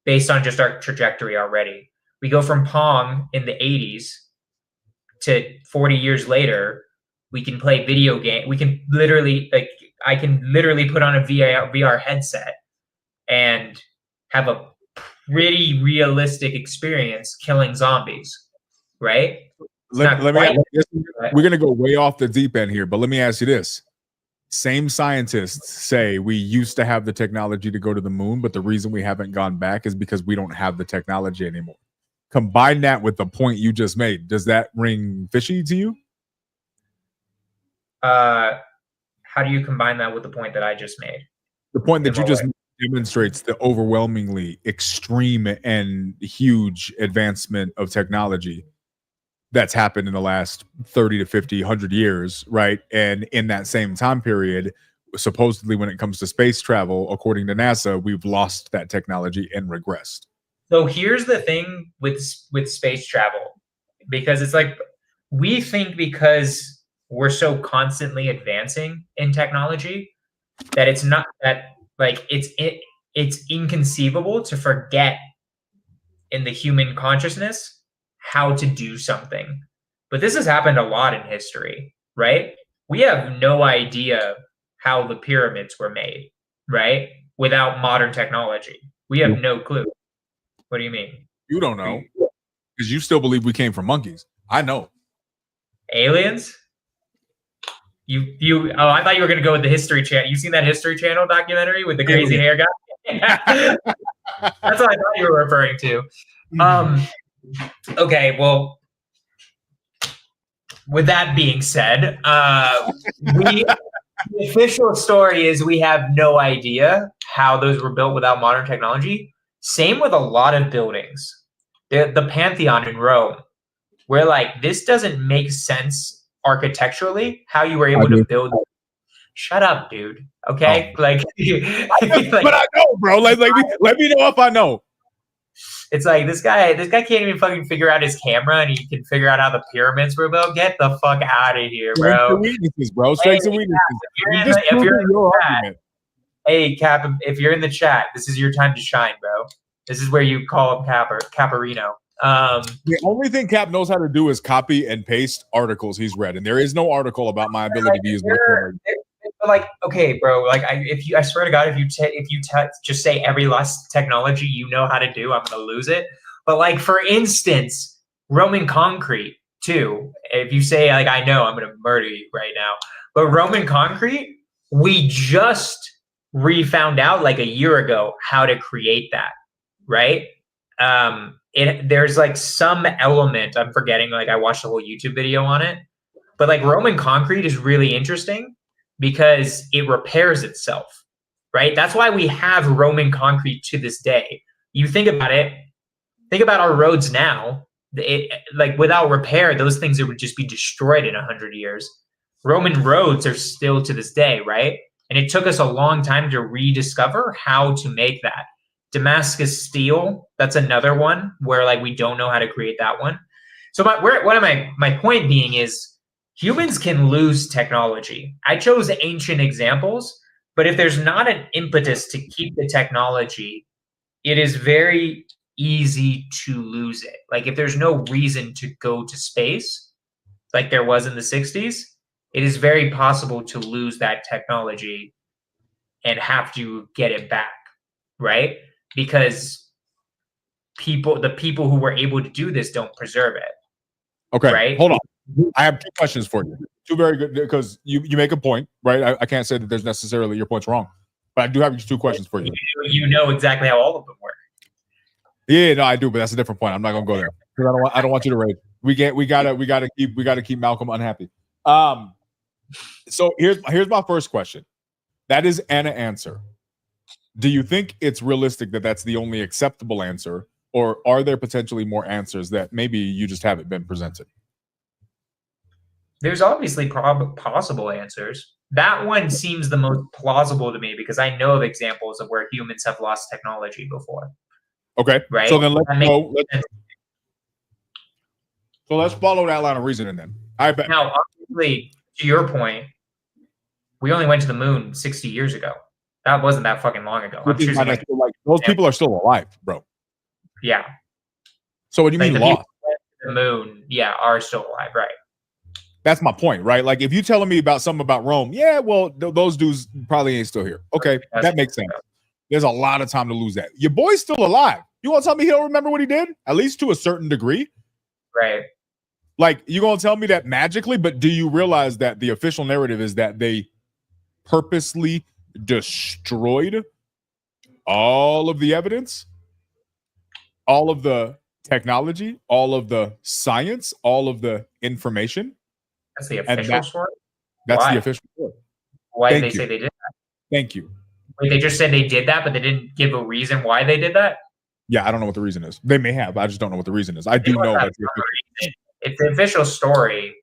based on just our trajectory already. We go from Pong in the 80s to 40 years later, we can play video game. We can literally, I can literally put on a VR headset and have a pretty realistic experience killing zombies, right? We're going to go way off the deep end here, but let me ask you this. Same scientists say we used to have the technology to go to the moon, but the reason we haven't gone back is because we don't have the technology anymore. Combine that with the point you just made. Does that ring fishy to you? How do you combine that with the point that I just made? The point that you just made demonstrates the overwhelmingly extreme and huge advancement of technology that's happened in the last 30 to 50, 100 years, right? And in that same time period, supposedly when it comes to space travel, according to NASA, we've lost that technology and regressed. So here's the thing with space travel, because it's like we think because we're so constantly advancing in technology that it's not that like it's inconceivable to forget in the human consciousness how to do something. But this has happened a lot in history, right? We have no idea how the pyramids were made, right? Without modern technology. We have no clue. What do you mean? You don't know because you still believe we came from monkeys. I know. Aliens? You oh, I thought you were gonna go with the History Channel. You seen that History Channel documentary with the crazy hair guy? That's what I thought you were referring to. Okay, well, with that being said, the official story is we have no idea how those were built without modern technology. Same with a lot of buildings. The Pantheon in Rome, where like this doesn't make sense architecturally, how you were able to build. Shut up, dude. Okay, like, but I know, bro. Like let me know if I know. It's like this guy can't even fucking figure out his camera, and he can figure out how the pyramids were built. Get the fuck out of here, bro. Strengths and weaknesses, bro. Strengths and weaknesses. Hey, Cap, if you're in the chat, this is your time to shine, bro. This is where you call him Caparino. The only thing Cap knows how to do is copy and paste articles he's read, and there is no article about my ability to use my camera. Like, okay, bro. Like, I swear to God, if you just say every last technology you know how to do, I'm gonna lose it. But like, for instance, Roman concrete too. If you say like I know, I'm gonna murder you right now. But Roman concrete, we just found out like a year ago how to create that, right? There's like some element I'm forgetting. Like I watched a whole YouTube video on it, but like Roman concrete is really interesting because it repairs itself, right? That's why we have Roman concrete to this day. You think about it, think about our roads now. Like without repair, those things would just be destroyed in 100 years. Roman roads are still to this day, right? And it took us a long time to rediscover how to make that. Damascus steel, that's another one where like we don't know how to create that one. So my point being is humans can lose technology. I chose ancient examples, but if there's not an impetus to keep the technology, it is very easy to lose it. Like if there's no reason to go to space, like there was in the 60s, it is very possible to lose that technology and have to get it back, right? Because the people who were able to do this don't preserve it. Okay, right? Hold on. I have two questions for you. Two very good, because you make a point, right? I can't say that there's necessarily your point's wrong, but I do have two questions for you. You know exactly how all of them work. Yeah, no, I do, but that's a different point. I'm not gonna go there because I don't want you to rage. We gotta keep Malcolm unhappy. So here's my first question. That is an answer. Do you think it's realistic that that's the only acceptable answer, or are there potentially more answers that maybe you just haven't been presented? There's obviously possible answers. That one seems the most plausible to me because I know of examples of where humans have lost technology before. Okay, right. So then let's follow that line of reasoning then. I bet. Now, obviously, to your point, we only went to the moon 60 years ago. That wasn't that fucking long ago. Those people are still alive, bro. Yeah. So what do you mean lost? The moon, yeah, are still alive, right? That's my point, right? Like if you're telling me about something about Rome, yeah, well, those dudes probably ain't still here. Okay, that makes sense. There's a lot of time to lose that. Your boy's still alive. You want to tell me he don't remember what he did? At least to a certain degree. Right. Like you gonna tell me that magically, but do you realize that the official narrative is that they purposely destroyed all of the evidence, all of the technology, all of the science, all of the information? That's the official story? That's the official story. Why did they say they did that? Thank you. Wait, they just said they did that, but they didn't give a reason why they did that? Yeah, I don't know what the reason is. They may have, but I just don't know what the reason is. I do know that If the official story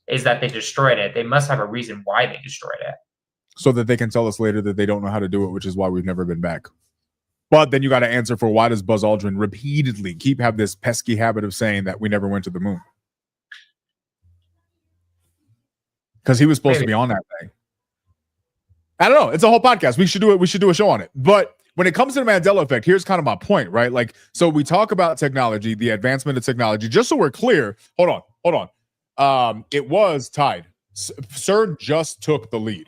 is that they destroyed it, they must have a reason why they destroyed it. So that they can tell us later that they don't know how to do it, which is why we've never been back. But then you got to answer for why does Buzz Aldrin repeatedly have this pesky habit of saying that we never went to the moon? Because he was supposed to be on that thing. I don't know. It's a whole podcast. We should do it. We should do a show on it. But when it comes to the Mandela effect, here's kind of my point, right? Like, so we talk about technology, the advancement of technology. Just so we're clear, hold on. It was tied. CERN just took the lead.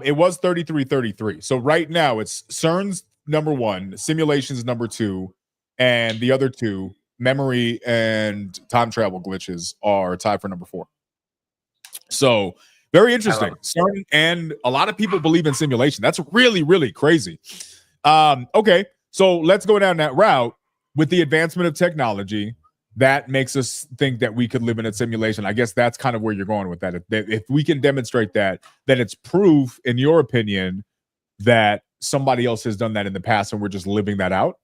It was 33-33. So right now it's CERN's number 1, simulations number 2, and the other 2, memory and time travel glitches, are tied for number 4. So very interesting. CERN, and a lot of people believe in simulation. That's really, really crazy. Okay, so let's go down that route. With the advancement of technology, that makes us think that we could live in a simulation. I guess that's kind of where you're going with that. If we can demonstrate that, then it's proof, in your opinion, that somebody else has done that in the past and we're just living that out.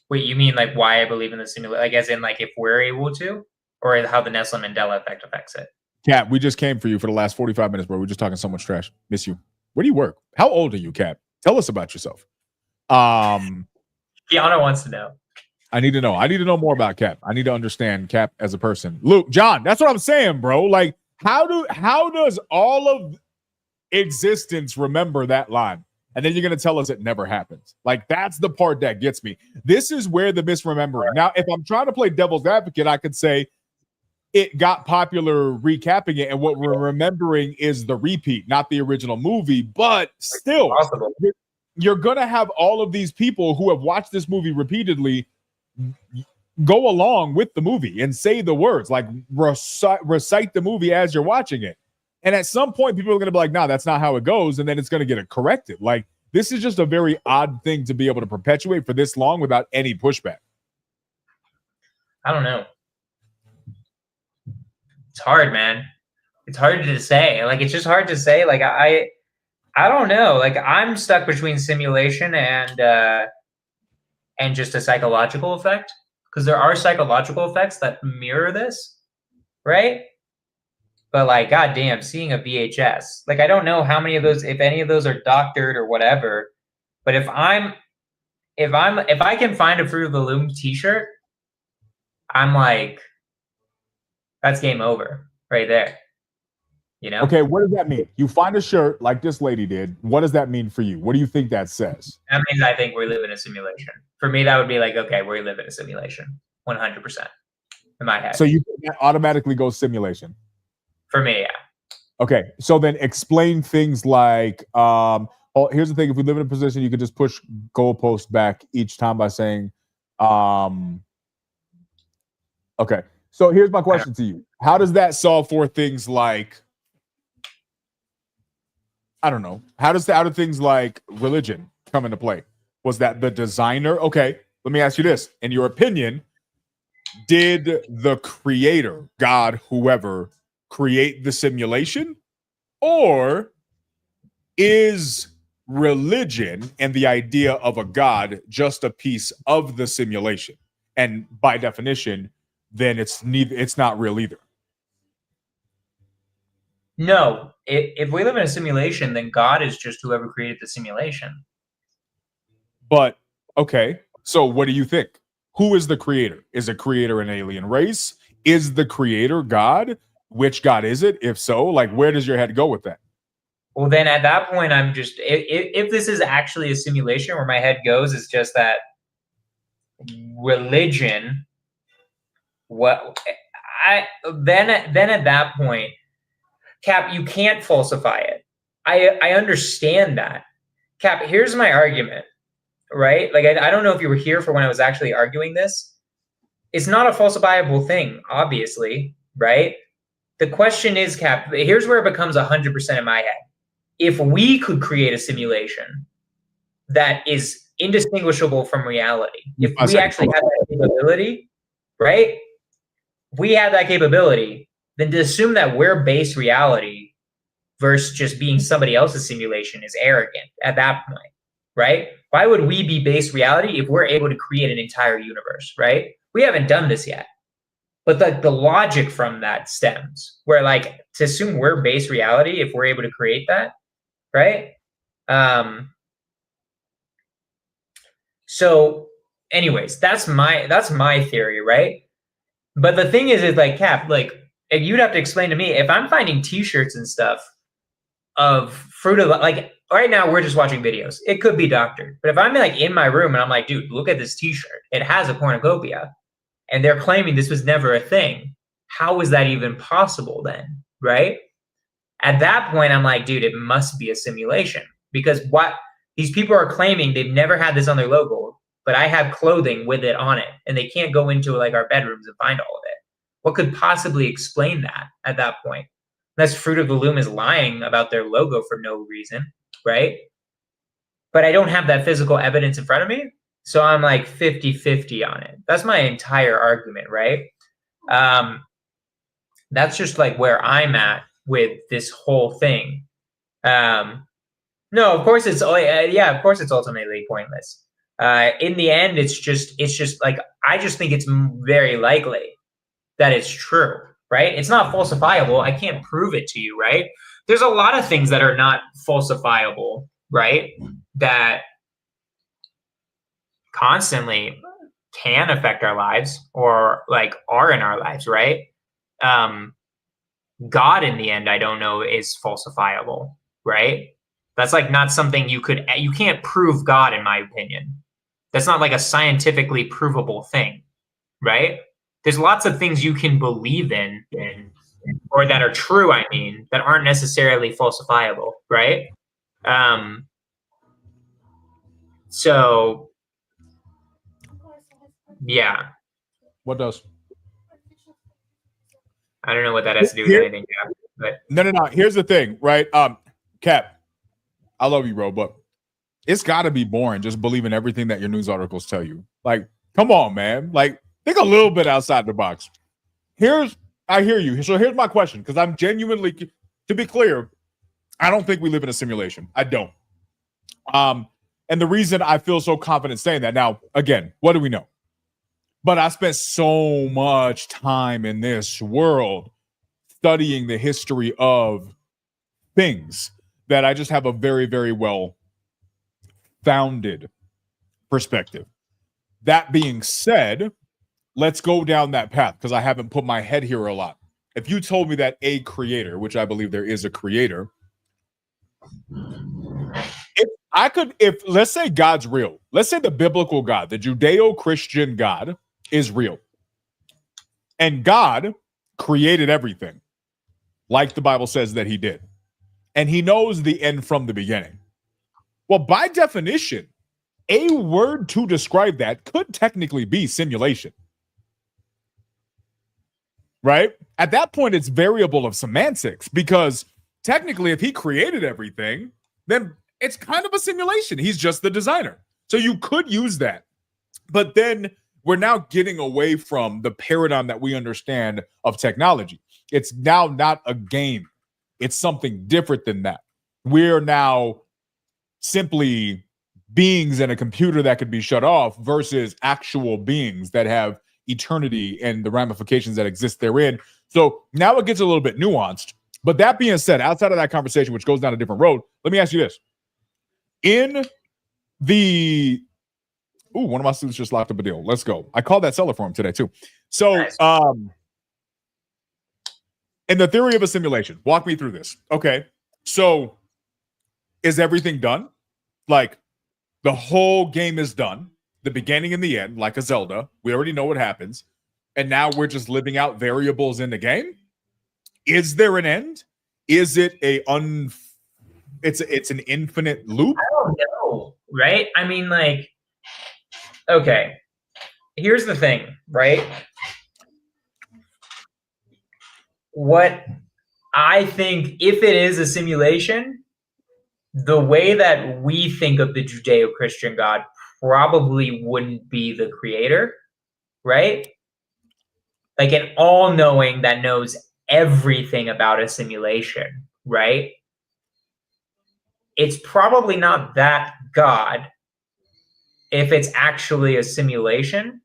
Wait, you mean like why I believe in the simulation? Like as in like if we're able to, or how the Nelson Mandela effect affects it? Cap, we just came for you for the last 45 minutes, bro. We're just talking so much trash. Miss you. Where do you work? How old are you, Cap? Tell us about yourself. Kiana wants to know. I need to know. I need to know more about Cap. I need to understand Cap as a person. Luke, John, that's what I'm saying, bro. Like, how does all of existence remember that line? And then you're going to tell us it never happened. Like, that's the part that gets me. This is where the misremembering. Now, if I'm trying to play devil's advocate, I could say it got popular recapping it, and what we're remembering is the repeat, not the original movie. But still, you're going to have all of these people who have watched this movie repeatedly go along with the movie and say the words, like recite the movie as you're watching it. And at some point, people are going to be like, nah, that's not how it goes. And then it's going to get it corrected. Like, this is just a very odd thing to be able to perpetuate for this long without any pushback. I don't know. It's hard, man. It's hard to say. Like, it's just hard to say. Like, I don't know. Like, I'm stuck between simulation and just a psychological effect, because there are psychological effects that mirror this, right? But like, goddamn, seeing a VHS, like, I don't know how many of those, if any of those are doctored or whatever, but if I can find a Fruit of the Loom t-shirt, I'm like, that's game over right there. You know? Okay, what does that mean? You find a shirt like this lady did. What does that mean for you? What do you think that says? That means I think we live in a simulation. For me, that would be like, okay, we live in a simulation, 100% in my head. So you automatically go simulation? For me, yeah. Okay, so then explain things like, here's the thing. If we live in a position, you could just push goalpost back each time by saying, okay. So here's my question to you. How does that solve for things like, I don't know. How do things like religion come into play? Was that the designer? Okay, let me ask you this. In your opinion, did the creator, God, whoever, create the simulation? Or is religion and the idea of a God just a piece of the simulation? And by definition, then it's not real either. No, if we live in a simulation, then God is just whoever created the simulation. But, okay, so what do you think? Who is the creator? Is the creator an alien race? Is the creator God? Which God is it? If so, like, where does your head go with that? Well, then at that point, I'm just, if this is actually a simulation, where my head goes is just that religion, then at that point, Cap, you can't falsify it. I understand that. Cap, here's my argument, right? Like, I don't know if you were here for when I was actually arguing this. It's not a falsifiable thing, obviously, right? The question is, Cap, here's where it becomes 100% in my head. If we could create a simulation that is indistinguishable from reality, if we actually have that capability, right? If we have that capability, then to assume that we're base reality versus just being somebody else's simulation is arrogant at that point, right? Why would we be base reality if we're able to create an entire universe, right? we haven't done this yet. But the logic from that stems where like to assume we're base reality if we're able to create that, right? So anyways, that's my theory, right? But the thing is like Cap, like you'd have to explain to me if I'm finding t-shirts and stuff of Fruit of like right now we're just watching videos. It could be doctored. But if I'm like in my room and I'm like, dude, look at this t-shirt. It has a cornucopia. And they're claiming this was never a thing. How is that even possible then? Right? At that point, I'm like, dude, it must be a simulation. Because what these people are claiming they've never had this on their logo, but I have clothing with it on it, and they can't go into like our bedrooms and find all of it. What could possibly explain that at that point? Unless Fruit of the Loom is lying about their logo for no reason, right? But I don't have that physical evidence in front of me, so I'm like 50-50 on it. That's my entire argument, right? That's just like where I'm at with this whole thing. No, of course it's of course it's ultimately pointless. In the end, it's just like I just think it's very likely that it's true, right? It's not falsifiable. I can't prove it to you, right? There's a lot of things that are not falsifiable, right? That constantly can affect our lives or like are in our lives, right? God in the end, I don't know is falsifiable, right? That's like not something you can't prove God in my opinion. That's not like a scientifically provable thing, right? There's lots of things you can believe in or that are true, I mean, that aren't necessarily falsifiable, right? So yeah. What does? I don't know what that has to do with anything, Cap, but No. Here's the thing, right? Cap, I love you, bro, but it's gotta be boring just believing everything that your news articles tell you. Like, come on, man. Like, think a little bit outside the box. I hear you. So here's my question, because I'm genuinely, to be clear, I don't think we live in a simulation. I don't. And the reason I feel so confident saying that, now, again, what do we know? But I spent so much time in this world studying the history of things that I just have a very, very well founded perspective. That being said, let's go down that path because I haven't put my head here a lot. If you told me that a creator, which I believe there is a creator, if let's say God's real, let's say the biblical God, the Judeo-Christian God is real, and God created everything like the Bible says that he did, and he knows the end from the beginning. Well, by definition, a word to describe that could technically be simulation, right? At that point, it's variable of semantics because technically, if he created everything, then it's kind of a simulation. He's just the designer. So you could use that. But then we're now getting away from the paradigm that we understand of technology. It's now not a game. It's something different than that. We're now simply beings in a computer that could be shut off versus actual beings that have eternity and the ramifications that exist therein. So now it gets a little bit nuanced. But that being said, outside of that conversation, which goes down a different road, let me ask you this. In the one of my students just locked up a deal. Let's go. I called that seller for him today too. So nice. In the theory of a simulation, walk me through this. Okay. So is everything done? Like the whole game is done, the beginning and the end, like a Zelda. We already know what happens. And now we're just living out variables in the game. Is there an end? Is it it's an infinite loop? I don't know, right? I mean, like, okay, here's the thing, right? What I think, if it is a simulation, the way that we think of the Judeo-Christian God probably wouldn't be the creator, right? Like an all-knowing that knows everything about a simulation, right? It's probably not that God if it's actually a simulation.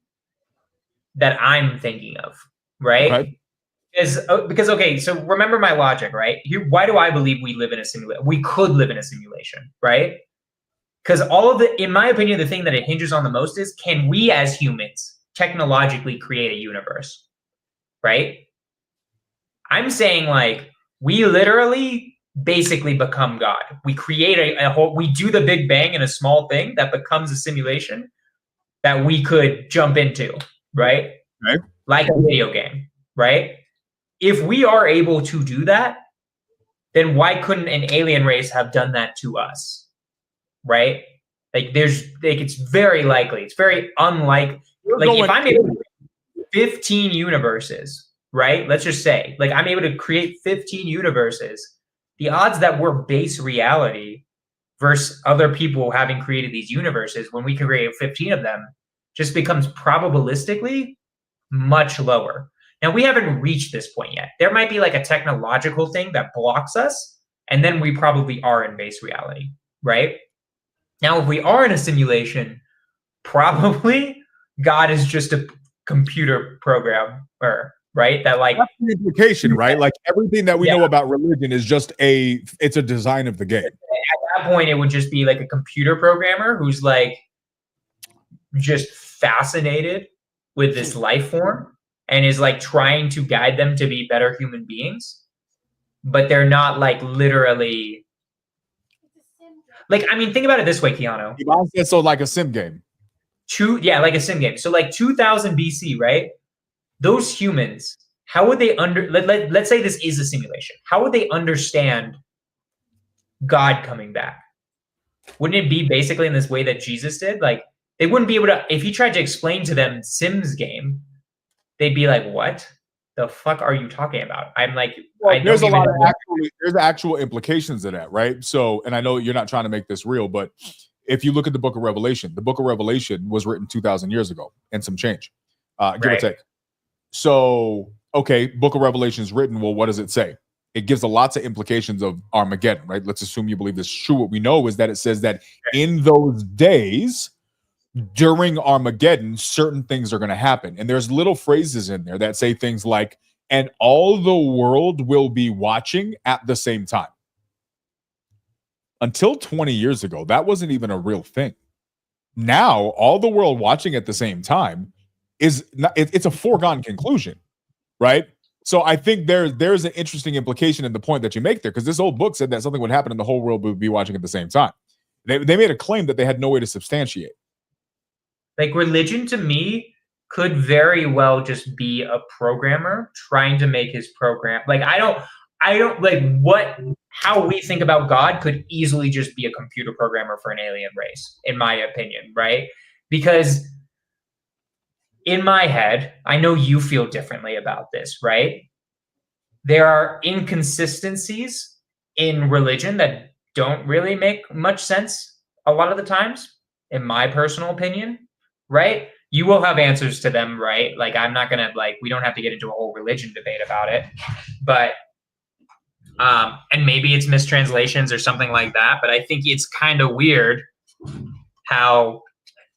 that I'm thinking of, right? Okay. Because okay, so remember my logic, right? Here, why do I believe we live in a simulation? We could live in a simulation, right? Because all of the, in my opinion, the thing that it hinges on the most is, can we as humans technologically create a universe, right? I'm saying like we literally basically become God. We create a whole, we do the Big Bang in a small thing that becomes a simulation that we could jump into, right? Right. Like a video game, right? If we are able to do that, then why couldn't an alien race have done that to us, right? Like it's very likely, it's very unlikely. Like if I'm able to 15 universes, right? Let's just say, like I'm able to create 15 universes. The odds that we're base reality versus other people having created these universes, when we can create 15 of them, just becomes probabilistically much lower. Now, we haven't reached this point yet. There might be like a technological thing that blocks us, and then we probably are in base reality, right? Now, if we are in a simulation, probably God is just a computer programmer, right? That like that's the implication, right? Like everything that we know about religion is just it's a design of the game. At that point, it would just be like a computer programmer who's like just fascinated with this life form and is like trying to guide them to be better human beings, but they're not like literally. Like, I mean, think about it this way, Keanu. So like a sim game. Like a sim game. So like 2000 BC, right? Those humans, how would they let's say this is a simulation. How would they understand God coming back? Wouldn't it be basically in this way that Jesus did? Like, they wouldn't be able to, if he tried to explain to them Sims game, they'd be like, what the fuck are you talking about? I'm like, well, there's a lot of actual implications of that, right? So, and I know you're not trying to make this real, but if you look at the book of Revelation was written 2,000 years ago and some change, give or take. So, okay, book of Revelation is written. Well, what does it say? It gives a lots of implications of Armageddon, right? Let's assume you believe this is true. What we know is that it says that in those days, during Armageddon, certain things are going to happen. And there's little phrases in there that say things like, and all the world will be watching at the same time. Until 20 years ago, that wasn't even a real thing. Now, all the world watching at the same time is not, it's a foregone conclusion, right? So I think there's an interesting implication in the point that you make there, because this old book said that something would happen and the whole world would be watching at the same time. They made a claim that they had no way to substantiate. Like, religion to me could very well just be a programmer trying to make his program. Like, I don't like how we think about God could easily just be a computer programmer for an alien race, in my opinion, right? Because in my head, I know you feel differently about this, right? There are inconsistencies in religion that don't really make much sense a lot of the times, in my personal opinion, right? You will have answers to them, right? Like, I'm not gonna, like, we don't have to get into a whole religion debate about it, but and maybe it's mistranslations or something like that, but I think it's kind of weird how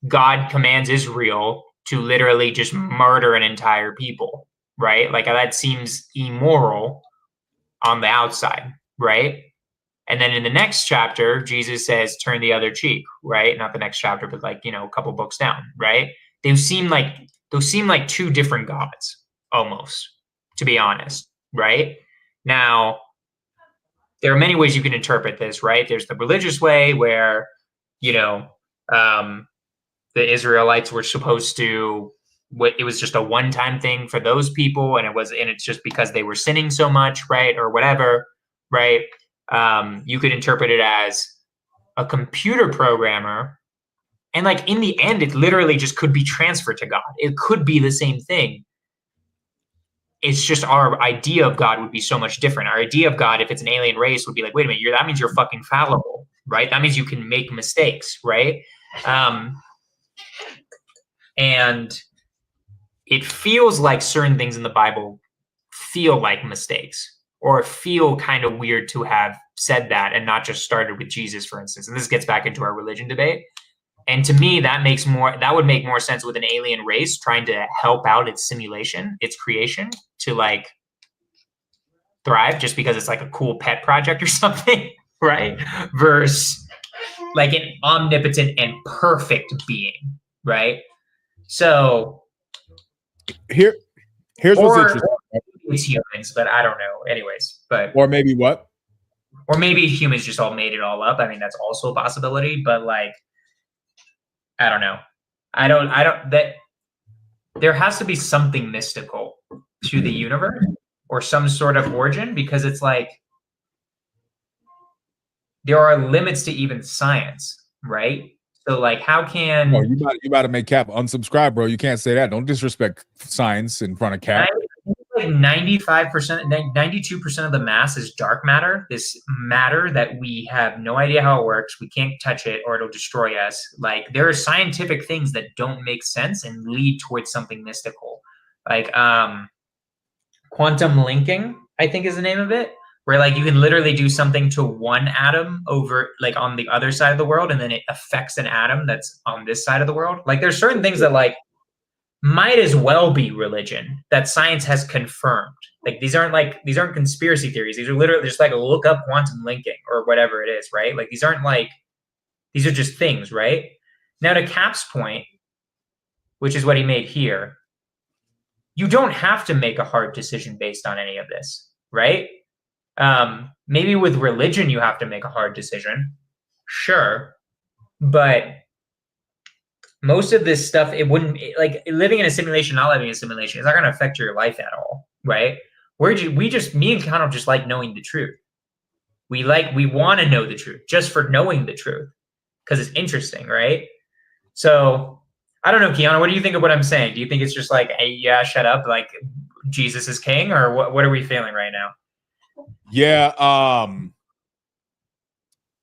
God commands Israel to literally just murder an entire people, right? Like, that seems immoral on the outside, right? And then in the next chapter, Jesus says, turn the other cheek, right? Not the next chapter, but like, a couple books down, right? Those seem like two different gods, almost, to be honest, right? Now, there are many ways you can interpret this, right? There's the religious way where, the Israelites were supposed to, it was just a one-time thing for those people, and it's just because they were sinning so much, right? Or whatever, right? You could interpret it as a computer programmer, and like in the end, it literally just could be transferred to God. It could be the same thing. It's just our idea of God would be so much different. Our idea of God, if it's an alien race, would be like, wait a minute, that means you're fucking fallible, right? That means you can make mistakes, right? And it feels like certain things in the Bible feel like mistakes, or feel kind of weird to have said that and not just started with Jesus, for instance. And this gets back into our religion debate. And to me, that would make more sense with an alien race trying to help out its simulation, its creation, to like thrive just because it's like a cool pet project or something, right? Versus like an omnipotent and perfect being, right? So here's what's interesting. It's humans, but I don't know. Anyways, or maybe what? Or maybe humans just all made it all up. I mean, that's also a possibility, but like, I don't know. That there has to be something mystical to the universe or some sort of origin, because it's like there are limits to even science, right? So like, how can you about to make Cap unsubscribe, bro? You can't say that. Don't disrespect science in front of Cap. Like 95%, 92% of the mass is dark matter. This matter that we have no idea how it works. We can't touch it or it'll destroy us. Like there are scientific things that don't make sense and lead towards something mystical. Like quantum linking, I think is the name of it, where like you can literally do something to one atom over like on the other side of the world, and then it affects an atom that's on this side of the world. Like there's certain things that like might as well be religion that science has confirmed. Like these aren't conspiracy theories. These are literally just like look up quantum linking or whatever it is, right? Like these are just things, right? Now to Cap's point, which is what he made here, you don't have to make a hard decision based on any of this, right? Maybe with religion you have to make a hard decision, sure, but most of this stuff, it wouldn't, like living in a simulation, not living in a simulation, it's not going to affect your life at all, right? Me and Connor just like knowing the truth. We want to know the truth just for knowing the truth because it's interesting, right? So I don't know, Keanu, what do you think of what I'm saying? Do you think it's just like, hey, yeah, shut up, like Jesus is king, or what are we feeling right now? Yeah,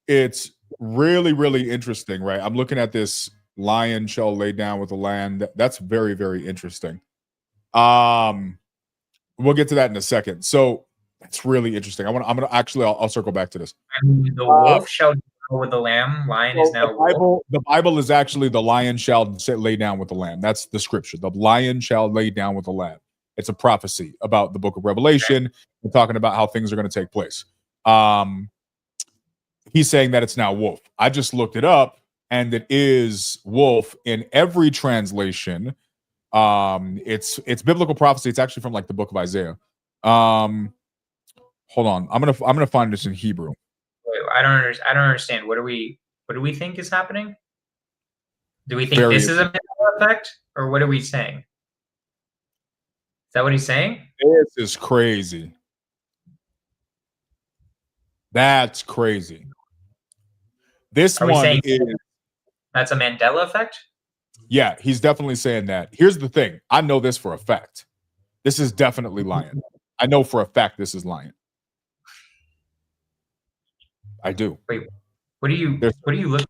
it's really, really interesting, right? I'm looking at this lion shall lay down with the lamb. That's very, very interesting. We'll get to that in a second. So that's really interesting. I'll circle back to this. The wolf shall go with the lamb. Lion is now the Bible is actually the lion shall lay down with the lamb. That's the scripture. The lion shall lay down with the lamb. It's a prophecy about the book of Revelation. We're talking about how things are going to take place. He's saying that it's now wolf. I just looked it up, and it is wolf in every translation. It's biblical prophecy. It's actually from like the book of Isaiah. Hold on. I'm gonna find this in Hebrew. I don't understand. What do we think is happening? Do we think this is a Mandela effect, or what are we saying? Is that what he's saying? This is crazy. That's crazy. This one is that's a Mandela effect? Yeah, he's definitely saying that. Here's the thing. I know this for a fact. This is definitely lion. I know for a fact this is lion. I do. Wait, what are you looking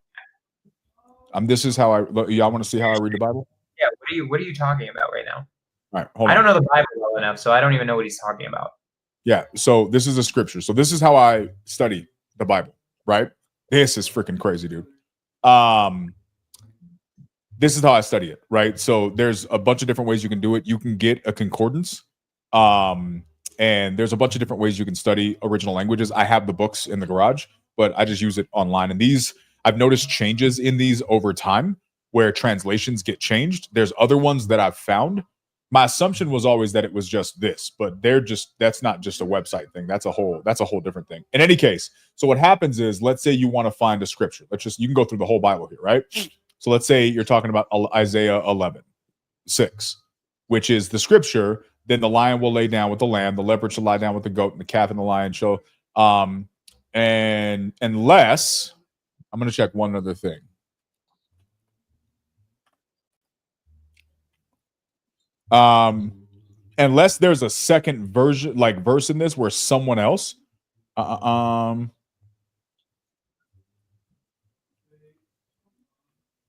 at? This is how y'all want to see how I read the Bible? Yeah, what are you talking about right now? All right, hold on. I don't know the Bible well enough, so I don't even know what he's talking about. Yeah, so this is a scripture. So this is how I study the Bible, right? This is freaking crazy, dude. This is how I study it, right? So there's a bunch of different ways you can do it. You can get a concordance, and there's a bunch of different ways you can study original languages. I have the books in the garage, but I just use it online. And these, I've noticed changes in these over time where translations get changed. There's other ones that I've found. My assumption was always that it was just this, but that's not just a website thing. That's a whole different thing. In any case, so what happens is, let's say you want to find a scripture. You can go through the whole Bible here, right? So let's say you're talking about Isaiah 11:6, which is the scripture. Then the lion will lay down with the lamb, the leopard shall lie down with the goat, and the calf and the lion shall. And unless, I'm going to check one other thing. Unless there's a second version, like verse in this where someone else. In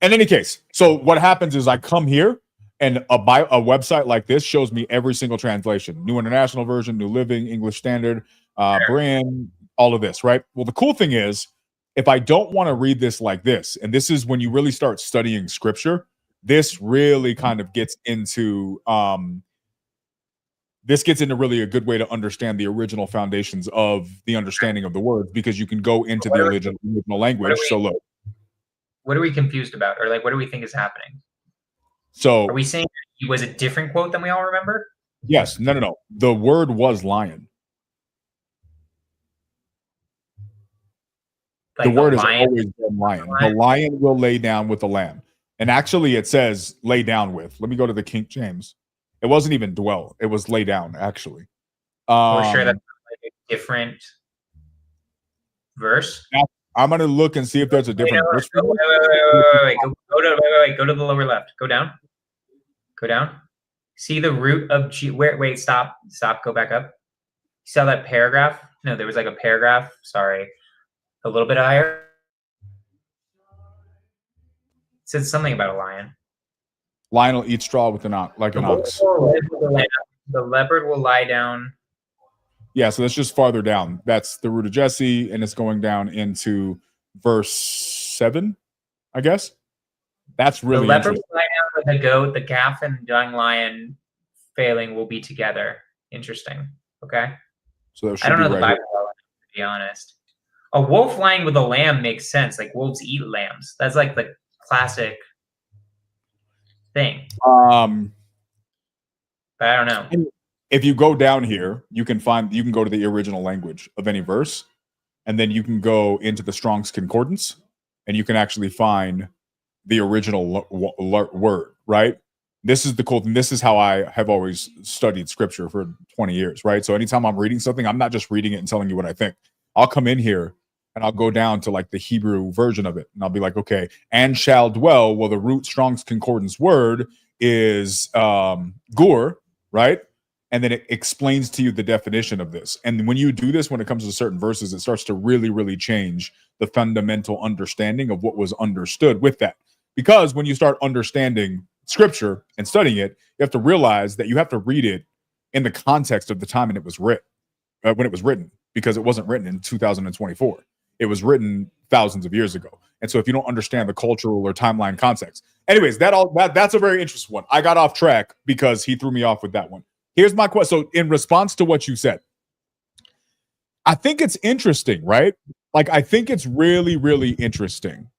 any case, so what happens is I come here and a website like this shows me every single translation: New International Version, New Living, English Standard, Brand, all of this, right? Well, the cool thing is if I don't want to read this like this, and this is when you really start studying scripture, this really kind of gets into really a good way to understand the original foundations of the understanding of the words, because you can go into the original language. So look, what are we confused about, or like what do we think is happening? So are we saying it was a different quote than we all remember? Yes, no. The word was lion. Like the word has lion? always been lion. The lion will lay down with the lamb. And actually it says lay down with. Let me go to the King James. It wasn't even dwell. It was lay down, actually. We're sure that's like a different verse? I'm going to look and see if there's a different verse. Wait. Go to the lower left. Go down. Go down. See the root of G. Wait, stop. Go back up. You saw that paragraph? No, there was like a paragraph. Sorry. A little bit higher. It said something about a lion. Lion will eat straw with an ox, like an ox. The leopard will lie down. Yeah, so that's just farther down. That's the root of Jesse, and it's going down into verse 7, I guess. That's really the leopard will lie down with the goat, the calf and young lion failing will be together. Interesting. Okay. So that should I don't know be the right Bible well enough, to be honest. A wolf lying with a lamb makes sense. Like wolves eat lambs. That's like the classic thing. But I don't know. If you go down here, you can go to the original language of any verse, and then you can go into the Strong's Concordance, and you can actually find the original word, right? This is the cool thing. This is how I have always studied scripture for 20 years, right? So anytime I'm reading something, I'm not just reading it and telling you what I think. I'll come in here and I'll go down to like the Hebrew version of it, and I'll be like, okay, and shall dwell. Well, the root Strong's Concordance word is gur, right? And then it explains to you the definition of this. And when you do this, when it comes to certain verses, it starts to really, really change the fundamental understanding of what was understood with that. Because when you start understanding scripture and studying it, you have to realize that you have to read it in the context of the time when it was written, because it wasn't written in 2024. It was written thousands of years ago. And so if you don't understand the cultural or timeline context, anyways, that's a very interesting one. I got off track because he threw me off with that one. Here's my question. So in response to what you said, I think it's interesting, right? Like, I think it's really, really interesting,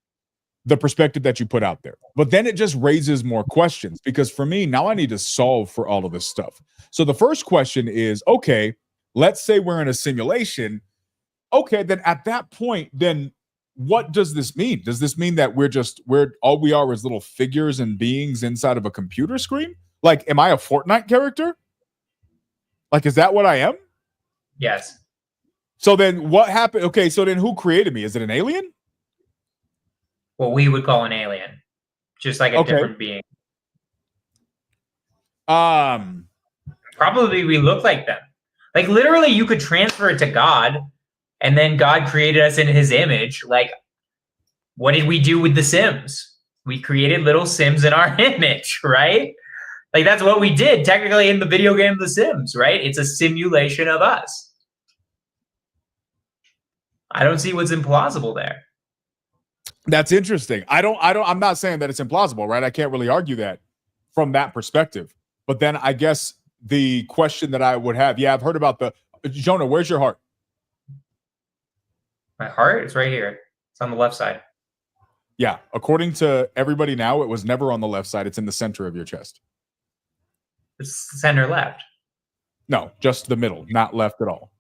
the perspective that you put out there. But then it just raises more questions, because for me, now I need to solve for all of this stuff. So the first question is, okay, let's say we're in a simulation. Okay, then at that point, then what does this mean? Does this mean that we're all we are is little figures and beings inside of a computer screen? Like, am I a Fortnite character? Like, is that what I am? Yes. So then what happened? Okay, so then who created me? Is it an alien? What we would call an alien. Just like a different being. Probably we look like them. Like, literally, you could transfer it to God, and then God created us in his image. Like, what did we do with the Sims? We created little Sims in our image, right? Like, that's what we did technically in the video game The Sims, right? It's a simulation of us. I don't see what's implausible there. That's interesting. I'm not saying that it's implausible, right? I can't really argue that from that perspective. But then I guess the question that I would have, I've heard about Jonah, where's your heart? My heart is right here. It's on the left side. Yeah. According to everybody now, it was never on the left side. It's in the center of your chest. It's center left. No, just the middle, not left at all.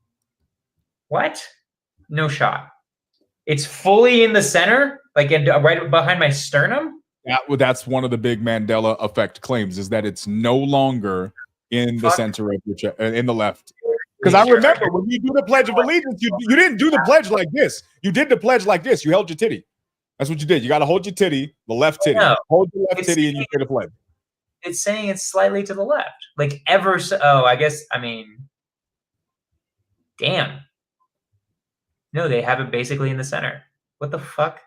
What? No shot. It's fully in the center, like right behind my sternum? That's one of the big Mandela Effect claims, is that it's no longer in the center of your chest, in the left. Because I remember when you do the Pledge of Allegiance, you didn't do the pledge like this. You did the pledge like this. You held your titty. That's what you did. You got to hold your titty, the left titty. No, hold your left titty, and you say the pledge. It's saying it's slightly to the left. Like ever so. Oh, I mean, damn. No, they have it basically in the center. What the fuck?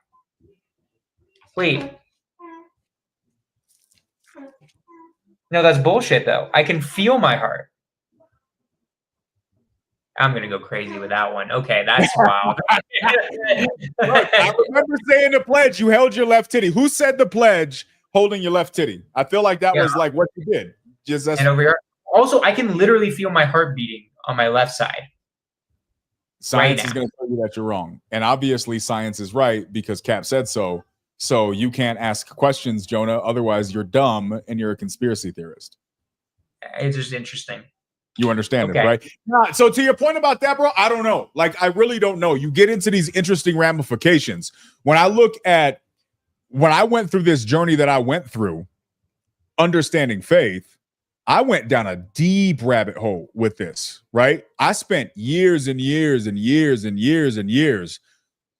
Wait. No, that's bullshit though. I can feel my heart. I'm gonna go crazy with that one. Okay, that's wild. Look, I remember saying the pledge. You held your left titty. Who said the pledge holding your left titty? I feel like that was like what you did. Just and over here. Also, I can literally feel my heart beating on my left side. Science is going to tell you that you're wrong. And obviously science is right because Cap said so. So you can't ask questions, Jonah. Otherwise, you're dumb and you're a conspiracy theorist. It's just interesting. You understand it, right? Nah, so to your point about that, bro, I don't know. Like, I really don't know. You get into these interesting ramifications. When I went through this journey that I went through, understanding faith, I went down a deep rabbit hole with this, right? I spent years and years and years and years and years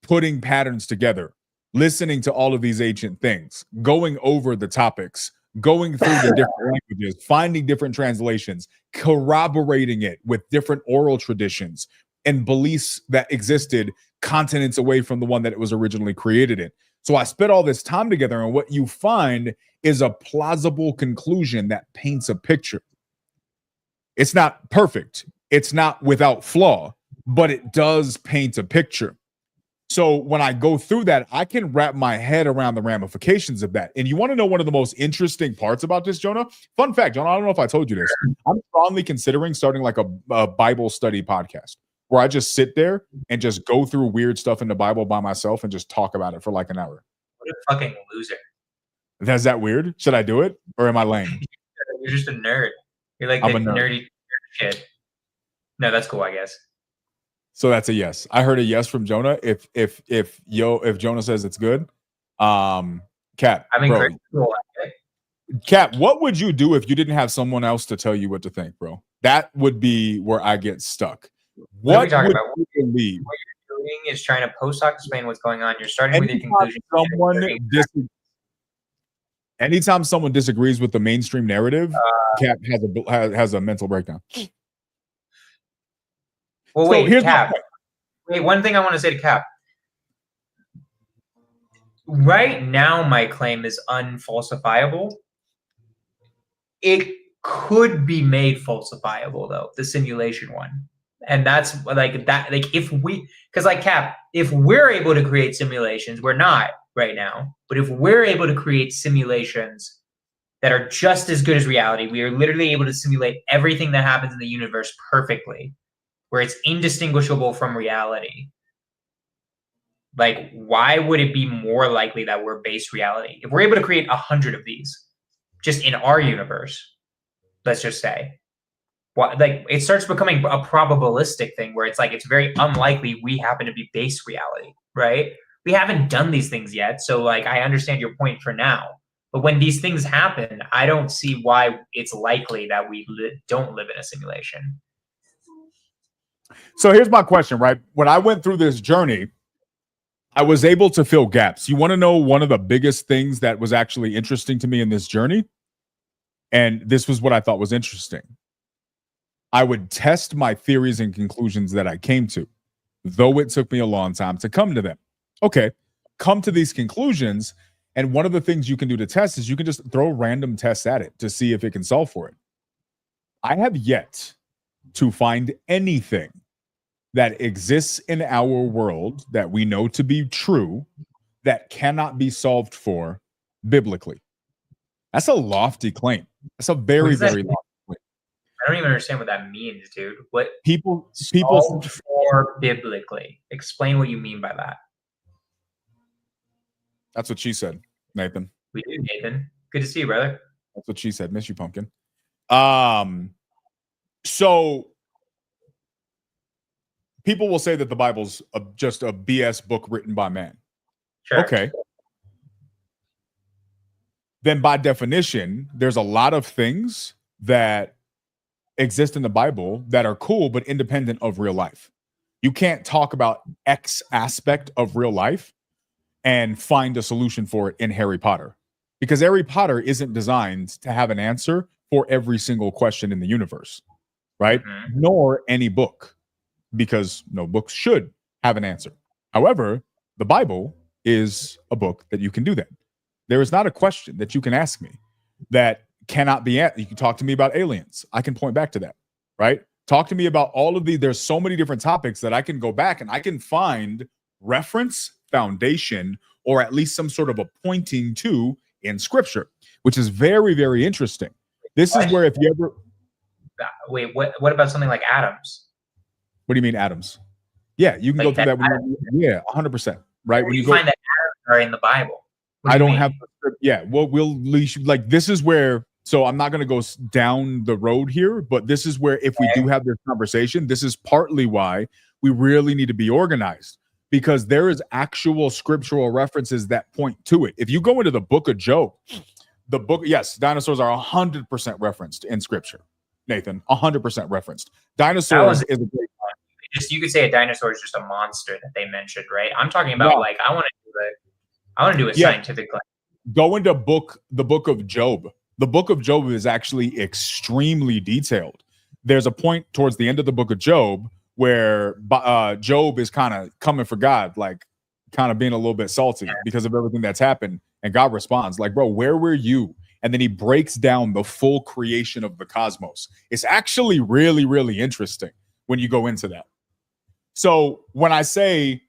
putting patterns together, listening to all of these ancient things, going over the topics, going through the different languages, finding different translations, corroborating it with different oral traditions and beliefs that existed continents away from the one that it was originally created in. So I spent all this time together, and what you find is a plausible conclusion that paints a picture. It's not perfect. It's not without flaw, but it does paint a picture. So when I go through that, I can wrap my head around the ramifications of that. And you want to know one of the most interesting parts about this, Jonah? Fun fact, Jonah, I don't know if I told you this. I'm strongly considering starting like a Bible study podcast where I just sit there and just go through weird stuff in the Bible by myself and just talk about it for like an hour. What a fucking loser. Is that weird? Should I do it? Or am I lame? You're just a nerd. You're like I'm the a nerd. nerdy kid. No, that's cool, I guess. So that's a yes. I heard a yes from Jonah. If Jonah says it's good, Cap. I mean, bro, cool. Cap, what would you do if you didn't have someone else to tell you what to think, bro? That would be where I get stuck. What are we talking would about? you believe? What you're doing is trying to post-hoc explain what's going on. You're starting with your conclusion. Anytime someone disagrees with the mainstream narrative, Cap has a mental breakdown. Well, So wait, here's my Cap. point. Wait, one thing I want to say to Cap. Right now, my claim is unfalsifiable. It could be made falsifiable, though, the simulation one. And that's like that. Like, because like Cap, if we're able to create simulations, we're not right now, but if we're able to create simulations that are just as good as reality, we are literally able to simulate everything that happens in the universe perfectly, where it's indistinguishable from reality. Like, why would it be more likely that we're base reality? If we're able to create 100 of these just in our universe, let's just say, like, it starts becoming a probabilistic thing where it's like, it's very unlikely we happen to be base reality, right? We haven't done these things yet. So like, I understand your point for now, but when these things happen, I don't see why it's likely that we don't live in a simulation. So here's my question, right? When I went through this journey, I was able to fill gaps. You want to know one of the biggest things that was actually interesting to me in this journey? And this was what I thought was interesting. I would test my theories and conclusions that I came to, though it took me a long time to come to them. Okay, come to these conclusions. And one of the things you can do to test is you can just throw random tests at it to see if it can solve for it. I have yet to find anything that exists in our world that we know to be true that cannot be solved for biblically. That's a lofty claim. That's a very, very lofty claim. I don't even understand what that means, dude. What people solved for biblically? Explain what you mean by that. That's what she said, Nathan. We do, Nathan. Good to see you, brother. That's what she said. Miss you, pumpkin. So people will say that the Bible's just a BS book written by man. Sure. Okay. Then by definition, there's a lot of things that exist in the Bible that are cool, but independent of real life. You can't talk about X aspect of real life and find a solution for it in Harry Potter, because Harry Potter isn't designed to have an answer for every single question in the universe, right? Mm-hmm. Nor any book, because no books should have an answer. However, the Bible is a book that you can do that. There is not a question that you can ask me that cannot be answered. You can talk to me about aliens. I can point back to that, right? Talk to me about all of there's so many different topics that I can go back and I can find reference, foundation, or at least some sort of a pointing to in scripture, which is very, very interesting. This is where if you ever... Wait, what about something like atoms? What do you mean atoms? Yeah, you can go through that. Yeah, 100%. Right? When you find that atoms are in the Bible. I don't have the script. Yeah, well, like this is where... So I'm not going to go down the road here, but this is where if we do have this conversation, this is partly why we really need to be organized, because there is actual scriptural references that point to it. If you go into the book of Job, yes, dinosaurs are 100% referenced in scripture. Nathan, 100% referenced. Dinosaurs is a great one. You could say a dinosaur is just a monster that they mentioned, right? I'm talking about like I want to do a scientific claim. Go into the book of Job. The book of Job is actually extremely detailed. There's a point towards the end of the book of Job where Job is kind of coming for God, like kind of being a little bit salty because of everything that's happened. And God responds like, bro, where were you? And then he breaks down the full creation of the cosmos. It's actually really, really interesting when you go into that. So when I say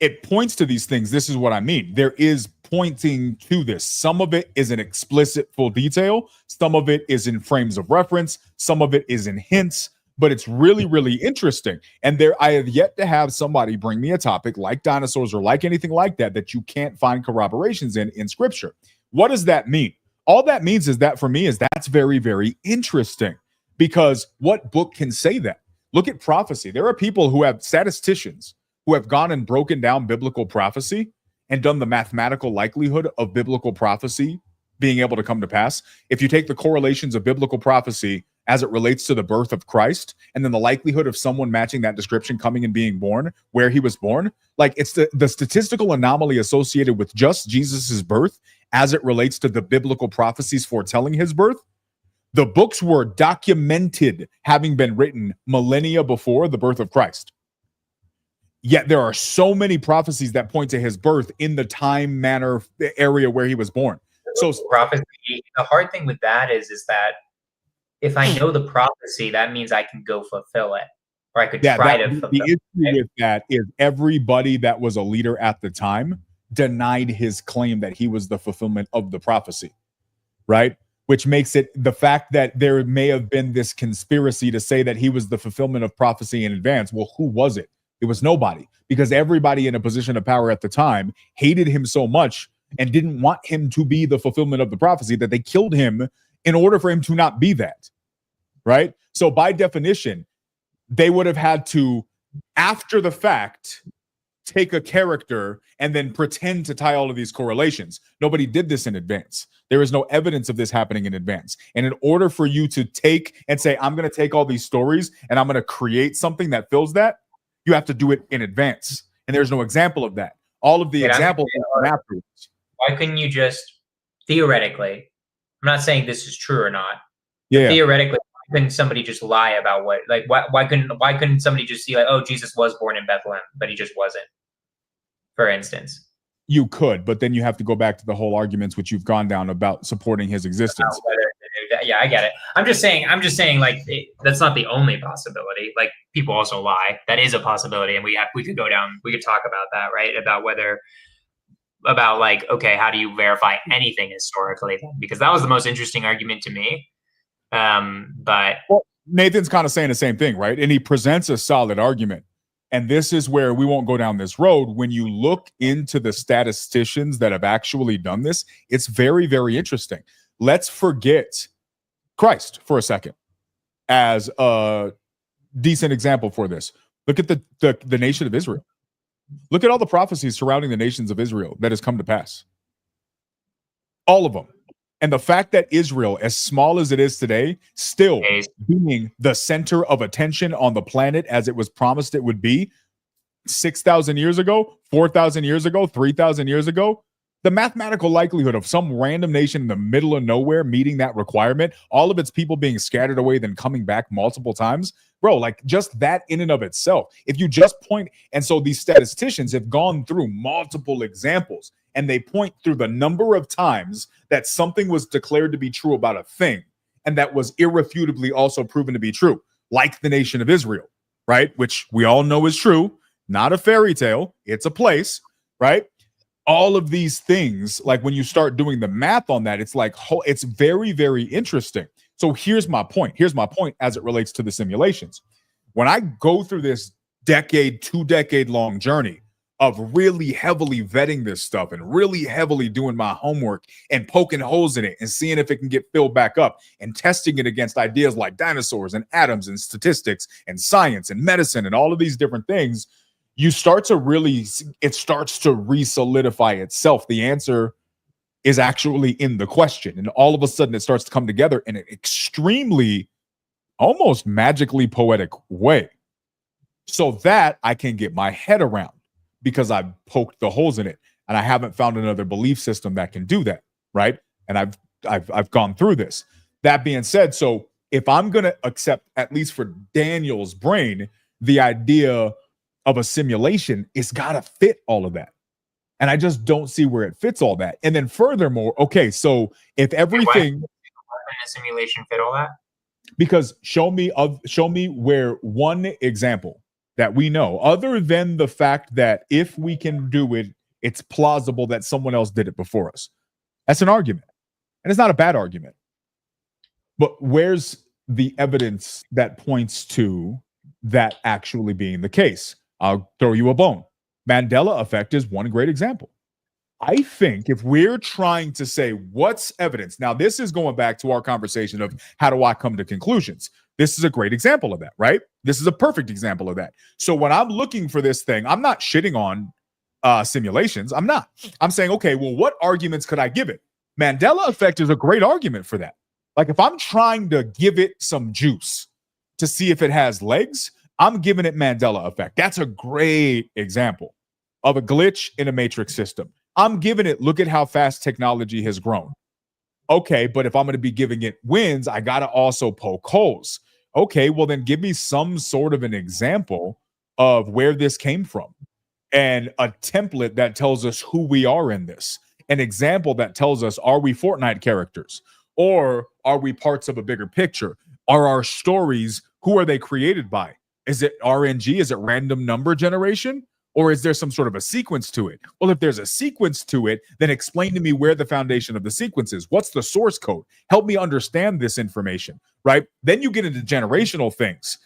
it points to these things, this is what I mean. There is pointing to this. Some of it is in explicit full detail. Some of it is in frames of reference. Some of it is in hints, but it's really, really interesting. And I have yet to have somebody bring me a topic like dinosaurs or like anything like that you can't find corroborations in scripture. What does that mean? All that means is that for me is that's very, very interesting, because what book can say that? Look at prophecy. There are people who have statisticians who have gone and broken down biblical prophecy and done the mathematical likelihood of biblical prophecy being able to come to pass. If you take the correlations of biblical prophecy as it relates to the birth of Christ, and then the likelihood of someone matching that description coming and being born where he was born, like it's the statistical anomaly associated with just Jesus's birth as it relates to the biblical prophecies foretelling his birth. The books were documented having been written millennia before the birth of Christ. Yet there are so many prophecies that point to his birth in the time, manner, area where he was born. So prophecy, the hard thing with that is that if I know the prophecy, that means I can go fulfill it, or I could try to fulfill it. The issue with that is everybody that was a leader at the time denied his claim that he was the fulfillment of the prophecy, right? Which makes it the fact that there may have been this conspiracy to say that he was the fulfillment of prophecy in advance. Well, who was it? It was nobody, because everybody in a position of power at the time hated him so much and didn't want him to be the fulfillment of the prophecy that they killed him in order for him to not be that, right? So by definition, they would have had to, after the fact, take a character and then pretend to tie all of these correlations. Nobody did this in advance. There is no evidence of this happening in advance. And in order for you to take and say, I'm going to take all these stories and I'm going to create something that fills that, you have to do it in advance. And there's no example of that. All of the examples are afterwards. Why couldn't you just, theoretically, I'm not saying this is true or not. Yeah. Theoretically, why couldn't somebody just lie about what, like, why couldn't somebody just see like, oh, Jesus was born in Bethlehem, but he just wasn't, for instance? You could, but then you have to go back to the whole arguments which you've gone down about supporting his existence. Yeah, I get it. I'm just saying, like, that's not the only possibility. Like, people also lie. That is a possibility, and we could talk about that, right? About like, okay, how do you verify anything historically? Because that was the most interesting argument to me. But Nathan's kind of saying the same thing, right? And he presents a solid argument. And this is where we won't go down this road. When you look into the statisticians that have actually done this, it's very, very interesting. Let's forget Christ for a second as a decent example for this. Look at the nation of Israel. Look at all the prophecies surrounding the nations of Israel that has come to pass. All of them. And the fact that Israel, as small as it is today, still being the center of attention on the planet as it was promised it would be 6,000 years ago, 4,000 years ago, 3,000 years ago, the mathematical likelihood of some random nation in the middle of nowhere meeting that requirement, all of its people being scattered away, then coming back multiple times, bro, like just that in and of itself. If you just point, and so these statisticians have gone through multiple examples, and they point through the number of times that something was declared to be true about a thing, and that was irrefutably also proven to be true. like the nation of Israel, right? Which we all know is true, not a fairy tale. It's a place, right? All of these things, like when you start doing the math on that, it's like, it's very, very interesting. So here's my point. Here's my point as it relates to the simulations. When I go through this 2-decade long journey of really heavily vetting this stuff and really heavily doing my homework and poking holes in it and seeing if it can get filled back up and testing it against ideas like dinosaurs and atoms and statistics and science and medicine and all of these different things, you start to really, it starts to re-solidify itself. The answer is actually in the question. And all of a sudden it starts to come together in an extremely, almost magically poetic way. So that I can get my head around because I've poked the holes in it and I haven't found another belief system that can do that, right? And I've gone through this. That being said, so if I'm going to accept, at least for Daniel's brain, the idea of a simulation, it's got to fit all of that. And I just don't see where it fits all that. And then furthermore, okay, so if everything in a simulation fit all that, because show me where one example that we know, other than the fact that if we can do it, it's plausible that someone else did it before us. That's an argument, and it's not a bad argument. But where's the evidence that points to that actually being the case? I'll throw you a bone. Mandela Effect is one great example. I think if we're trying to say what's evidence, now this is going back to our conversation of how do I come to conclusions? This is a great example of that, right? This is a perfect example of that. So when I'm looking for this thing, I'm not shitting on simulations. I'm not. I'm saying, okay, well, what arguments could I give it? Mandela Effect is a great argument for that. Like if I'm trying to give it some juice to see if it has legs, I'm giving it Mandela Effect. That's a great example of a glitch in a matrix system. I'm giving it, look at how fast technology has grown. Okay, but if I'm going to be giving it wins, I got to also poke holes. Okay, well then give me some sort of an example of where this came from and a template that tells us who we are in this. An example that tells us, are we Fortnite characters or are we parts of a bigger picture? Are our stories, who are they created by? Is it RNG? Is it random number generation? Or is there some sort of a sequence to it? Well, if there's a sequence to it, then explain to me where the foundation of the sequence is. What's the source code? Help me understand this information, right? Then you get into generational things,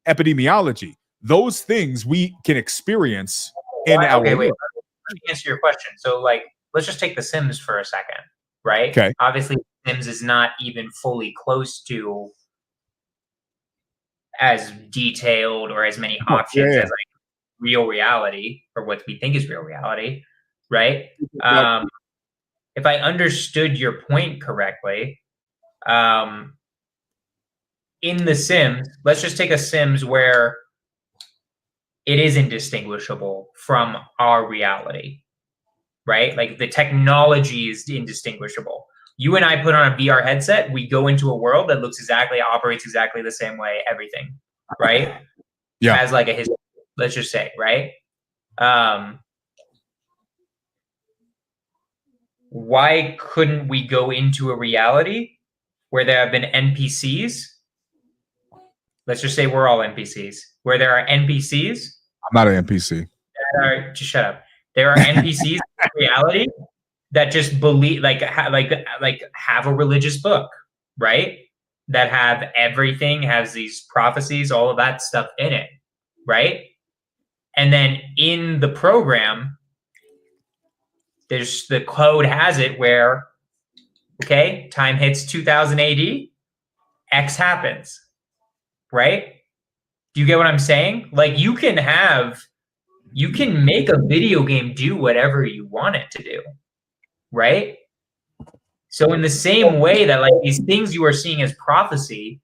epidemiology. Those things we can experience in our wait. Let me answer your question. So, like, let's just take The Sims for a second, right? Okay. Obviously, Sims is not even fully close to as detailed or as many options as like real reality or what we think is real reality, right? If I understood your point correctly, in The Sims, let's just take a Sims where it is indistinguishable from our reality, right? Like the technology is indistinguishable. You and I put on a VR headset, we go into a world that looks exactly, operates exactly the same way, everything, right? Yeah. Has like a history, let's just say, right? Why couldn't we go into a reality where there have been NPCs? Let's just say we're all NPCs. Where there are NPCs. I'm not an NPC. Just shut up. There are NPCs in reality that just believe, like have a religious book, right? That have everything, has these prophecies, all of that stuff in it, right? And then in the program, there's the code has it where, okay, time hits 2000 AD, X happens, right? Do you get what I'm saying? Like you can make a video game do whatever you want it to do, right? So in the same way that like these things you are seeing as prophecy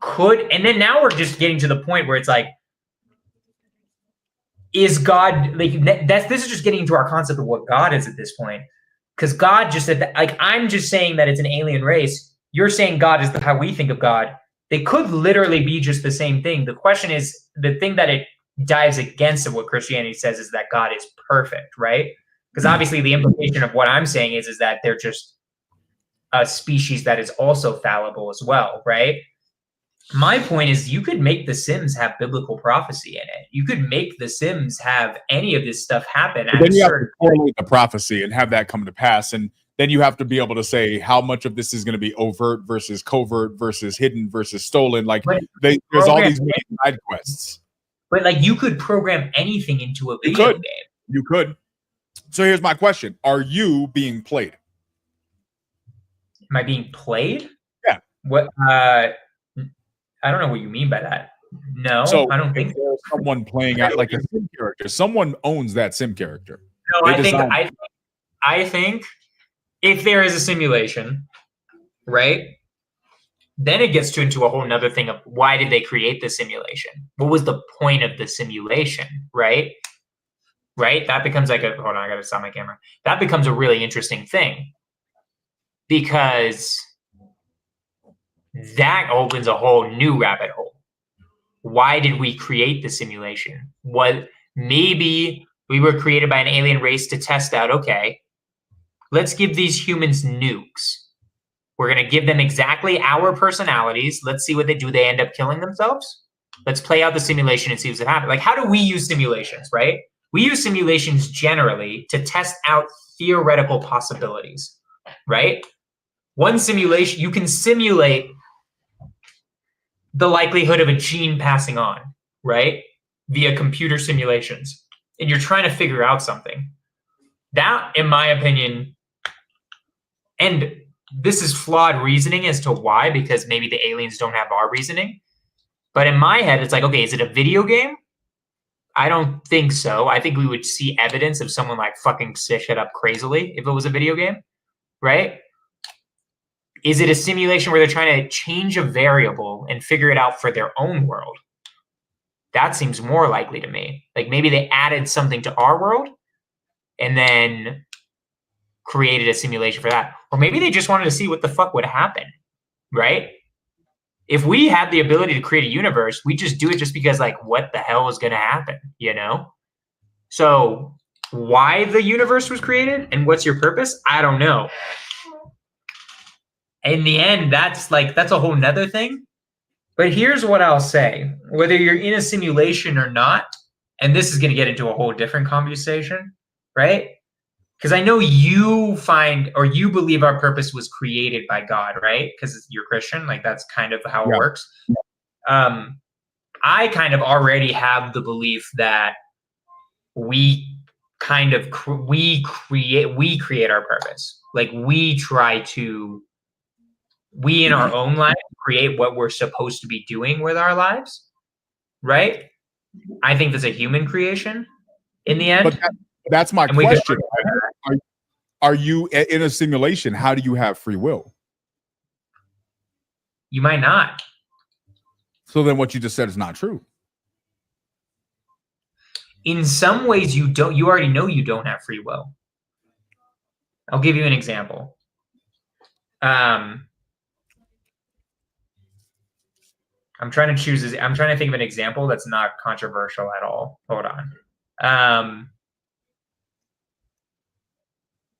could, and then now we're just getting to the point where it's like, is God, like this is just getting into our concept of what God is at this point. Because God just said that, like, I'm just saying that it's an alien race. You're saying God is how we think of God. They could literally be just the same thing. The question is, the thing that it dives against of what Christianity says is that God is perfect, right? Because obviously the implication of what I'm saying is that they're just a species that is also fallible as well, right? My point is, you could make The Sims have biblical prophecy in it. You could make The Sims have any of this stuff happen. But then you have to correlate the prophecy and have that come to pass. And then you have to be able to say how much of this is going to be overt versus covert versus hidden versus stolen. Like there's all these side quests. But like you could program anything into a video game. You could. So here's my question. Are you being played? Am I being played? Yeah. What I don't know what you mean by that. No, so I don't think there's someone playing out like a sim character. Someone owns that sim character. No, I think if there is a simulation, right? Then it gets into a whole nother thing of why did they create the simulation? What was the point of the simulation, right? Right? That becomes like hold on, I gotta stop my camera. That becomes a really interesting thing because that opens a whole new rabbit hole. Why did we create the simulation? What maybe we were created by an alien race to test out, okay, let's give these humans nukes. We're going to give them exactly our personalities. Let's see what they do. They end up killing themselves. Let's play out the simulation and see what's happening. Like, how do we use simulations, right? We use simulations generally to test out theoretical possibilities, right? One simulation, you can simulate the likelihood of a gene passing on, right? Via computer simulations. And you're trying to figure out something. That, in my opinion, and this is flawed reasoning as to why, because maybe the aliens don't have our reasoning. But in my head, it's like, okay, is it a video game? I don't think so. I think we would see evidence of someone like fucking shit up crazily if it was a video game, right? Is it a simulation where they're trying to change a variable and figure it out for their own world? That seems more likely to me. Like maybe they added something to our world and then created a simulation for that. Or maybe they just wanted to see what the fuck would happen, right? If we had the ability to create a universe, we just do it just because like, what the hell is going to happen, you know? So why the universe was created and what's your purpose? I don't know. In the end, that's a whole nother thing. But here's what I'll say, whether you're in a simulation or not, and this is going to get into a whole different conversation, right? Because I know you find or you believe our purpose was created by God, right? Because you're Christian, like that's kind of how it works. I kind of already have the belief that we kind of we create our purpose. Like we in our own life create what we're supposed to be doing with our lives, right? I think that's a human creation in the end. But that's my question. Are you in a simulation? How do you have free will? You might not. So then what you just said is not true. In some ways you don't. You already know you don't have free will. I'll give you an example. I'm trying to think of an example that's not controversial at all. Hold on.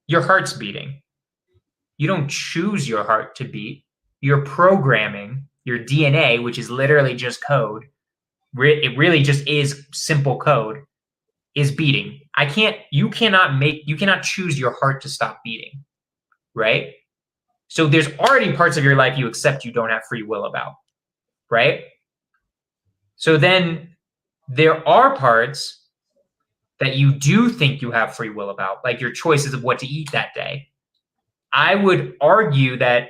Your heart's beating. You don't choose your heart to beat. You're programming your DNA, which is literally just code. It really just is simple code, is beating. You cannot choose your heart to stop beating, right? So there's already parts of your life you accept you don't have free will about. Right? So then there are parts that you do think you have free will about, like your choices of what to eat that day. I would argue that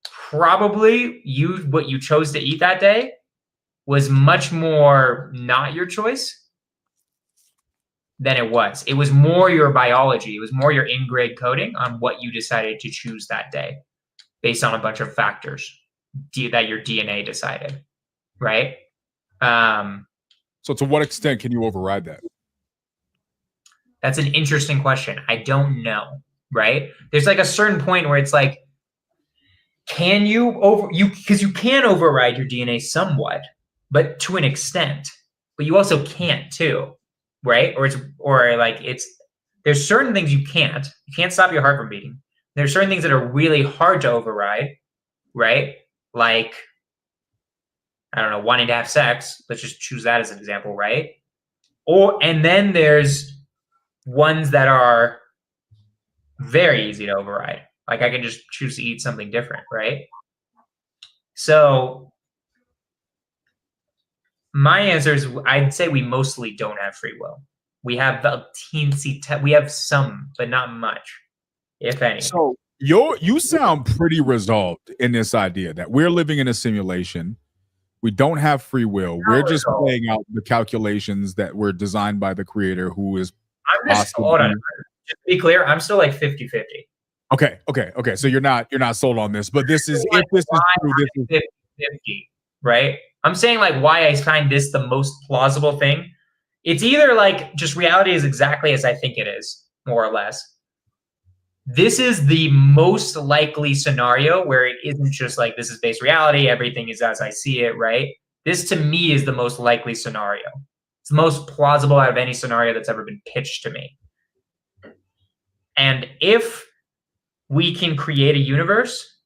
probably what you chose to eat that day was much more not your choice than it was. It was more your biology. It was more your in-grade coding on what you decided to choose that day based on a bunch of factors that your DNA decided, right? So to what extent can you override that? That's an interesting question. I don't know, right? There's like a certain point where it's like, can you because you can override your DNA somewhat, but to an extent, but you also can't too, right? There's certain things you can't. You can't stop your heart from beating. There's certain things that are really hard to override, right? like, I don't know, wanting to have sex. Let's just choose that as an example, right? And then there's ones that are very easy to override. Like I can just choose to eat something different, right? So my answer is I'd say we mostly don't have free will. We have a teensy, we have some, but not much, if any. So you sound pretty resolved in this idea that we're living in a simulation. We don't have free will. We're just playing out the calculations that were designed by the creator, who is hold on. Just to be clear, I'm still like 50-50. Okay. So you're not sold on this, but this is if this is true, this is 50-50, right? I'm saying like why I find this the most plausible thing. It's either like just reality is exactly as I think it is, more or less. This is the most likely scenario where it isn't just like this is base reality, everything is as I see it, right? This to me is the most likely scenario. It's the most plausible out of any scenario that's ever been pitched to me. And if we can create a universe,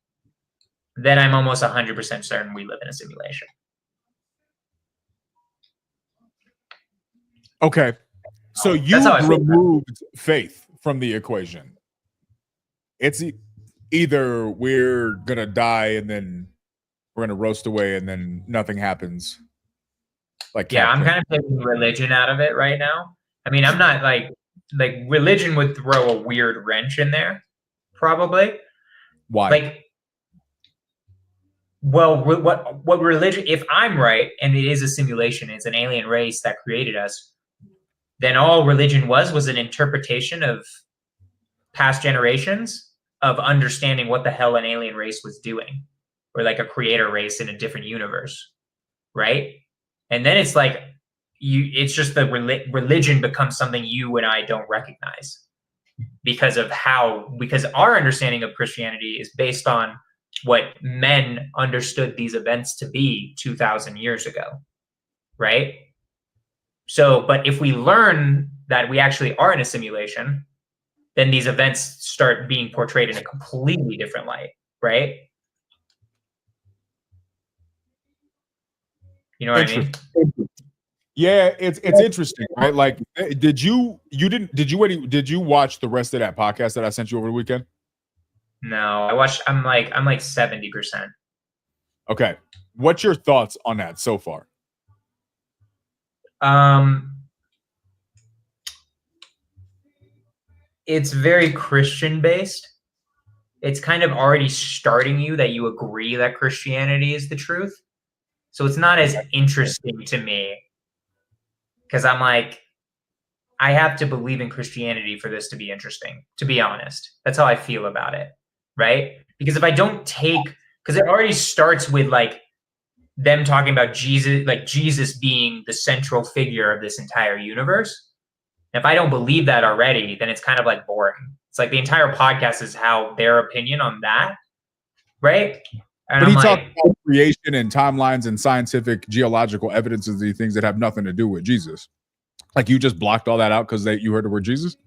then I'm almost 100% certain we live in a simulation. Okay. So you removed faith from the equation. It's either we're going to die and then we're going to roast away and then nothing happens. Like, yeah, I'm kind of taking religion out of it right now. I mean, I'm not like religion would throw a weird wrench in there, probably. Why? Like, well, what religion, if I'm right, and it is a simulation, it's an alien race that created us, then all religion was an interpretation of past generations of understanding what the hell an alien race was doing, or like a creator race in a different universe, right? And then it's like it's just the religion becomes something you and I don't recognize because our understanding of Christianity is based on what men understood these events to be 2,000 years ago, right? So, but if we learn that we actually are in a simulation, then these events start being portrayed in a completely different light, right? You know what I mean? Yeah, it's interesting, right? Like, did you watch the rest of that podcast that I sent you over the weekend? No, I watched. I'm like 70%. Okay, what's your thoughts on that so far? It's very Christian based. It's kind of already starting you that you agree that Christianity is the truth. So it's not as interesting to me because I'm like, I have to believe in Christianity for this to be interesting, to be honest. That's how I feel about it, right? Because if I don't because it already starts with like them talking about Jesus, like Jesus being the central figure of this entire universe. If I don't believe that already, then it's kind of like boring. It's like the entire podcast is how their opinion on that, right? And but he talked about creation and timelines and scientific geological evidences, these things that have nothing to do with Jesus. Like you just blocked all that out because you heard the word Jesus?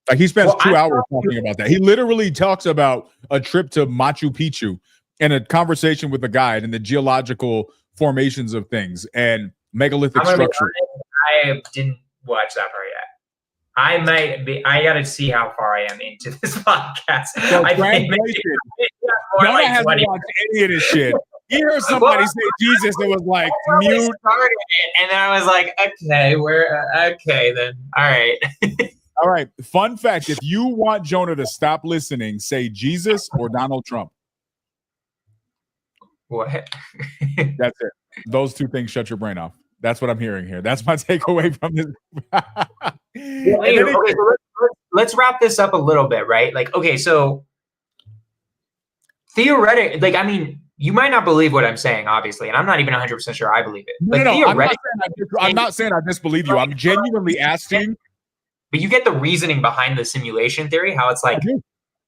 Like he spends 2 hours talking about that. He literally talks about a trip to Machu Picchu and a conversation with a guide and the geological formations of things and megalithic structure. I didn't watch that part yet. I got to see how far I am into this podcast. So I think maybe no one has watched any of this shit. You heard somebody say Jesus, it was like mute. And then I was like, okay, okay then. All right. All right. Fun fact, if you want Jonah to stop listening, say Jesus or Donald Trump. What? That's it. Those two things shut your brain off. That's what I'm hearing here. That's my takeaway from this. Let's wrap this up a little bit, right? Like, okay, so theoretically, like, I mean, you might not believe what I'm saying, obviously, and I'm not even 100% sure I believe it. No, I'm not saying I disbelieve you. I'm genuinely asking. But you get the reasoning behind the simulation theory, how it's like,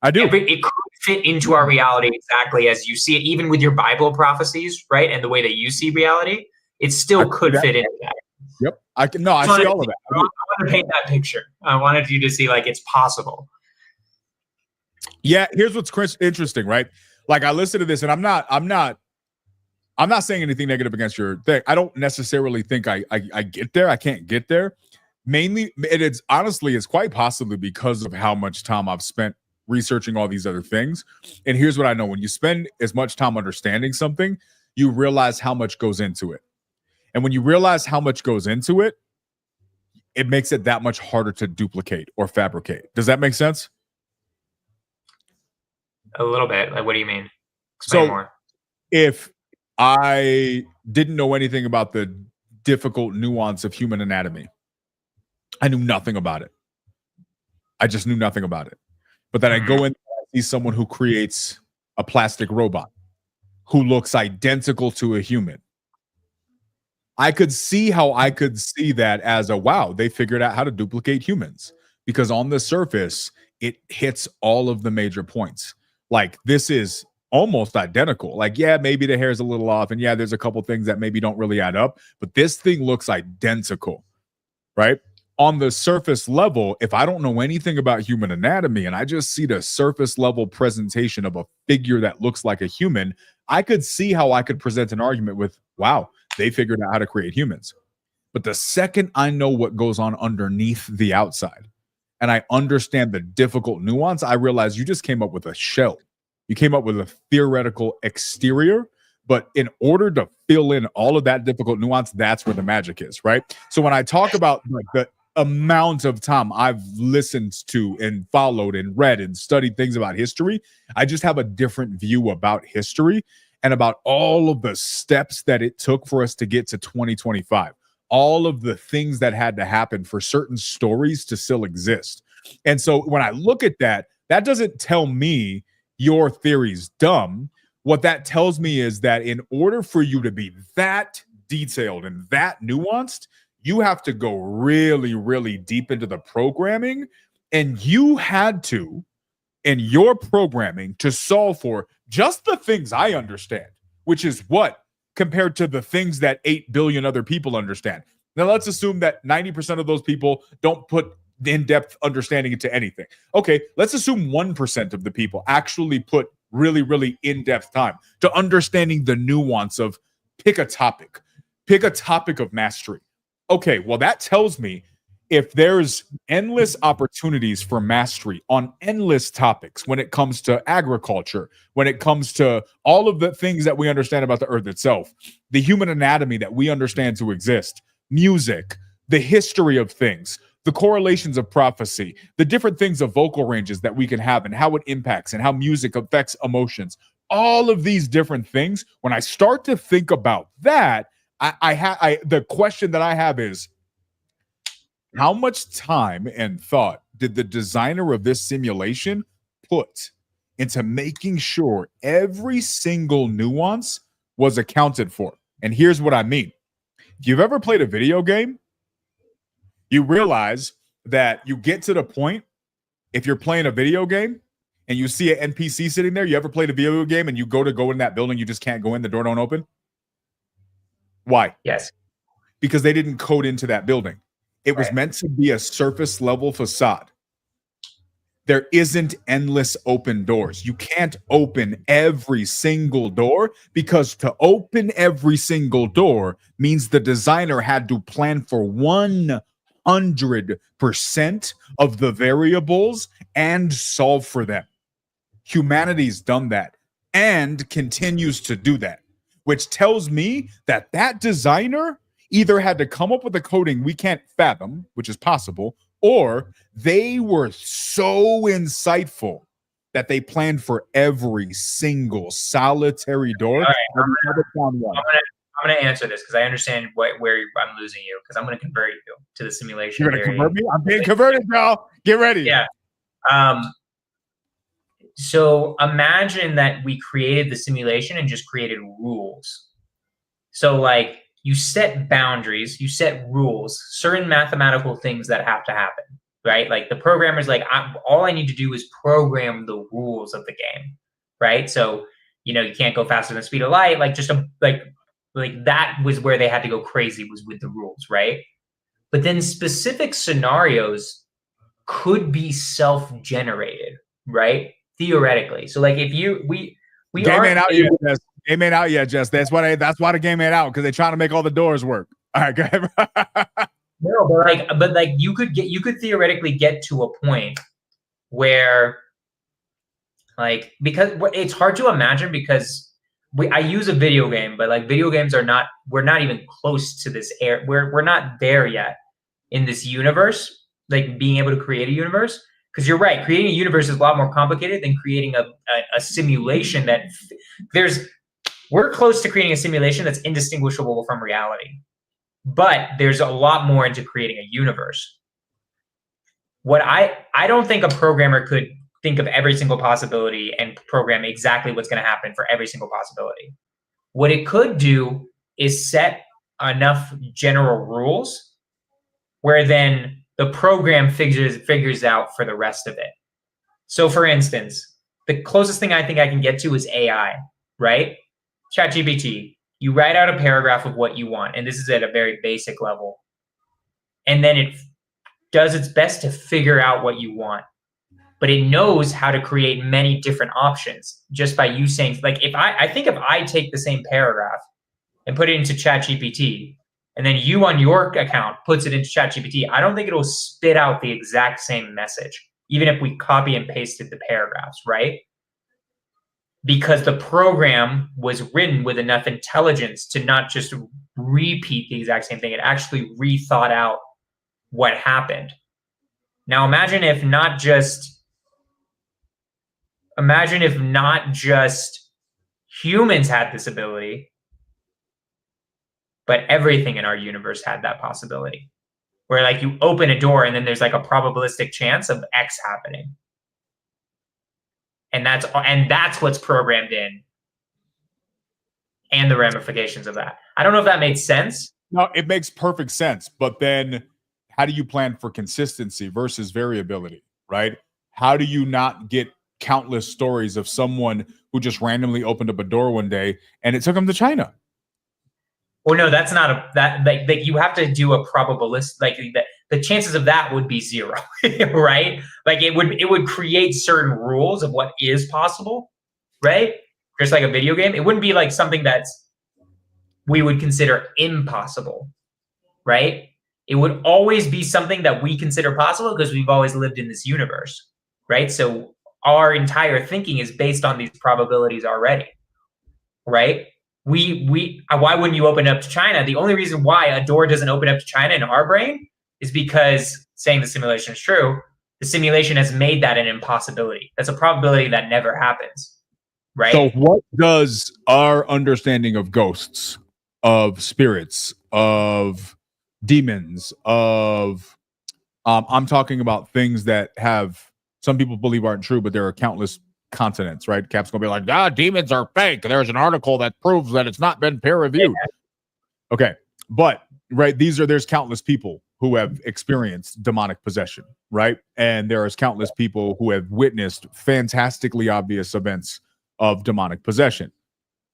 I do. It could fit into our reality exactly as you see it, even with your Bible prophecies, right? And the way that you see reality, it still could fit into that. Yep. I see all of that. I want to paint that picture. I wanted you to see like it's possible. Yeah, here's what's interesting, right? Like I listen to this and I'm not saying anything negative against your thing. I don't necessarily think I get there. I can't get there. Mainly, it's honestly, it's quite possibly because of how much time I've spent researching all these other things. And here's what I know: when you spend as much time understanding something, you realize how much goes into it. And when you realize how much goes into it, it makes it that much harder to duplicate or fabricate. Does that make sense? A little bit. Like, what do you mean? Explain more. If I didn't know anything about the difficult nuance of human anatomy, I knew nothing about it. I just knew nothing about it. But then I go in and see someone who creates a plastic robot who looks identical to a human. I could see how I could see that as a wow, they figured out how to duplicate humans, because on the surface, it hits all of the major points. Like, this is almost identical. Like, yeah, maybe the hair is a little off, and yeah, there's a couple things that maybe don't really add up, but this thing looks identical, right? On the surface level, if I don't know anything about human anatomy and I just see the surface level presentation of a figure that looks like a human, I could see how I could present an argument with, wow, they figured out how to create humans. But the second I know what goes on underneath the outside and I understand the difficult nuance, I realize you just came up with a shell. You came up with a theoretical exterior, but in order to fill in all of that difficult nuance, that's where the magic is, right? So when I talk about like the amount of time I've listened to and followed and read and studied things about history, I just have a different view about history and about all of the steps that it took for us to get to 2025, all of the things that had to happen for certain stories to still exist. And so when I look at that, that doesn't tell me your theory's dumb. What that tells me is that in order for you to be that detailed and that nuanced, you have to go really, really deep into the programming. And you had to, in your programming, to solve for just the things I understand, which is what compared to the things that 8 billion other people understand. Now, let's assume that 90% of those people don't put in-depth understanding into anything. Okay, let's assume 1% of the people actually put really, really in-depth time to understanding the nuance of pick a topic of mastery. Okay, well, that tells me if there's endless opportunities for mastery on endless topics when it comes to agriculture, when it comes to all of the things that we understand about the earth itself, the human anatomy that we understand to exist, music, the history of things, the correlations of prophecy, the different things of vocal ranges that we can have and how it impacts and how music affects emotions, all of these different things. When I start to think about that, the question that I have is, how much time and thought did the designer of this simulation put into making sure every single nuance was accounted for? And here's what I mean. If you've ever played a video game, you realize that you get to the point, if you're playing a video game and you see an NPC sitting there, you ever played a video game and you go in that building, you just can't go in, the door don't open? Why? Yes. Because they didn't code into that building. It was meant to be a surface level facade. There isn't endless open doors. You can't open every single door, because to open every single door means the designer had to plan for 100% of the variables and solve for them. Humanity's done that and continues to do that, which tells me that that designer either had to come up with a coding we can't fathom, which is possible, or they were so insightful that they planned for every single solitary door. All right, I'm going to answer this because I understand where I'm losing you, because I'm going to convert you to the simulation. You're going to convert me? I'm being converted, y'all. Get ready. Yeah. So imagine that we created the simulation and just created rules. So like, you set boundaries, you set rules, certain mathematical things that have to happen, right? Like the programmer's like, all I need to do is program the rules of the game, right? So, you can't go faster than the speed of light. Like just like that was where they had to go crazy, was with the rules, right? But then specific scenarios could be self-generated, right? Theoretically. So like if Game ain't out yet, Jess. Game ain't out yet, Jess. That's why the game ain't out, because they're trying to make all the doors work. All right, go ahead. No, but you could theoretically get to a point where, like, because it's hard to imagine, because I use a video game, but like video games we're not even close to this we're not there yet in this universe, like being able to create a universe. Because you're right, creating a universe is a lot more complicated than creating a simulation that we're close to creating a simulation that's indistinguishable from reality. But there's a lot more into creating a universe. What I don't think a programmer could think of every single possibility and program exactly what's going to happen for every single possibility. What it could do is set enough general rules where then the program figures out for the rest of it. So for instance, the closest thing I think I can get to is AI, right? ChatGPT. You write out a paragraph of what you want, and this is at a very basic level. And then it does its best to figure out what you want. But it knows how to create many different options just by you saying, like, if I take the same paragraph and put it into ChatGPT, and then you on your account puts it into ChatGPT, I don't think it'll spit out the exact same message, even if we copy and pasted the paragraphs, right? Because the program was written with enough intelligence to not just repeat the exact same thing. It actually rethought out what happened. Now imagine if not just humans had this ability, but everything in our universe had that possibility. Where like you open a door and then there's like a probabilistic chance of X happening. And that's what's programmed in, and the ramifications of that. I don't know if that made sense. No, it makes perfect sense. But then how do you plan for consistency versus variability, right? How do you not get countless stories of someone who just randomly opened up a door one day and it took them to China? Well, no, that's not like you have to do a probabilist, like the chances of that would be zero, right? Like it would create certain rules of what is possible, right? Just like a video game. It wouldn't be like something that's we would consider impossible, right? It would always be something that we consider possible because we've always lived in this universe, right? So our entire thinking is based on these probabilities already, right? Why wouldn't you open up to China? The only reason why a door doesn't open up to China in our brain is because, saying the simulation is true, the simulation has made that an impossibility. That's a probability that never happens, right? So what does our understanding of ghosts, of spirits, of demons, of I'm talking about things that have some people believe aren't true, but there are countless continents, right? Cap's gonna be like, demons are fake. There's an article that proves that it's not been peer reviewed. Yeah. Okay, but right, there's countless people who have experienced demonic possession, right? And there is countless people who have witnessed fantastically obvious events of demonic possession,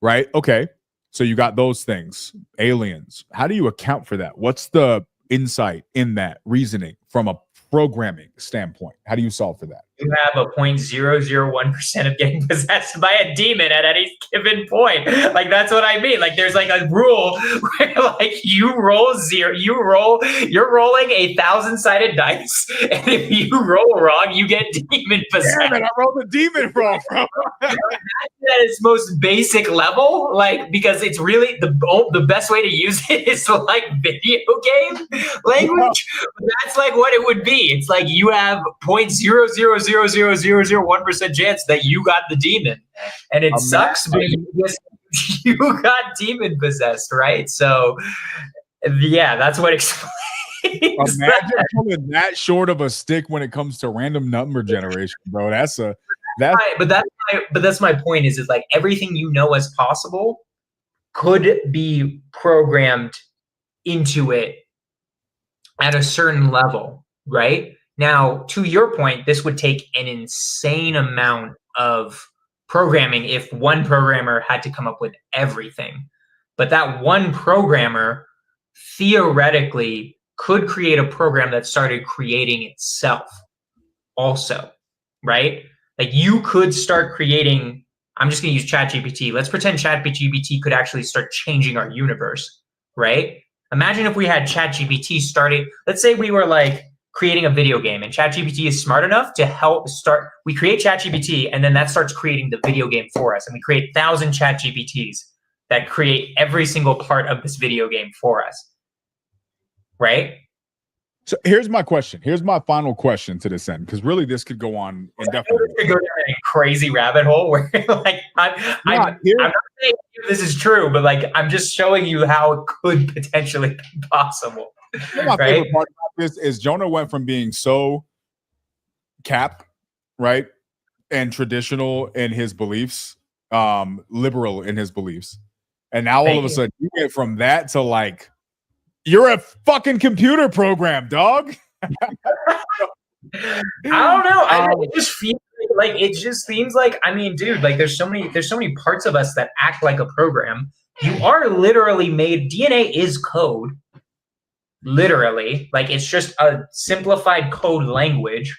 right? Okay, so you got those things, aliens. How do you account for that? What's the insight in that reasoning from a programming standpoint? How do you solve for that? You have a 0.001% of getting possessed by a demon at any given point. Like, that's what I mean. Like, there's like a rule where like you're rolling 1,000-sided dice, and if you roll wrong, you get demon possessed. Damn it, I rolled a demon wrong, bro. At its most basic level, like, because it's really the best way to use it is like video game language. That's like what it would be. It's like you have 0.0000001% chance that you got the demon, and it sucks, but you got demon possessed, right? So yeah, that's what explains. Imagine pulling that short of a stick when it comes to random number generation, bro. That's right, but that's my point. Is like everything you know as possible could be programmed into it at a certain level, right? Now, to your point, this would take an insane amount of programming if one programmer had to come up with everything. But that one programmer theoretically could create a program that started creating itself also, right? Like you could start creating, I'm just going to use ChatGPT. Let's pretend ChatGPT could actually start changing our universe, right? Imagine if we had ChatGPT starting, let's say we were like creating a video game and ChatGPT is smart enough to help start, we create ChatGPT and then that starts creating the video game for us. And we create 1,000 ChatGPTs that create every single part of this video game for us, right? So here's my question. Here's my final question to this end, because really this could go on indefinitely. It could go down a crazy rabbit hole where like I'm not saying this is true, but like I'm just showing you how it could potentially be possible. My favorite part about this is Jonah went from being so cap, right, and traditional in his beliefs, liberal in his beliefs, and now all of a sudden you get from that to like, you're a fucking computer program, dog. I don't know. It just feels like it just seems like, I mean, dude, like there's so many parts of us that act like a program. You are literally made. DNA is code. Literally, like it's just a simplified code language,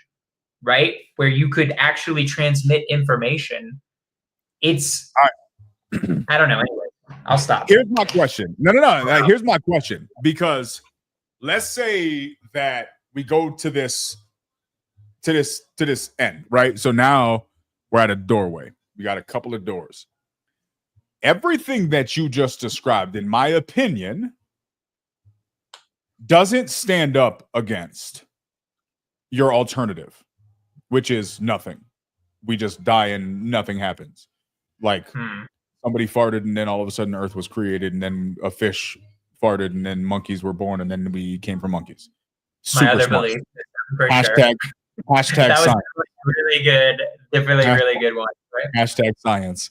right? Where you could actually transmit information. It's I don't know. Anyway, I'll stop. Here's my question. No. Here's my question. Because let's say that we go to this end, right? So now we're at a doorway. We got a couple of doors. Everything that you just described, in my opinion, doesn't stand up against your alternative, which is nothing. We just die and nothing happens. Like somebody farted and then all of a sudden Earth was created and then a fish farted and then monkeys were born and then we came from monkeys. Super my other smart. belief. For Hashtag that was science. really good. Really good one. Right? Hashtag science.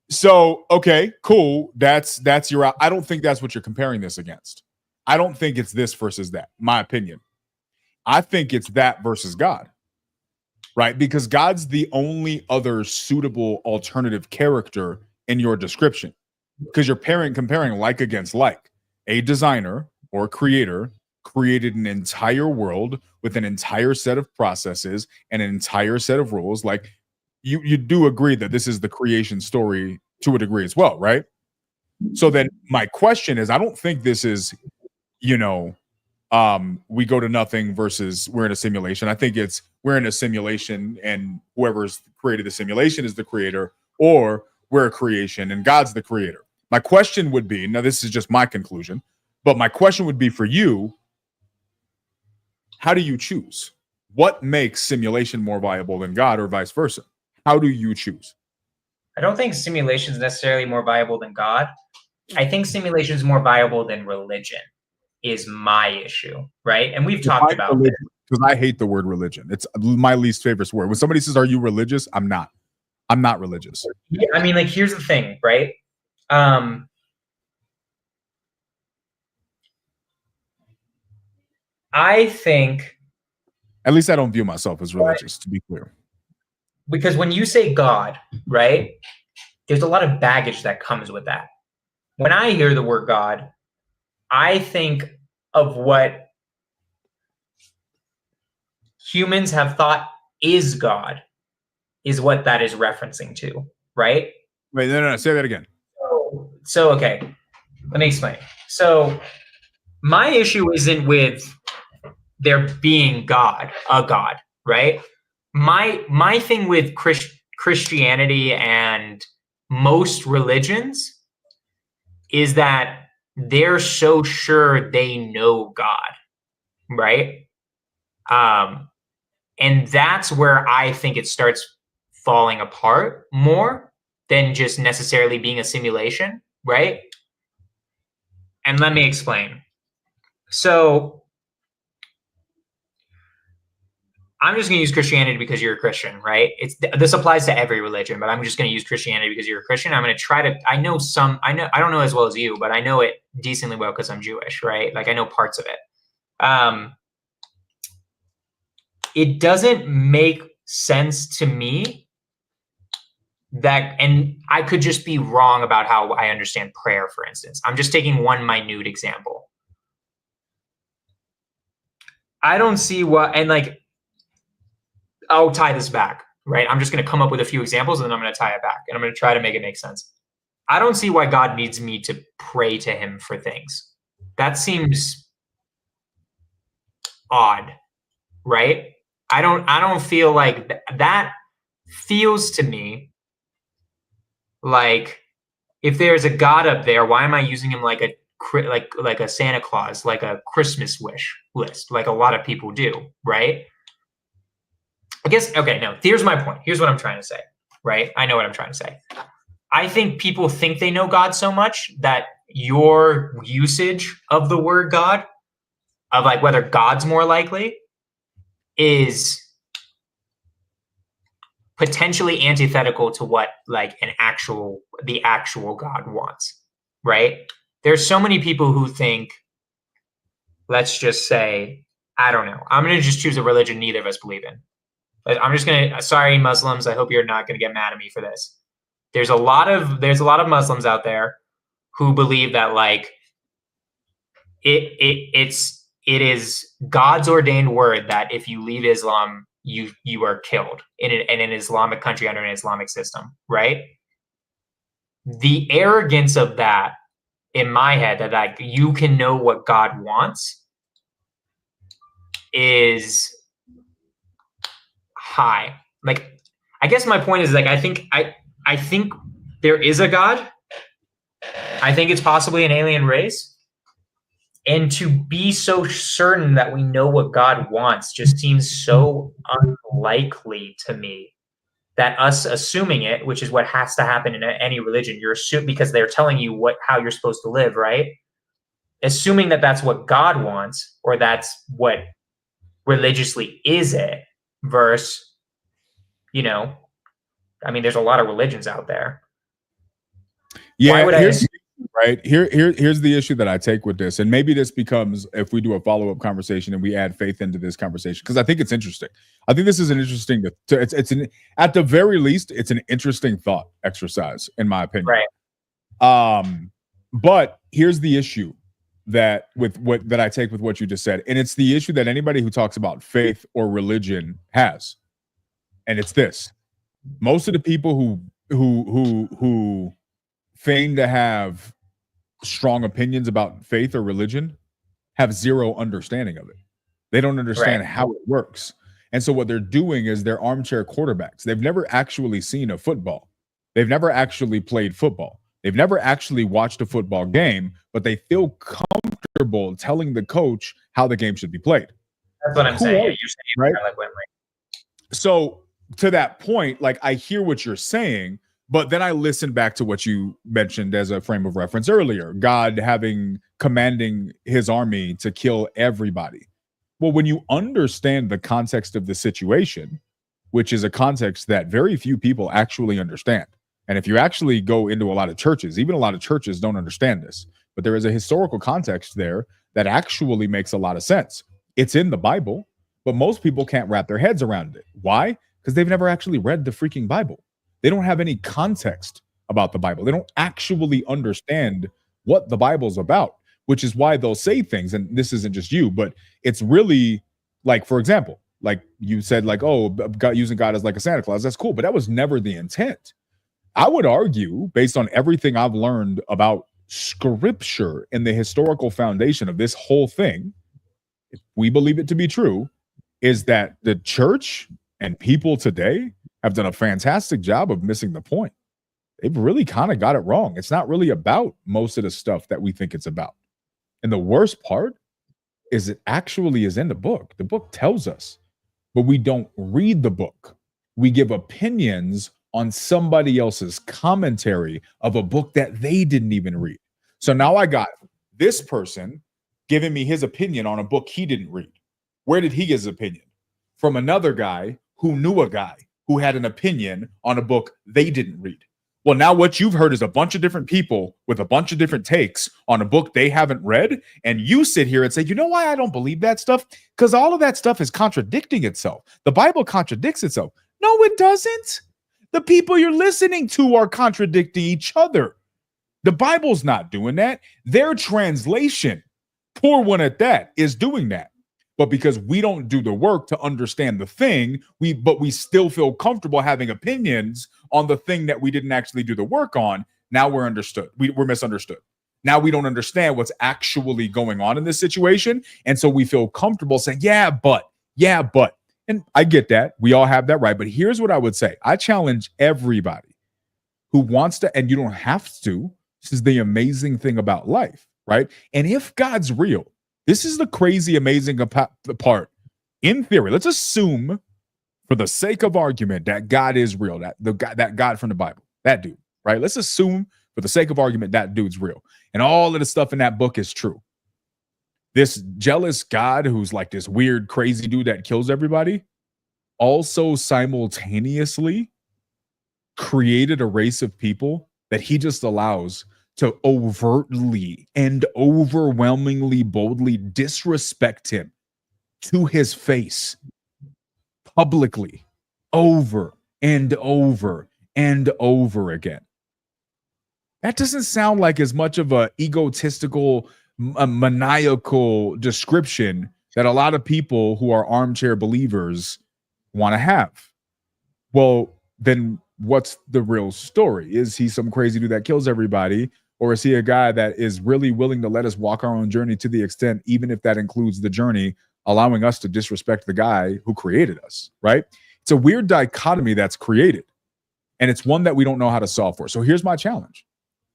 So okay, cool. That's your. I don't think that's what you're comparing this against. I don't think it's this versus that. My opinion. I think it's that versus God. Right? Because God's the only other suitable alternative character in your description. Because you're comparing like against like. A designer or creator created an entire world with an entire set of processes and an entire set of rules. Like you do agree that this is the creation story to a degree as well, right? So then my question is, I don't think this is, we go to nothing versus we're in a simulation. I think it's we're in a simulation and whoever's created the simulation is the creator, or we're a creation and God's the creator. My question would be, now this is just my conclusion, but my question would be for you, how do you choose? What makes simulation more viable than God or vice versa? How do you choose? I don't think simulation is necessarily more viable than God. I think simulation is more viable than religion is my issue, right? And we've talked about this. Because I hate the word religion. It's my least favorite word. When somebody says, are you religious? I'm not. I'm not religious. Yeah, I mean, like, here's the thing, right? I think, at least I don't view myself as religious, to be clear. Because when you say God, right, there's a lot of baggage that comes with that. When I hear the word God, I think of what humans have thought is God, is what that is referencing to, right? Wait, no, say that again. So okay, let me explain. So my issue isn't with there being God, a God, right? My thing with Christianity and most religions is that they're so sure they know God, right? And that's where I think it starts falling apart more than just necessarily being a simulation, right? And let me explain. So I'm just going to use Christianity because you're a Christian, right? This applies to every religion, but I'm just going to use Christianity because you're a Christian. I'm going to try to, I don't know as well as you, but I know it decently well because I'm Jewish, right? Like I know parts of it. It doesn't make sense to me that, and I could just be wrong about how I understand prayer, for instance. I'm just taking one minute example. I don't see what, and like, I'll tie this back, right? I'm just going to come up with a few examples and then I'm going to tie it back and I'm going to try to make it make sense. I don't see why God needs me to pray to him for things. That seems odd, right? I don't feel like that feels to me like if there's a God up there, why am I using him like a Santa Claus, like a Christmas wish list, like a lot of people do, right? I guess, okay, no, here's my point. Here's what I'm trying to say, right? I know what I'm trying to say. I think people think they know God so much that your usage of the word God, of like whether God's more likely, is potentially antithetical to what like the actual God wants, right? There's so many people who think, let's just say, I don't know, I'm going to just choose a religion neither of us believe in. I'm just going to, sorry, Muslims, I hope you're not going to get mad at me for this. There's a lot of Muslims out there who believe that like it is God's ordained word that if you leave Islam, you are killed in an Islamic country under an Islamic system, right? The arrogance of that in my head, that like you can know what God wants, is high. Like, I guess my point is like I think there is a God. I think it's possibly an alien race. And to be so certain that we know what God wants just seems so unlikely to me, that us assuming it, which is what has to happen in any religion, you're assuming because they're telling you how you're supposed to live, right? Assuming that that's what God wants, or that's what religiously is it, versus, you know, I mean, there's a lot of religions out there. Yeah, here's the issue that I take with this, and maybe this becomes, if we do a follow-up conversation and we add faith into this conversation, because I think it's interesting. I think this is an interesting, at the very least, it's an interesting thought exercise, in my opinion. Right. But here's the issue that I take with what you just said, and it's the issue that anybody who talks about faith or religion has, and it's this: most of the people who feign to have strong opinions about faith or religion have zero understanding of it. They don't understand how it works. And so what they're doing is they're armchair quarterbacks. They've never actually seen a football. They've never actually played football. They've never actually watched a football game, but they feel comfortable telling the coach how the game should be played. That's what I'm saying. Yeah, you're saying right? Like, so to that point, like, I hear what you're saying, but then I listen back to what you mentioned as a frame of reference earlier, God commanding his army to kill everybody. Well, when you understand the context of the situation, which is a context that very few people actually understand. And if you actually go into a lot of churches, even a lot of churches don't understand this, but there is a historical context there that actually makes a lot of sense. It's in the Bible, but most people can't wrap their heads around it. Why? Because they've never actually read the freaking Bible. They don't have any context about the Bible. They don't actually understand what the Bible's about, which is why they'll say things. And this isn't just you, but it's really like, for example, like you said, like, oh, God, using God as like a Santa Claus. That's cool. But that was never the intent. I would argue, based on everything I've learned about scripture and the historical foundation of this whole thing, if we believe it to be true, is that the church and people today have done a fantastic job of missing the point. They've really kind of got it wrong. It's not really about most of the stuff that we think it's about. And the worst part is it actually is in the book. The book tells us, but we don't read the book. We give opinions on somebody else's commentary of a book that they didn't even read. So now I got this person giving me his opinion on a book he didn't read. Where did he get his opinion? From another guy who knew a guy who had an opinion on a book they didn't read. Well, now what you've heard is a bunch of different people with a bunch of different takes on a book they haven't read. And you sit here and say, you know why I don't believe that stuff? Because all of that stuff is contradicting itself. The Bible contradicts itself. No, it doesn't. The people you're listening to are contradicting each other. The Bible's not doing that. Their translation, poor one at that, is doing that. But because we don't do the work to understand the thing, but we still feel comfortable having opinions on the thing that we didn't actually do the work on. Now we're understood. We're misunderstood. Now we don't understand what's actually going on in this situation. And so we feel comfortable saying, yeah, but. And I get that. We all have that right. But here's what I would say. I challenge everybody who wants to, and you don't have to. This is the amazing thing about life, right? And if God's real, this is the crazy, amazing part. In theory, let's assume, for the sake of argument, that God is real, that God from the Bible, that dude, right? Let's assume, for the sake of argument, that dude's real. And all of the stuff in that book is true. This jealous God who's like this weird, crazy dude that kills everybody also simultaneously created a race of people that he just allows to overtly and overwhelmingly boldly disrespect him to his face publicly over and over and over again. That doesn't sound like as much of a egotistical, maniacal description that a lot of people who are armchair believers want to have. Well, then what's the real story? Is he some crazy dude that kills everybody? Or is he a guy that is really willing to let us walk our own journey to the extent, even if that includes the journey, allowing us to disrespect the guy who created us, right? It's a weird dichotomy that's created. And it's one that we don't know how to solve for. So here's my challenge.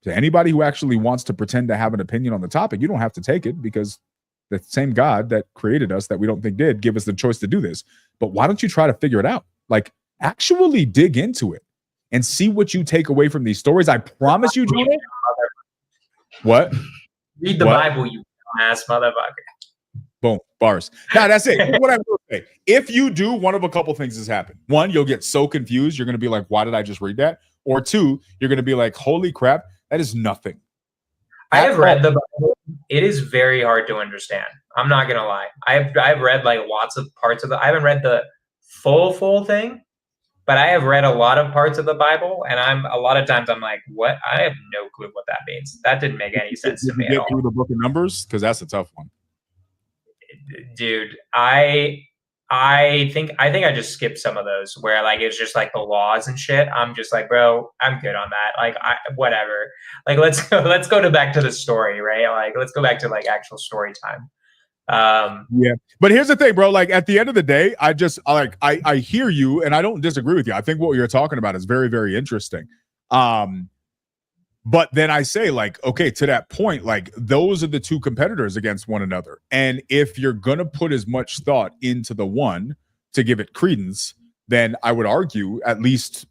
To anybody who actually wants to pretend to have an opinion on the topic, you don't have to take it, because the same God that created us, that we don't think did, give us the choice to do this. But why don't you try to figure it out? Like, actually dig into it and see what you take away from these stories. I promise you, Jonah. What? Read the Bible, you ass motherfucker. Boom, bars. Now that's it. What I will say. If you do, one of a couple things has happened. One, you'll get so confused, you're going to be like, why did I just read that? Or two, you're going to be like, holy crap, that is nothing. I have read the Bible. It is very hard to understand. I'm not going to lie. I've read like lots of parts of I haven't read the full thing, but I have read a lot of parts of the Bible, and a lot of times I'm like, what? I have no clue what that means. That didn't make any sense to me at all. Through the book of Numbers, because that's a tough one. Dude, I think I just skipped some of those where like it's just like the laws and shit. I'm just like, bro, I'm good on that. Like, whatever. Like, let's go back to the story, right? Like, let's go back to like actual story time. Yeah, but here's the thing, bro. Like, at the end of the day, I hear you, and I don't disagree with you. I think what you're talking about is very, very interesting. But then I say, like, okay, to that point, like, those are the two competitors against one another. And if you're going to put as much thought into the one to give it credence, then I would argue, at least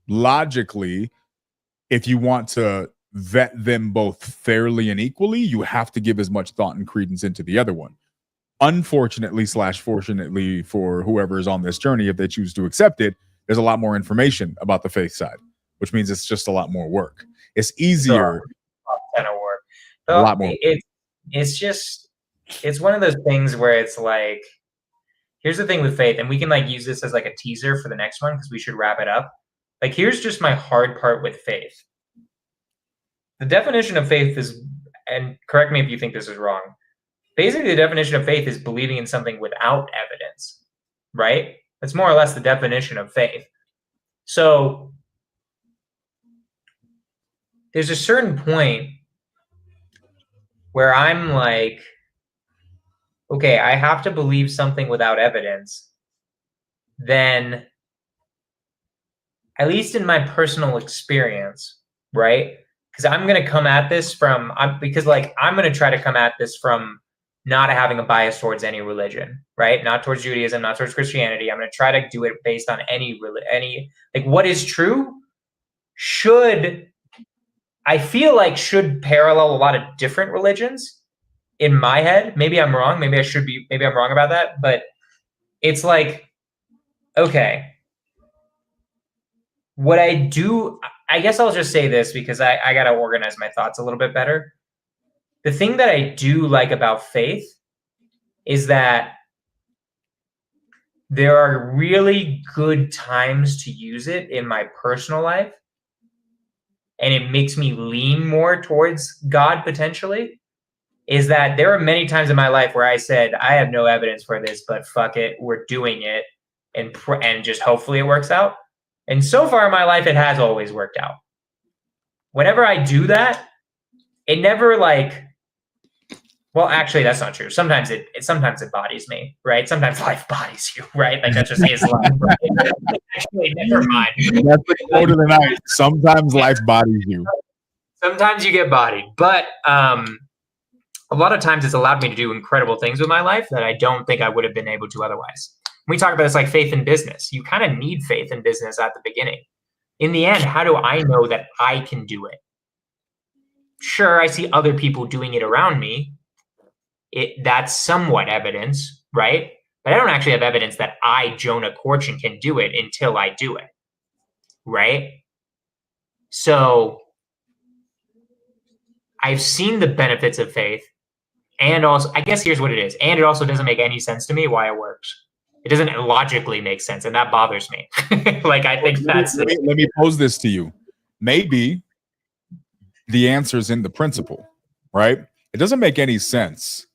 logically, if you want to vet them both fairly and equally, you have to give as much thought and credence into the other one. Unfortunately / fortunately for whoever is on this journey, if they choose to accept it, there's a lot more information about the faith side, which means it's just a lot more work. It's easier. Kind of work. A lot more. It's one of those things where it's like, here's the thing with faith, and we can like use this as like a teaser for the next one because we should wrap it up. Like, here's just my hard part with faith. The definition of faith is, and correct me if you think this is wrong, basically the definition of faith is believing in something without evidence, right? That's more or less the definition of faith. So there's a certain point where I'm like, okay, I have to believe something without evidence. Then, at least in my personal experience, right? Because I'm going to come at this from, I'm going to try to come at this from not having a bias towards any religion, right? Not towards Judaism, not towards Christianity. I'm going to try to do it based on any, like, what is true should parallel a lot of different religions in my head. Maybe I'm wrong. Maybe I'm wrong about that. But it's like, okay, what I do, I guess I'll just say this because I got to organize my thoughts a little bit better. The thing that I do like about faith is that there are really good times to use it in my personal life. And it makes me lean more towards God potentially. is that there are many times in my life where I said, I have no evidence for this, but fuck it, we're doing it, and just hopefully it works out. And so far in my life, it has always worked out. Whenever I do that, it never like, well, actually, that's not true. Sometimes it bodies me, right? Sometimes life bodies you, right? Like that just is life. Right? Actually, never mind. That's the quote of the night. Sometimes life bodies you. Sometimes you get bodied, but a lot of times it's allowed me to do incredible things with my life that I don't think I would have been able to otherwise. When we talk about this like faith in business, you kind of need faith in business at the beginning. In the end, how do I know that I can do it? Sure, I see other people doing it around me. That's somewhat evidence, right? But I don't actually have evidence that I, Jonah Corchin, can do it until I do it, right? So I've seen the benefits of faith. And also, I guess here's what it is. And it also doesn't make any sense to me why it works. It doesn't logically make sense, and that bothers me. Like, I think that's... Let me pose this to you. Maybe the answer's in the principle, right? It doesn't make any sense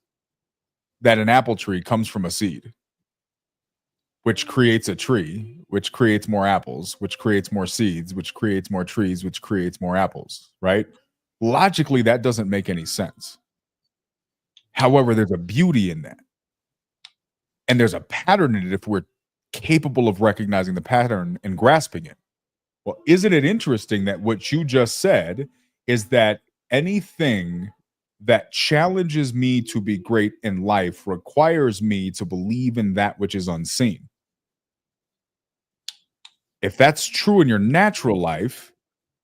that an apple tree comes from a seed, which creates a tree, which creates more apples, which creates more seeds, which creates more trees, which creates more apples, right? Logically, that doesn't make any sense. However, there's a beauty in that. And there's a pattern in it if we're capable of recognizing the pattern and grasping it. Well, isn't it interesting that what you just said is that anything that challenges me to be great in life requires me to believe in that which is unseen? If that's true in your natural life,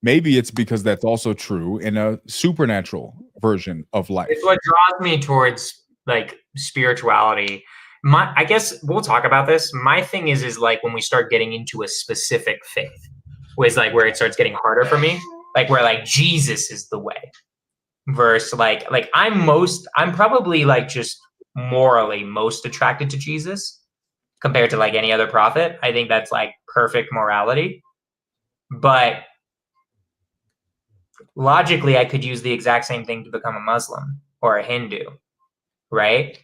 maybe it's because that's also true in a supernatural version of life. It's what draws me towards like spirituality. I guess we'll talk about this. My thing is like when we start getting into a specific faith, was like where it starts getting harder for me, like where like Jesus is the way, versus like I'm probably like just morally most attracted to Jesus compared to like any other prophet. I think that's like perfect morality, but logically I could use the exact same thing to become a Muslim or a Hindu, right?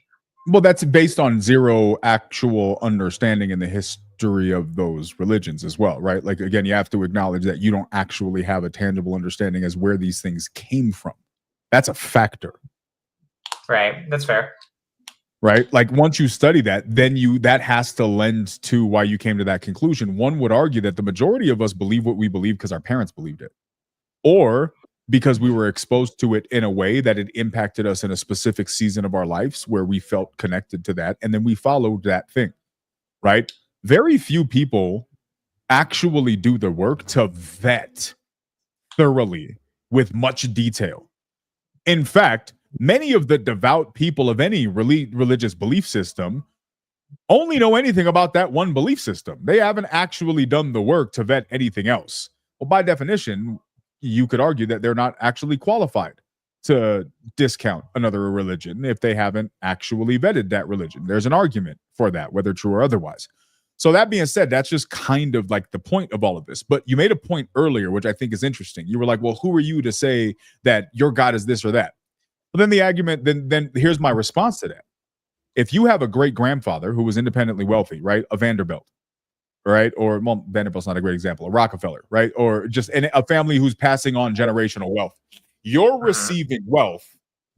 Well, that's based on zero actual understanding in the history of those religions as well, right? Like, again, you have to acknowledge that you don't actually have a tangible understanding as where these things came from. That's a factor. Right. That's fair. Right? Like, once you study that, then that has to lend to why you came to that conclusion. One would argue that the majority of us believe what we believe because our parents believed it, or because we were exposed to it in a way that it impacted us in a specific season of our lives where we felt connected to that, and then we followed that thing, right? Very few people actually do the work to vet thoroughly with much detail. In fact, many of the devout people of any religious belief system only know anything about that one belief system. They haven't actually done the work to vet anything else. Well, by definition, you could argue that they're not actually qualified to discount another religion if they haven't actually vetted that religion. There's an argument for that, whether true or otherwise. So that being said, that's just kind of like the point of all of this. But you made a point earlier, which I think is interesting. You were like, well, who are you to say that your God is this or that? Well, then the argument, then here's my response to that. If you have a great grandfather who was independently wealthy, right? A Vanderbilt, right? Or, well, Vanderbilt's not a great example, a Rockefeller, right? Or just a family who's passing on generational wealth. You're receiving wealth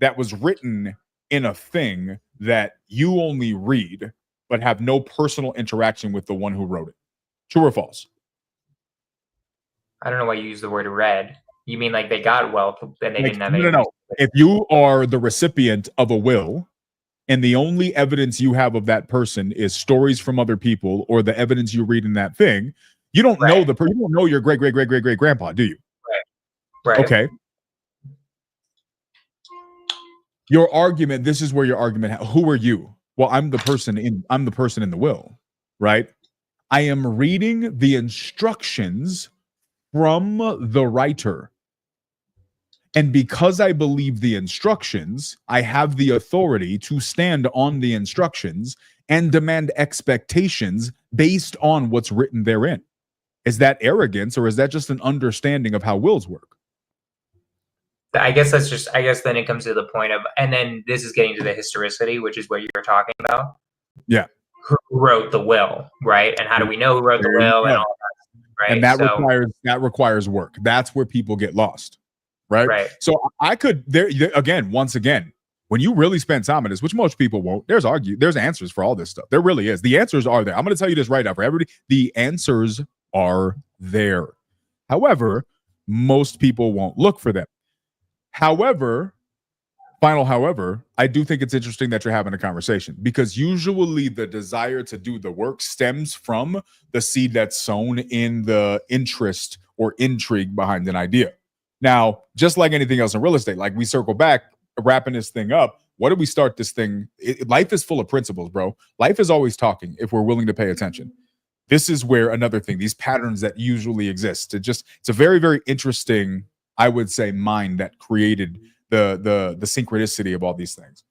that was written in a thing that you only read, but have no personal interaction with the one who wrote it. True or false? I don't know why you use the word read. You mean like they got wealth and they didn't have any? No. If you are the recipient of a will, and the only evidence you have of that person is stories from other people or the evidence you read in that thing, you don't know you don't know your great grandpa, do you? Right. Okay. Your argument, this is where your argument, who are you? Well, I'm the person in the will, right? I am reading the instructions from the writer. And because I believe the instructions, I have the authority to stand on the instructions and demand expectations based on what's written therein. Is that arrogance, or is that just an understanding of how wills work? I guess then it comes to the point of, and then this is getting to the historicity, which is what you were talking about. Yeah. Who wrote the will, right? And how do we know who wrote the will and all that, right? And that requires work. That's where people get lost, right? Right. So once again, when you really spend time on this, which most people won't, there's answers for all this stuff. There really is. The answers are there. I'm going to tell you this right now for everybody. The answers are there. However, most people won't look for them. However, I do think it's interesting that you're having a conversation, because usually the desire to do the work stems from the seed that's sown in the interest or intrigue behind an idea. Now, just like anything else in real estate, like we circle back, wrapping this thing up, what did we start this thing? Life is full of principles, bro. Life is always talking if we're willing to pay attention. This is where another thing, these patterns that usually exist, it's a very, very interesting, I would say, mind that created the synchronicity of all these things.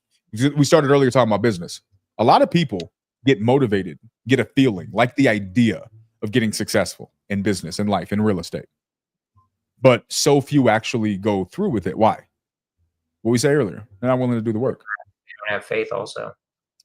We started earlier talking about business. A lot of people get motivated, get a feeling like the idea of getting successful in business, in life, in real estate. But so few actually go through with it. Why? What we say earlier, they're not willing to do the work. They don't have faith also.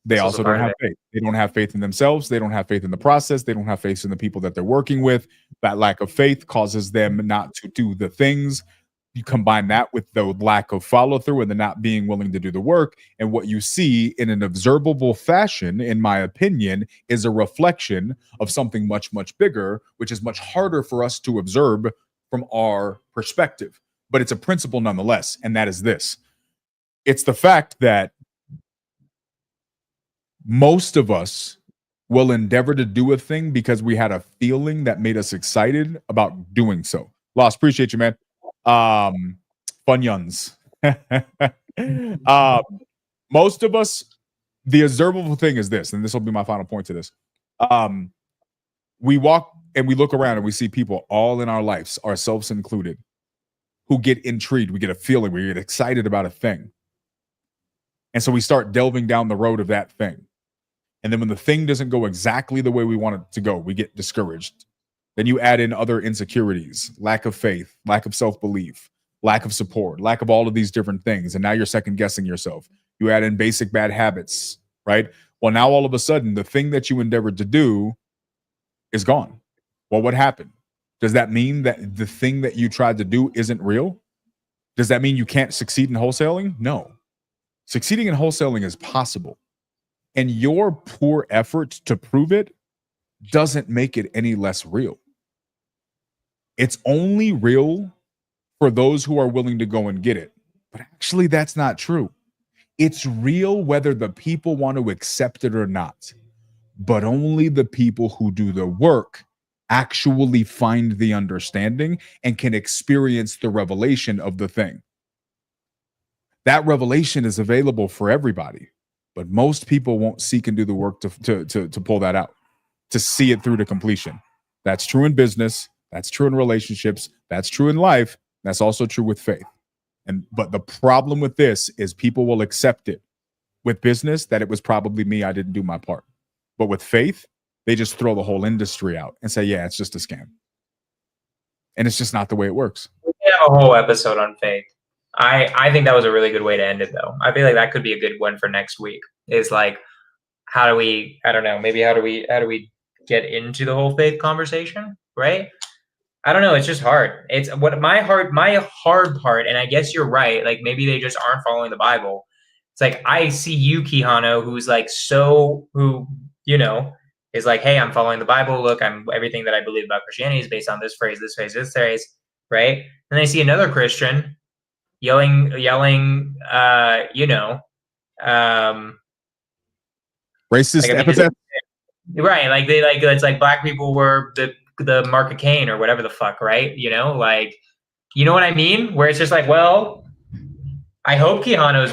They also don't have faith. They don't have faith in themselves. They don't have faith in the process. They don't have faith in the people that they're working with. That lack of faith causes them not to do the things. You combine that with the lack of follow through and the not being willing to do the work. And what you see in an observable fashion, in my opinion, is a reflection of something much, much bigger, which is much harder for us to observe from our perspective. But it's a principle nonetheless. And that is this. It's the fact that most of us will endeavor to do a thing because we had a feeling that made us excited about doing so. Lost, appreciate you, man. Funyuns. Most of us, the observable thing is this, and this will be my final point to this. We walk and we look around and we see people all in our lives, ourselves included, who get intrigued. We get a feeling, we get excited about a thing. And so we start delving down the road of that thing. And then when the thing doesn't go exactly the way we want it to go, we get discouraged. Then you add in other insecurities, lack of faith, lack of self-belief, lack of support, lack of all of these different things. And now you're second guessing yourself. You add in basic bad habits, right? Well, now all of a sudden, the thing that you endeavored to do is gone. Well, what happened? Does that mean that the thing that you tried to do isn't real? Does that mean you can't succeed in wholesaling? No. Succeeding in wholesaling is possible. And your poor effort to prove it doesn't make it any less real. It's only real for those who are willing to go and get it. But actually, that's not true. It's real whether the people want to accept it or not. But only the people who do the work actually find the understanding and can experience the revelation of the thing. That revelation is available for everybody. But most people won't seek and do the work to pull that out, to see it through to completion. That's true in business. That's true in relationships. That's true in life. That's also true with faith. But the problem with this is people will accept it. With business, that it was probably me, I didn't do my part. But with faith, they just throw the whole industry out and say, yeah, it's just a scam. And it's just not the way it works. We can have a whole episode on faith. I think that was a really good way to end it, though. I feel like that could be a good one for next week. Is like, how do we? I don't know. Maybe how do we get into the whole faith conversation? Right? I don't know. It's just hard. It's what my hard part. And I guess you're right. Like maybe they just aren't following the Bible. It's like I see you, Quijano, who's like is like, hey, I'm following the Bible. Look, everything that I believe about Christianity is based on this phrase, right? And I see another Christian yelling, racist like epithet. Right. Like it's like black people were the mark of Cain or whatever the fuck, right? Like, you know what I mean? Where it's just like, well, I hope Keanu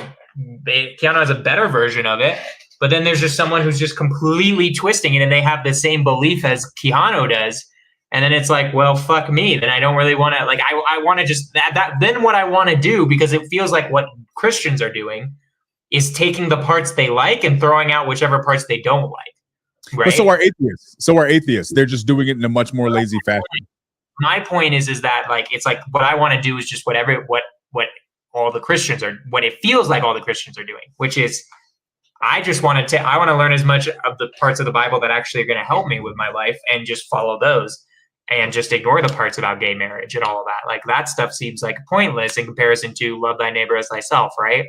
has a better version of it, but then there's just someone who's just completely twisting it and they have the same belief as Keanu does. And then it's like, well, fuck me. Then I don't really want to, like, I want to just then what I want to do, because it feels like what Christians are doing is taking the parts they like and throwing out whichever parts they don't like. Right. But so are atheists. They're just doing it in a much more lazy fashion. My point is that like, it's like what I want to do is just what all the Christians are, what it feels like all the Christians are doing, which is I want to learn as much of the parts of the Bible that actually are going to help me with my life and just follow those and just ignore the parts about gay marriage and all of that. Like that stuff seems like pointless in comparison to love thy neighbor as thyself, right?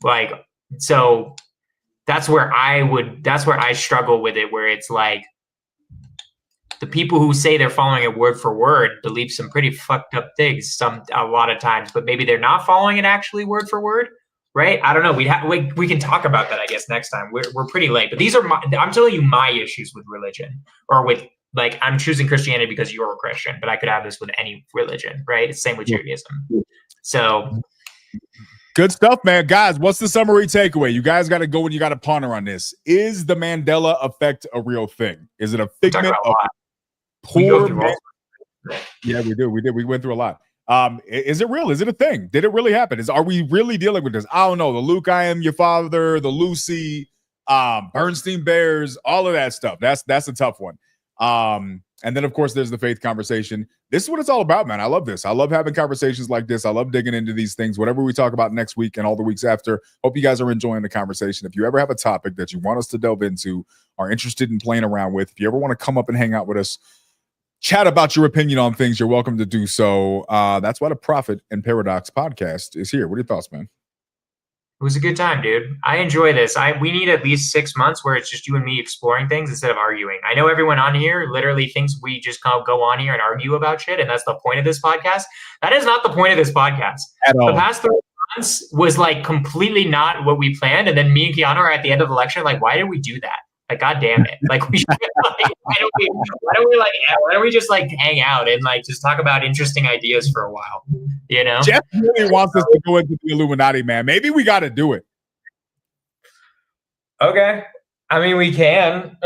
Like, so that's where I struggle with it, where it's like the people who say they're following it word for word believe some pretty fucked up things a lot of times, but maybe they're not following it actually word for word. Right? I don't know. We can talk about that, I guess, next time. We're pretty late, but these are I'm telling you my issues with religion, or with like I'm choosing Christianity because you're a Christian, but I could have this with any religion, right? It's same with Judaism. So good stuff, man. Guys, what's the summary takeaway? You guys got to go and you got to ponder on this. Is the Mandela effect a real thing? Is it a figment of poor men? Yeah, we do. We went through a lot. Is it real? Is it a thing? Did it really happen? Are we really dealing with this? I don't know. The Luke, I am your father, the Lucy, Bernstein Bears, all of that stuff. That's a tough one. And then of course there's the faith conversation. This is what it's all about, man. I love this. I love having conversations like this. I love digging into these things. Whatever we talk about next week and all the weeks after, hope you guys are enjoying the conversation. If you ever have a topic that you want us to delve into, are interested in playing around with, if you ever want to come up and hang out with us, chat about your opinion on things, you're welcome to do so. That's why the Prophet and Paradox podcast is here. What are your thoughts, man? It was a good time, dude. I enjoy this. We need at least 6 months where it's just you and me exploring things instead of arguing. I know everyone on here literally thinks we just kind of go on here and argue about shit, and that's the point of this podcast. That is not the point of this podcast. At all. The past 3 months was like completely not what we planned, and then me and Keanu are at the end of the lecture like, why did we do that? Like, God damn it. Like, we should, like, why don't we just like hang out and like just talk about interesting ideas for a while? You know? Jeff really wants us to go into the Illuminati, man. Maybe we got to do it. Okay. I mean, we can.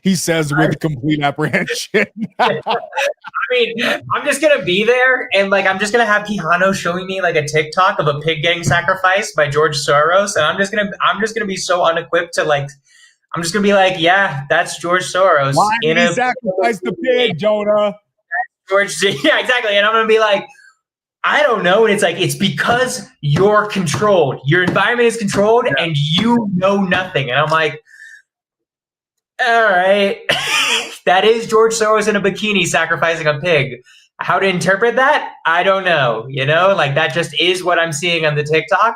He says with complete apprehension. I mean, I'm just gonna be there, and like I'm just gonna have Keanu showing me like a TikTok of a pig getting sacrificed by George Soros, and I'm just gonna be so unequipped to like. I'm just gonna be like, yeah, that's George Soros. Why did he sacrifice the pig, Jonah? George, yeah, exactly. And I'm gonna be like, I don't know. And it's like, it's because you're controlled. Your environment is controlled and you know nothing. And I'm like, all right, that is George Soros in a bikini sacrificing a pig. How to interpret that? I don't know. You know, like that just is what I'm seeing on the TikTok.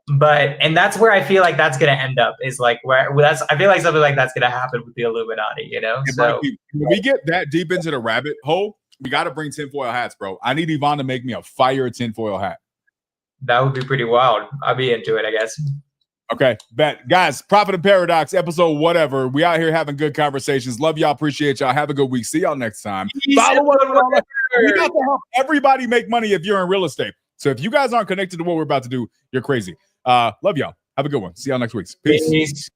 And that's where I feel like that's going to end up, is like I feel like something like that's going to happen with the Illuminati, you know? So when we get that deep into the rabbit hole, we got to bring tinfoil hats, bro. I need Yvonne to make me a fire tinfoil hat. That would be pretty wild. I'd be into it, I guess. Okay, bet. Guys, Prophet and Paradox, episode whatever. We out here having good conversations. Love y'all. Appreciate y'all. Have a good week. See y'all next time. Follow us. We got to help everybody make money if you're in real estate. So if you guys aren't connected to what we're about to do, you're crazy. Love y'all. Have a good one. See y'all next week. Peace.